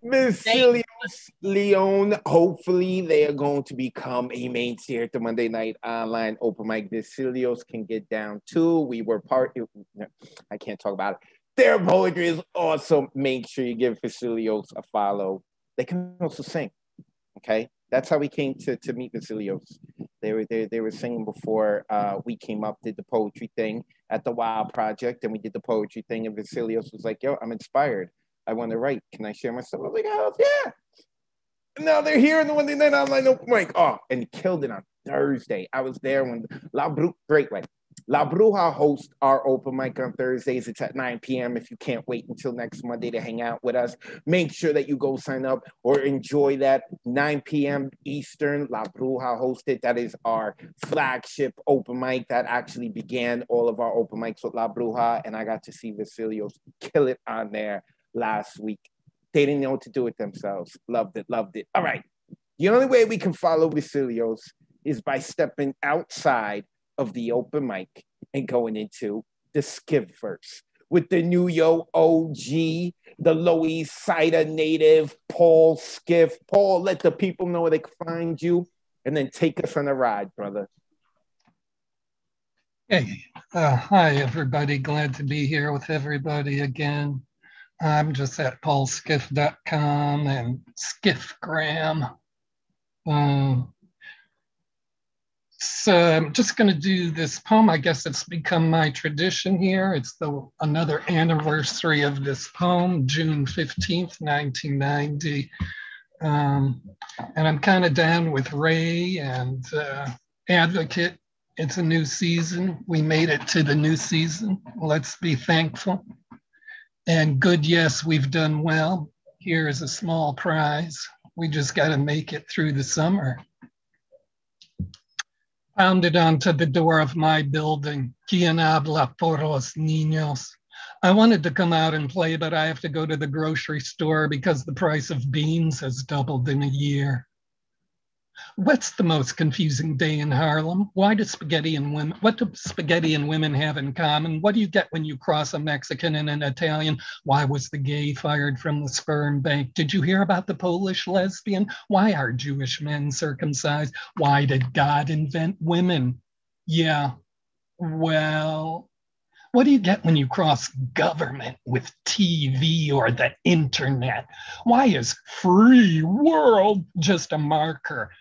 Speaker 1: Vasilios Leon, hopefully they are going to become a main tier at the Monday Night Online Open Mic. Vasilios can get down too. We were I can't talk about it. Their poetry is awesome. Make sure you give Vasilios a follow. They can also sing. Okay, that's how we came to meet Vasilios. They were singing before we came up, did the poetry thing at the Wild Project, and we did the poetry thing. And Vasilios was like, "Yo, I'm inspired. I want to write. Can I share my stuff?" I was like, "Oh yeah!" And now they're here in the Monday Night Online Open Mic. Oh, and killed it on Thursday. I was there when La Brute, great way. La Bruja hosts our open mic on Thursdays. It's at 9 p.m. If you can't wait until next Monday to hang out with us, make sure that you go sign up or enjoy that. 9 p.m. Eastern, La Bruja hosted. That is our flagship open mic that actually began all of our open mics with La Bruja, and I got to see Vasilios kill it on there last week. They didn't know what to do with themselves. Loved it, loved it. All right. The only way we can follow Vasilios is by stepping outside of the open mic and going into the Skiv verse with the New Yo OG, the Lower East Sider native, Paul Skiff. Paul, let the people know where they can find you, and then take us on a ride, brother.
Speaker 12: Hey, hi everybody. Glad to be here with everybody again. I'm just at paulskiff.com and Skiffgram. So I'm just going to do this poem. I guess it's become my tradition here. It's another anniversary of this poem, June 15th, 1990. And I'm kind of down with Ray and Advocate. It's a new season. We made it to the new season. Let's be thankful. And good, yes, we've done well. Here is a small prize. We just got to make it through the summer. Pounded onto the door of my building. ¿Quién habla por los niños? I wanted to come out and play, but I have to go to the grocery store because the price of beans has doubled in a year. What's the most confusing day in Harlem? What do spaghetti and women have in common? What do you get when you cross a Mexican and an Italian? Why was the gay fired from the sperm bank? Did you hear about the Polish lesbian? Why are Jewish men circumcised? Why did God invent women? Yeah, well, what do you get when you cross government with TV or the internet? Why is free world just a market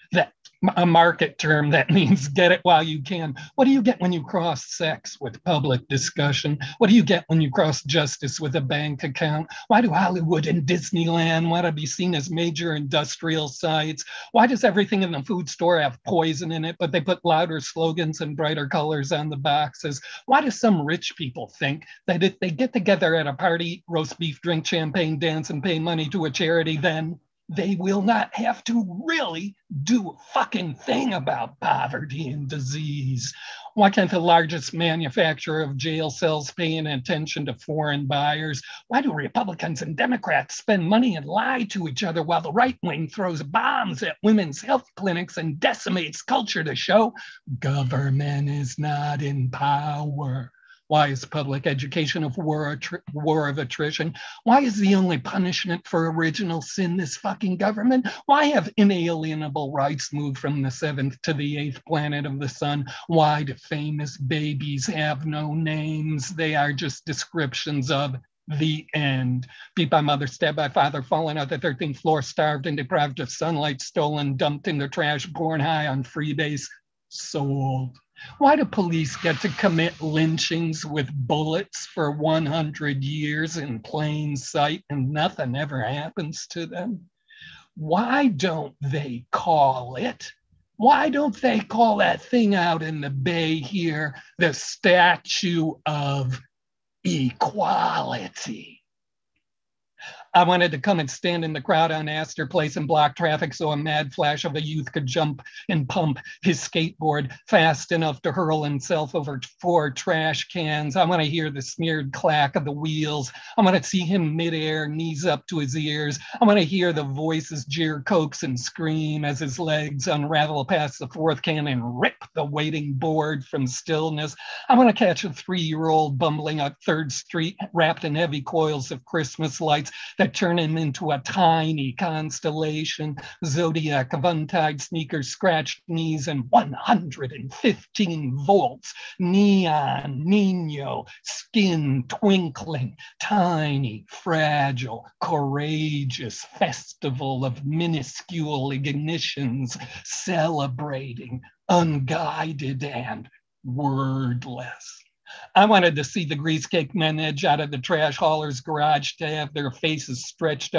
Speaker 12: term that means get it while you can? What do you get when you cross sex with public discussion? What do you get when you cross justice with a bank account? Why do Hollywood and Disneyland want to be seen as major industrial sites? Why does everything in the food store have poison in it, but they put louder slogans and brighter colors on the boxes? Why do some rich people think that if they get together at a party, roast beef, drink champagne, dance, and pay money to a charity, then they will not have to really do a fucking thing about poverty and disease? Why can't the largest manufacturer of jail cells pay any attention to foreign buyers? Why do Republicans and Democrats spend money and lie to each other while the right wing throws bombs at women's health clinics and decimates culture to show government is not in power? Why is public education a war of attrition? Why is the only punishment for original sin this fucking government? Why have inalienable rights moved from the 7th to the 8th planet of the sun? Why do famous babies have no names? They are just descriptions of the end. Beat by mother, stabbed by father, fallen out the 13th floor, starved and deprived of sunlight, stolen, dumped in the trash, born high on freebase, sold. Why do police get to commit lynchings with bullets for 100 years in plain sight and nothing ever happens to them? Why don't they call it? Why don't they call that thing out in the bay here the Statue of Equality? I wanted to come and stand in the crowd on Astor Place and block traffic so a mad flash of a youth could jump and pump his skateboard fast enough to hurl himself over 4 trash cans. I want to hear the smeared clack of the wheels. I want to see him midair, knees up to his ears. I want to hear the voices jeer, coax, and scream as his legs unravel past the 4th can and rip the waiting board from stillness. I want to catch a 3-year-old bumbling up 3rd Street wrapped in heavy coils of Christmas lights that turn him into a tiny constellation, zodiac of untied sneakers, scratched knees, and 115 volts, neon, Nino, skin twinkling, tiny, fragile, courageous festival of minuscule ignitions, celebrating, unguided, and wordless. I wanted to see the grease cake men edge out of the trash hauler's garage to have their faces stretched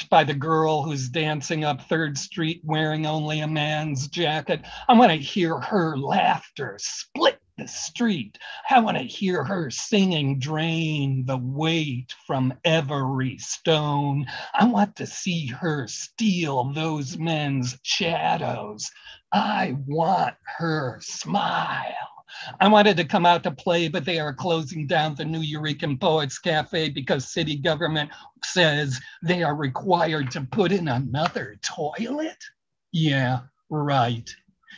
Speaker 12: by the girl who's dancing up 3rd Street wearing only a man's jacket. I want to hear her laughter split the street. I want to hear her singing Drain the Weight from Every Stone. I want to see her steal those men's shadows. I want her smile. I wanted to come out to play, but they are closing down the New Eurekan Poets Cafe because city government says they are required to put in another toilet. Yeah, right.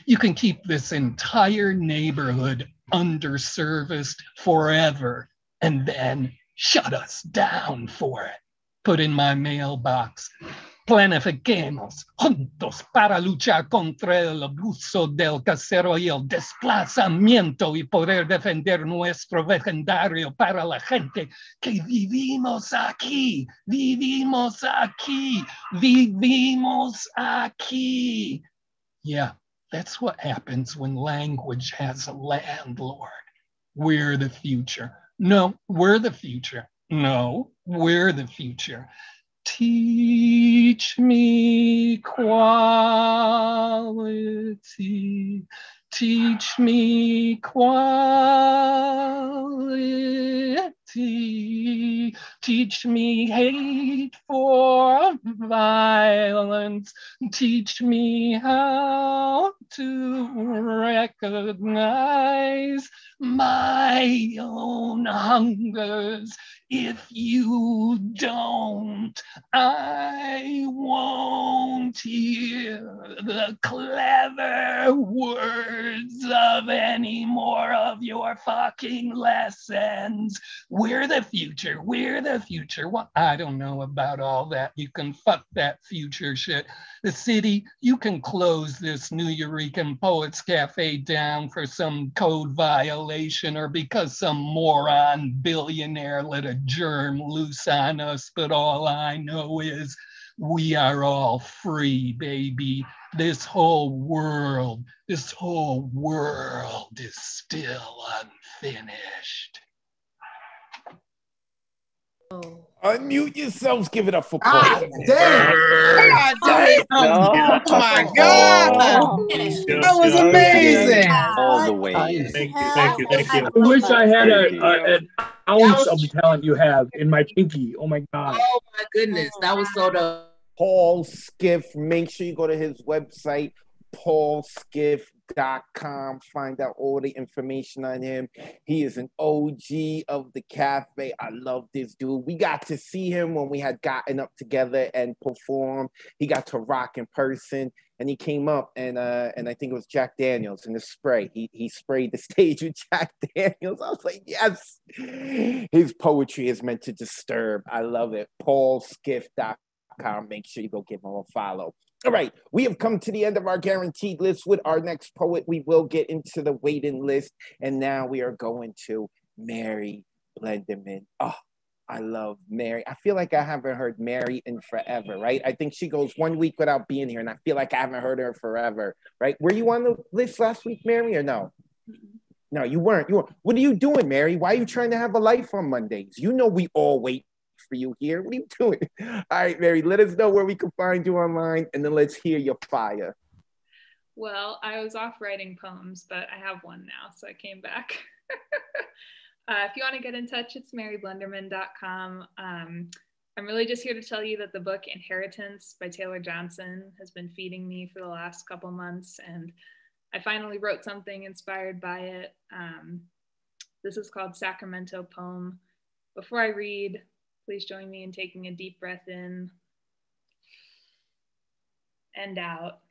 Speaker 12: You can keep this entire neighborhood underserviced forever and then shut us down for it. Put in my mailbox. Planifiquemos juntos para luchar contra el abuso del casero y el desplazamiento y poder defender nuestro vecindario para la gente que vivimos aquí, vivimos aquí, vivimos aquí. Yeah, that's what happens when language has a landlord. We're the future. No, we're the future. No, we're the future. Teach me quality. Teach me quality. Teach me hate for violence. Teach me how to recognize my own hungers. If you don't, I won't hear the clever words of any more of your fucking lessons. We're the future. We're the future. Well, I don't know about all that. You can fuck that future shit. The city, you can close this New Eurekan Poets Cafe down for some code violation or because some moron billionaire let a germ loose on us, but all I know is we are all free, baby. This whole world is still unfinished.
Speaker 1: Unmute yourselves. Give it up for Paul.
Speaker 15: Ah, damn. God damn. Oh my God. That was amazing.
Speaker 3: All the way.
Speaker 2: Thank you.
Speaker 16: I wish I had an ounce
Speaker 13: was-
Speaker 16: of the talent you have in my pinky. Oh my God.
Speaker 13: Oh my goodness, that was so dope.
Speaker 1: Paul Skiff. Make sure you go to his website, paulskiff.com. Find out all the information on him. He is an OG of the cafe. I love this dude. We got to see him when we had gotten up together and performed. He got to rock in person. And he came up and I think it was Jack Daniels in the spray. He sprayed the stage with Jack Daniels. I was like, yes. His poetry is meant to disturb. I love it. paulskiff.com. Make sure you go give him a follow. All right, we have come to the end of our guaranteed list. With our next poet, we will get into the waiting list. And now we are going to Mary Blenderman. Oh, I love Mary. I feel like I haven't heard Mary in forever, right? I think she goes 1 week without being here, and I feel like I haven't heard her forever, right? Were you on the list last week, Mary, or no? No, you weren't. What are you doing, Mary? Why are you trying to have a life on Mondays? You know we all wait for you here. What are you doing? All right, Mary, let us know where we can find you online, and then let's hear your fire.
Speaker 6: Well, I was off writing poems, but I have one now, so I came back. If you want to get in touch, it's maryblenderman.com. I'm really just here to tell you that the book Inheritance by Taylor Johnson has been feeding me for the last couple months, and I finally wrote something inspired by it. This is called Sacramento Poem. Before I read, please join me in taking a deep breath in and out.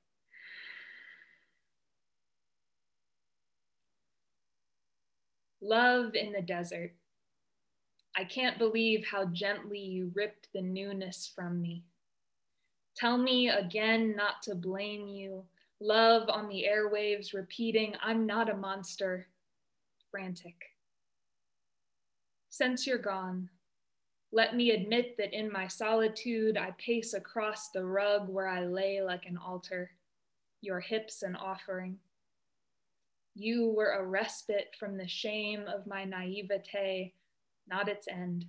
Speaker 6: Love in the desert. I can't believe how gently you ripped the newness from me. Tell me again not to blame you. Love on the airwaves repeating, I'm not a monster. Frantic. Since you're gone, let me admit that in my solitude, I pace across the rug where I lay like an altar, your hips an offering. You were a respite from the shame of my naivete, not its end.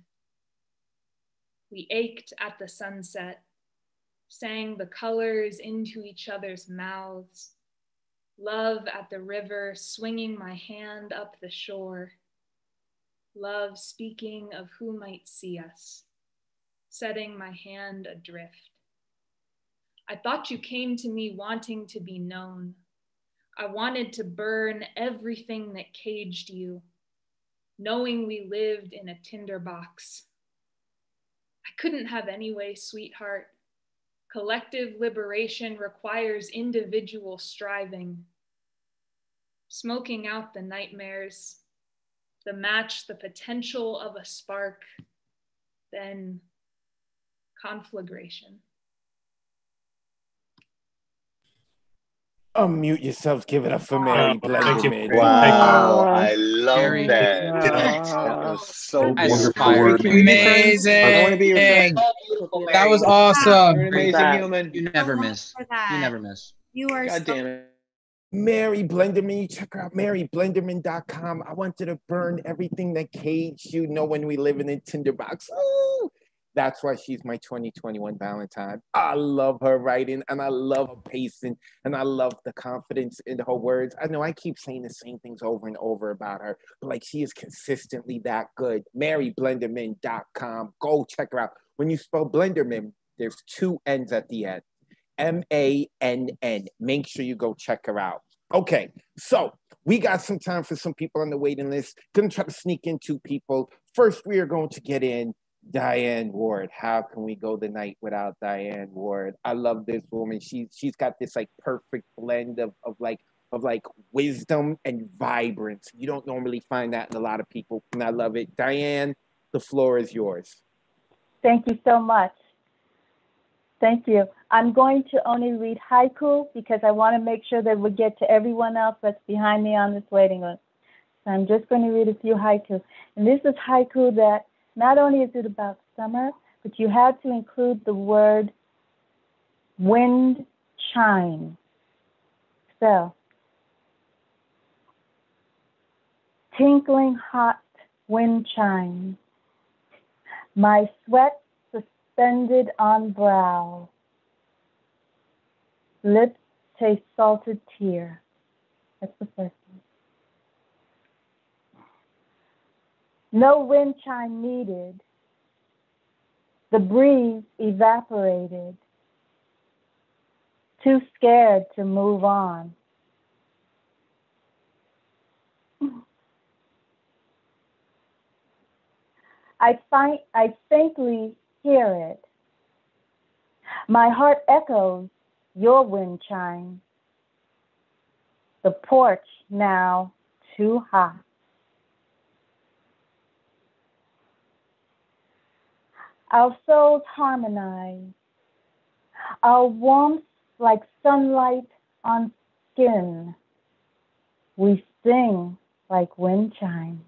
Speaker 6: We ached at the sunset, sang the colors into each other's mouths. Love at the river, swinging my hand up the shore. Love speaking of who might see us, setting my hand adrift. I thought you came to me wanting to be known. I wanted to burn everything that caged you, knowing we lived in a tinderbox. I couldn't have any way, sweetheart. Collective liberation requires individual striving. Smoking out the nightmares, the match, the potential of a spark, then conflagration.
Speaker 1: Unmute yourselves. Give it up for Mary Blenderman.
Speaker 3: Wow, I love
Speaker 19: Mary,
Speaker 3: that. That was so beautiful.
Speaker 5: Amazing.
Speaker 3: I want to be your friend.
Speaker 5: That was awesome.
Speaker 3: You're an amazing human.
Speaker 19: You never miss. You never miss.
Speaker 21: You are
Speaker 3: God damn it.
Speaker 1: Mary Blenderman, you check her out, maryblenderman.com. I wanted to burn everything that caged you, knowing we live in a tinderbox. Ooh, that's why she's my 2021 Valentine. I love her writing, and I love her pacing, and I love the confidence in her words. I know I keep saying the same things over and over about her, but like she is consistently that good. maryblenderman.com. Go check her out. When you spell Blenderman, there's 2 N's at the end. MANN. Make sure you go check her out. Okay, so we got some time for some people on the waiting list. Gonna try to sneak in 2 people. First, we are going to get in Diane Ward. How can we go the night without Diane Ward? I love this woman. She's got this like perfect blend of wisdom and vibrance. You don't normally find that in a lot of people, and I love it. Diane, the floor is yours.
Speaker 4: Thank you so much. Thank you. I'm going to only read haiku because I want to make sure that we get to everyone else that's behind me on this waiting list. So I'm just going to read a few haiku. And this is haiku that not only is it about summer, but you had to include the word wind chime. So, tinkling hot wind chime, my sweat suspended on brow, lips taste salted tear. That's the first one. No wind chime needed. The breeze evaporated. Too scared to move on. I faintly hear it. My heart echoes your wind chime. The porch now too hot. Our souls harmonize. Our warmth like sunlight on skin. We sing like wind chime.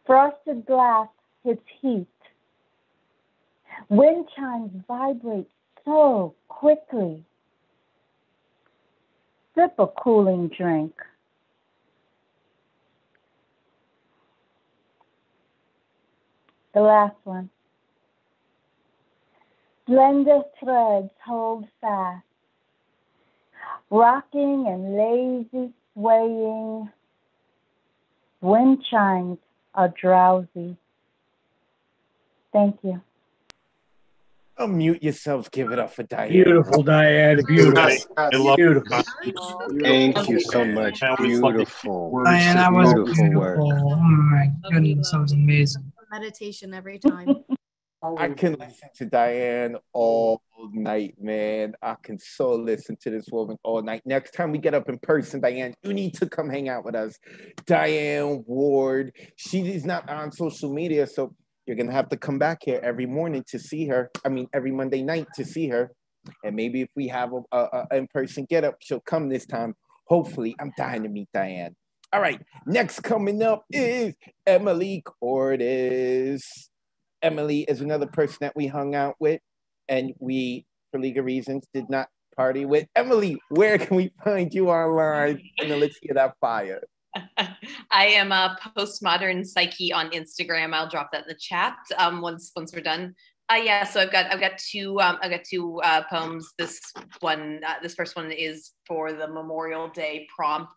Speaker 4: Frosted glass hits heat. Wind chimes vibrate so quickly. Sip a cooling drink. The last one. Slender threads hold fast, rocking and lazy swaying. Wind chimes are drowsy. Thank you.
Speaker 1: Unmute yourselves. Give it up for Diane.
Speaker 16: Beautiful, Diane. Beautiful. Beautiful.
Speaker 3: Thank you so much. Beautiful.
Speaker 5: Diane, that was
Speaker 3: Beautiful work.
Speaker 5: beautiful. Oh my goodness, that was amazing.
Speaker 21: Meditation every time.
Speaker 1: I can listen to Diane all night, man. I can so listen to this woman all night. Next time we get up in person, Diane, you need to come hang out with us. Diane Ward, she is not on social media, so you're going to have to come back here every morning to see her. I mean, every Monday night to see her. And maybe if we have a in-person get-up, she'll come this time. Hopefully, I'm dying to meet Diane. All right, next coming up is Emily Cordes. Emily is another person that we hung out with, and we, for legal reasons, did not party with. Emily, where can we find you online? And then let's hear that fire.
Speaker 20: I am a postmodern psyche on Instagram. I'll drop that in the chat once we're done Yeah, so I've got two poems. This first one is for the Memorial Day prompt.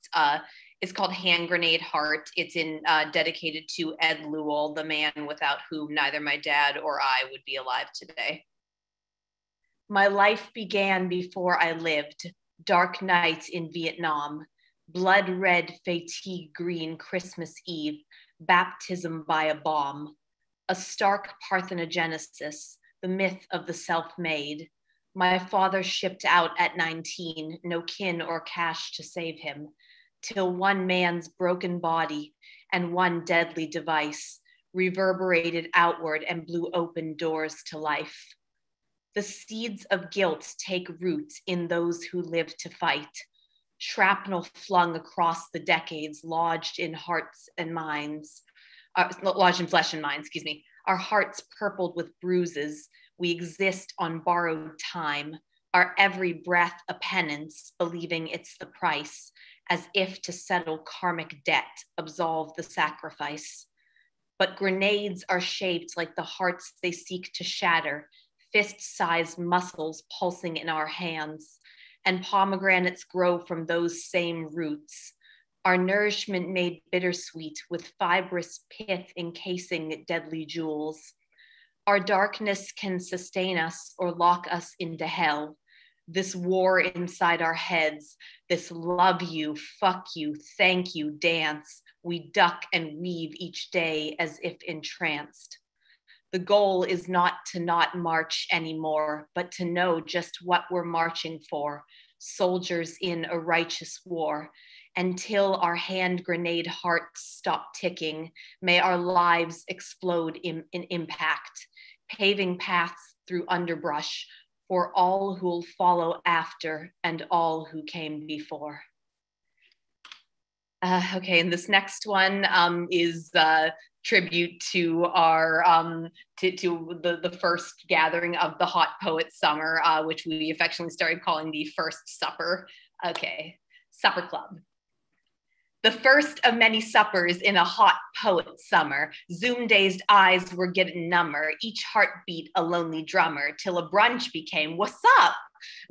Speaker 20: It's called Hand Grenade Heart. It's dedicated to Ed Lewell, the man without whom neither my dad or I would be alive today. My life began before I lived. Dark nights in Vietnam, blood red fatigue green Christmas Eve, baptism by a bomb. A stark parthenogenesis, the myth of the self-made. My father shipped out at 19, no kin or cash to save him, till one man's broken body and one deadly device reverberated outward and blew open doors to life. The seeds of guilt take root in those who live to fight. Shrapnel flung across the decades, lodged in hearts and minds. Lodged in flesh and mind, excuse me. Our hearts purpled with bruises. We exist on borrowed time. Our every breath a penance, believing it's the price, as if to settle karmic debt, absolve the sacrifice. But grenades are shaped like the hearts they seek to shatter, fist-sized muscles pulsing in our hands, and pomegranates grow from those same roots. Our nourishment made bittersweet with fibrous pith encasing deadly jewels. Our darkness can sustain us or lock us into hell. This war inside our heads, this love you, fuck you, thank you dance, we duck and weave each day as if entranced. The goal is not to not march anymore, but to know just what we're marching for, soldiers in a righteous war. Until our hand grenade hearts stop ticking, may our lives explode in impact, paving paths through underbrush for all who'll follow after and all who came before. Okay, and this next one is tribute to our to the first gathering of the Hot Poet Summer, which we affectionately started calling the First Supper. Okay, Supper Club. The first of many suppers in a hot poet summer. Zoom-dazed eyes were getting number, each heartbeat a lonely drummer, till a brunch became, what's up?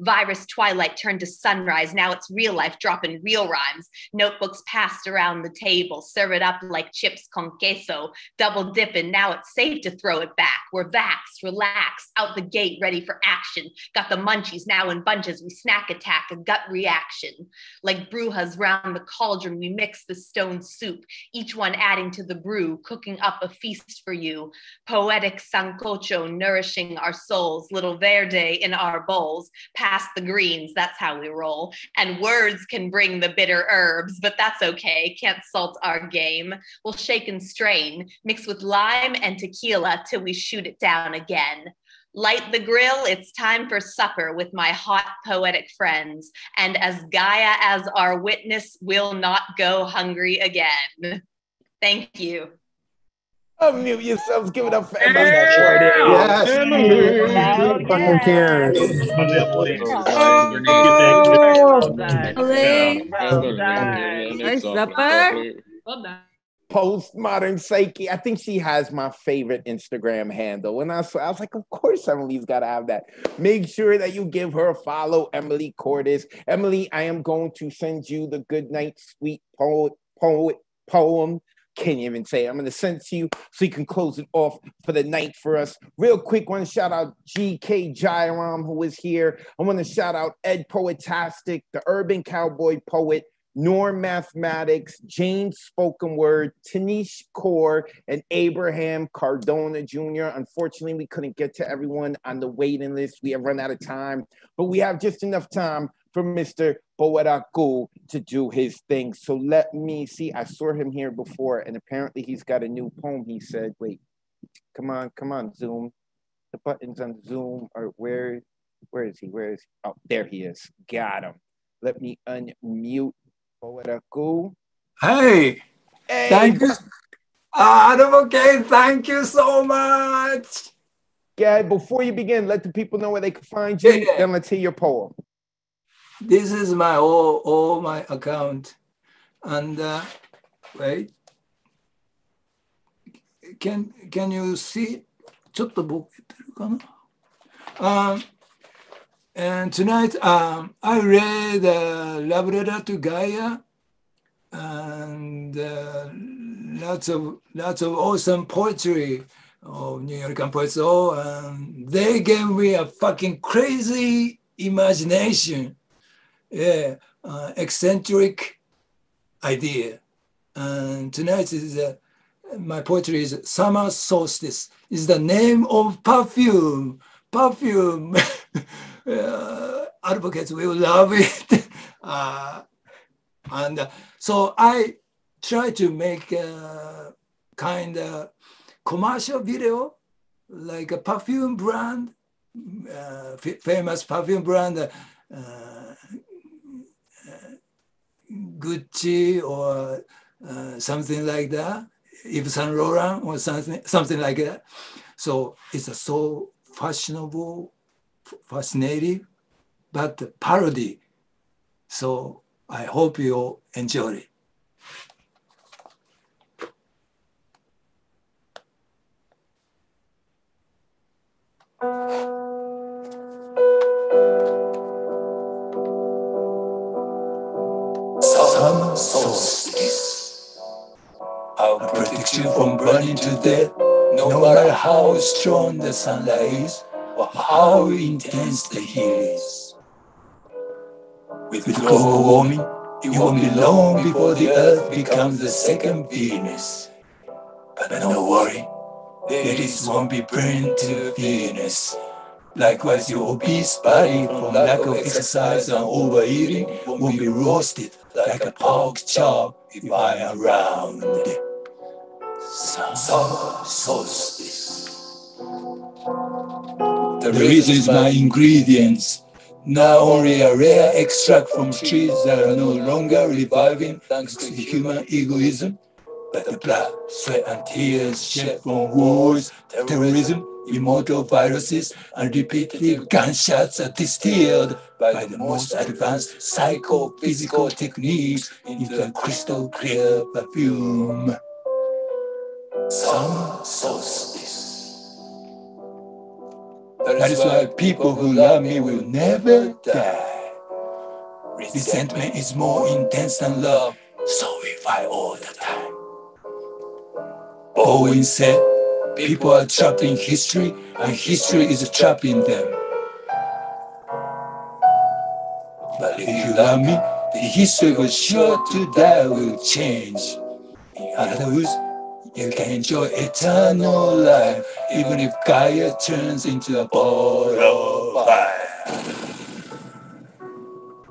Speaker 20: Virus twilight turned to sunrise, now it's real life dropping real rhymes. Notebooks passed around the table, serve it up like chips con queso, double dipping, now it's safe to throw it back. We're vaxxed, relaxed, out the gate, ready for action. Got the munchies, now in bunches, we snack attack, a gut reaction. Like brujas round the cauldron, we mix the stone soup, each one adding to the brew, cooking up a feast for you. Poetic sancocho nourishing our souls, little verde in our bowls. Past the greens, that's how we roll. And words can bring the bitter herbs, but that's okay, can't salt our game. We'll shake and strain, mix with lime and tequila till we shoot it down again. Light the grill, it's time for supper with my hot poetic friends. And as Gaia as our witness, we'll not go hungry again. Thank you.
Speaker 1: Unmute yourselves. Give it up for Emily.
Speaker 15: Yes.
Speaker 1: Postmodern Psyche. I think she has my favorite Instagram handle. And I was like, of course Emily's got to have that. Make sure that you give her a follow, Emily Cordes. Emily, I am going to send you the Good Night Sweet poem. Can't even say it. I'm going to send it to you so you can close it off for the night for us. Real quick, want to shout out GK Jairam, who is here. I want to shout out Ed Poetastic, the Urban Cowboy Poet, Norm Mathematics, Jane Spoken Word, Tanish Kaur, and Abraham Cardona Jr. Unfortunately, we couldn't get to everyone on the waiting list. We have run out of time, but we have just enough time for Mr. Boaraku to do his thing. So let me see. I saw him here before, and apparently he's got a new poem. He said, wait, come on, Zoom. The button's on Zoom, or where is he? Oh, there he is. Got him. Let me unmute Boaraku.
Speaker 9: Hey, thank you. Okay, thank you so much.
Speaker 1: Yeah, before you begin, let the people know where they can find you, then let's hear your poem.
Speaker 9: This is my all my account, and wait, can you see? ちょっとボケてるかな。And tonight, I read Love Letter to Gaia, and lots of awesome poetry of New York poets. They gave me a fucking crazy imagination, yeah, eccentric idea. And tonight is my poetry is Summer Solstice. Is the name of perfume. Perfume. Advocates will love it. So I try to make a kind of commercial video, like a perfume brand, famous perfume brand, Gucci or something like that, Yves Saint Laurent or something like that. So it's so fashionable, fascinating, but parody. So I hope you enjoy it. Summer solstice. I'll protect you from burning to death, no matter how strong the sunlight is or how intense the heat is. With global warming, it won't be long before the Earth becomes the second Venus. But don't worry, ladies won't be burned to Venus. Likewise, your obese body from lack of exercise and overeating won't be roasted like a pork chop if I am around. Summer solstice. The reason is my ingredients. Not only a rare extract from trees that are no longer reviving thanks to human egoism, but the blood, sweat, and tears shed from wars, terrorism, immortal viruses, and repetitive gunshots are distilled by the most advanced psychophysical techniques into a crystal clear perfume. Summer solstice. That is why people who love me will never die. Resentment is more intense than love, so we fight all the time. Owen said, people are trapped in history, and history is trapping them. But if you love me, the history was sure to die will change. In other words, you can enjoy eternal life, even if Gaia turns into a ball of fire.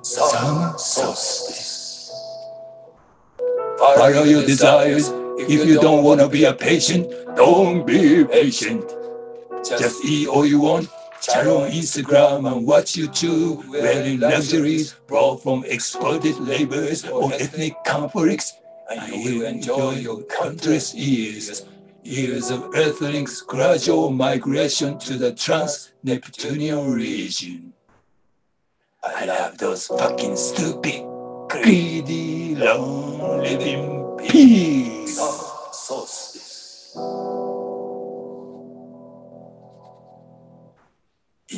Speaker 9: Summer solstice. Follow your desires. If you don't want to be a patient, don't be patient. Just eat all you want, chat on Instagram and watch YouTube, wearing luxuries brought from exploited laborers or ethnic conflicts, and you will enjoy your countless years of Earthlings' gradual migration to the trans-Neptunian region. I love those fucking stupid, greedy, long-living pigs. Solstice.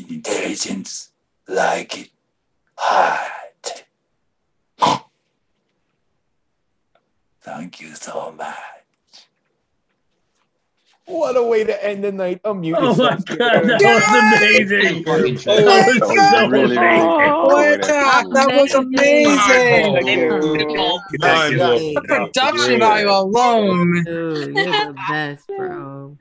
Speaker 9: Intelligence, like it hot. Thank you so much.
Speaker 1: What a way to end the night. Unmute
Speaker 16: Oh my
Speaker 1: yourself.
Speaker 16: God, that was amazing.
Speaker 1: Oh
Speaker 16: That was so
Speaker 3: really,
Speaker 16: amazing.
Speaker 5: That was amazing.
Speaker 21: Amazing.
Speaker 5: The production value alone.
Speaker 7: Dude, you're the best, bro.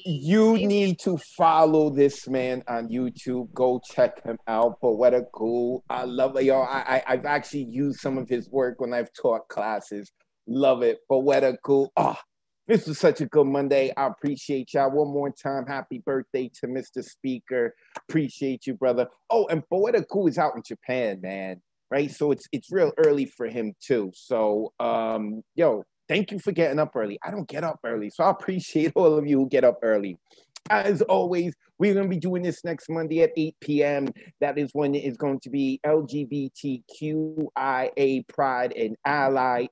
Speaker 1: You need to follow this man on YouTube. Go check him out. Poetic Cool. I love it, y'all. I've actually used some of his work when I've taught classes. Love it. Poetic Cool. This was such a good Monday. I appreciate y'all. One more time, happy birthday to Mr. Speaker. Appreciate you, brother. Oh, and Poetic Cool is out in Japan, man. Right? So it's real early for him too. So yo, thank you for getting up early. I don't get up early, so I appreciate all of you who get up early. As always, we're going to be doing this next Monday at 8 p.m. That is when it is going to be LGBTQIA Pride and Ally.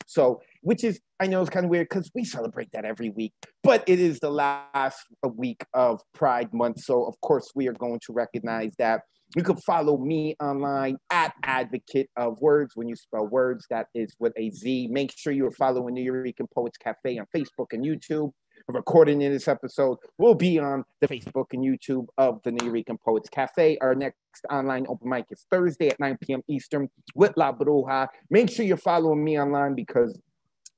Speaker 1: So which is, I know it's kind of weird because we celebrate that every week, but it is the last week of Pride Month. So of course we are going to recognize that. You can follow me online at Advocate of Words. When you spell words, that is with a Z. Make sure you are following New Eureka Poets Cafe on Facebook and YouTube. A recording in this episode will be on the Facebook and YouTube of the New Eureka Poets Cafe. Our next online open mic is Thursday at 9 p.m. Eastern with La Bruja. Make sure you're following me online because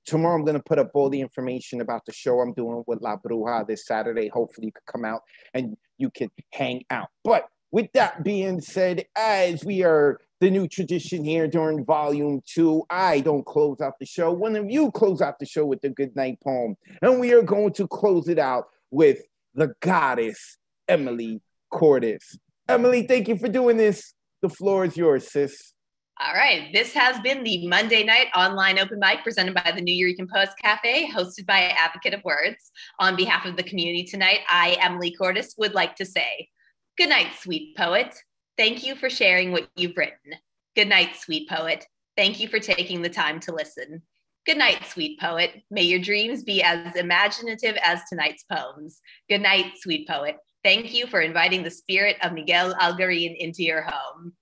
Speaker 1: tomorrow I'm going to put up all the information about the show I'm doing with La Bruja this Saturday. Hopefully you can come out and you can hang out. But with that being said, as we are the new tradition here during volume 2, I don't close out the show. One of you close out the show with the goodnight poem. And we are going to close it out with the goddess, Emily Cordes. Emily, thank you for doing this. The floor is yours, sis.
Speaker 20: All right, this has been the Monday night online open mic presented by the New Eureka Poets Cafe, hosted by Advocate of Words. On behalf of the community tonight, I, Emily Cordes, would like to say, good night, sweet poet. Thank you for sharing what you've written. Good night, sweet poet. Thank you for taking the time to listen. Good night, sweet poet. May your dreams be as imaginative as tonight's poems. Good night, sweet poet. Thank you for inviting the spirit of Miguel Algarin into your home.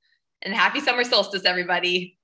Speaker 20: And happy summer solstice, everybody.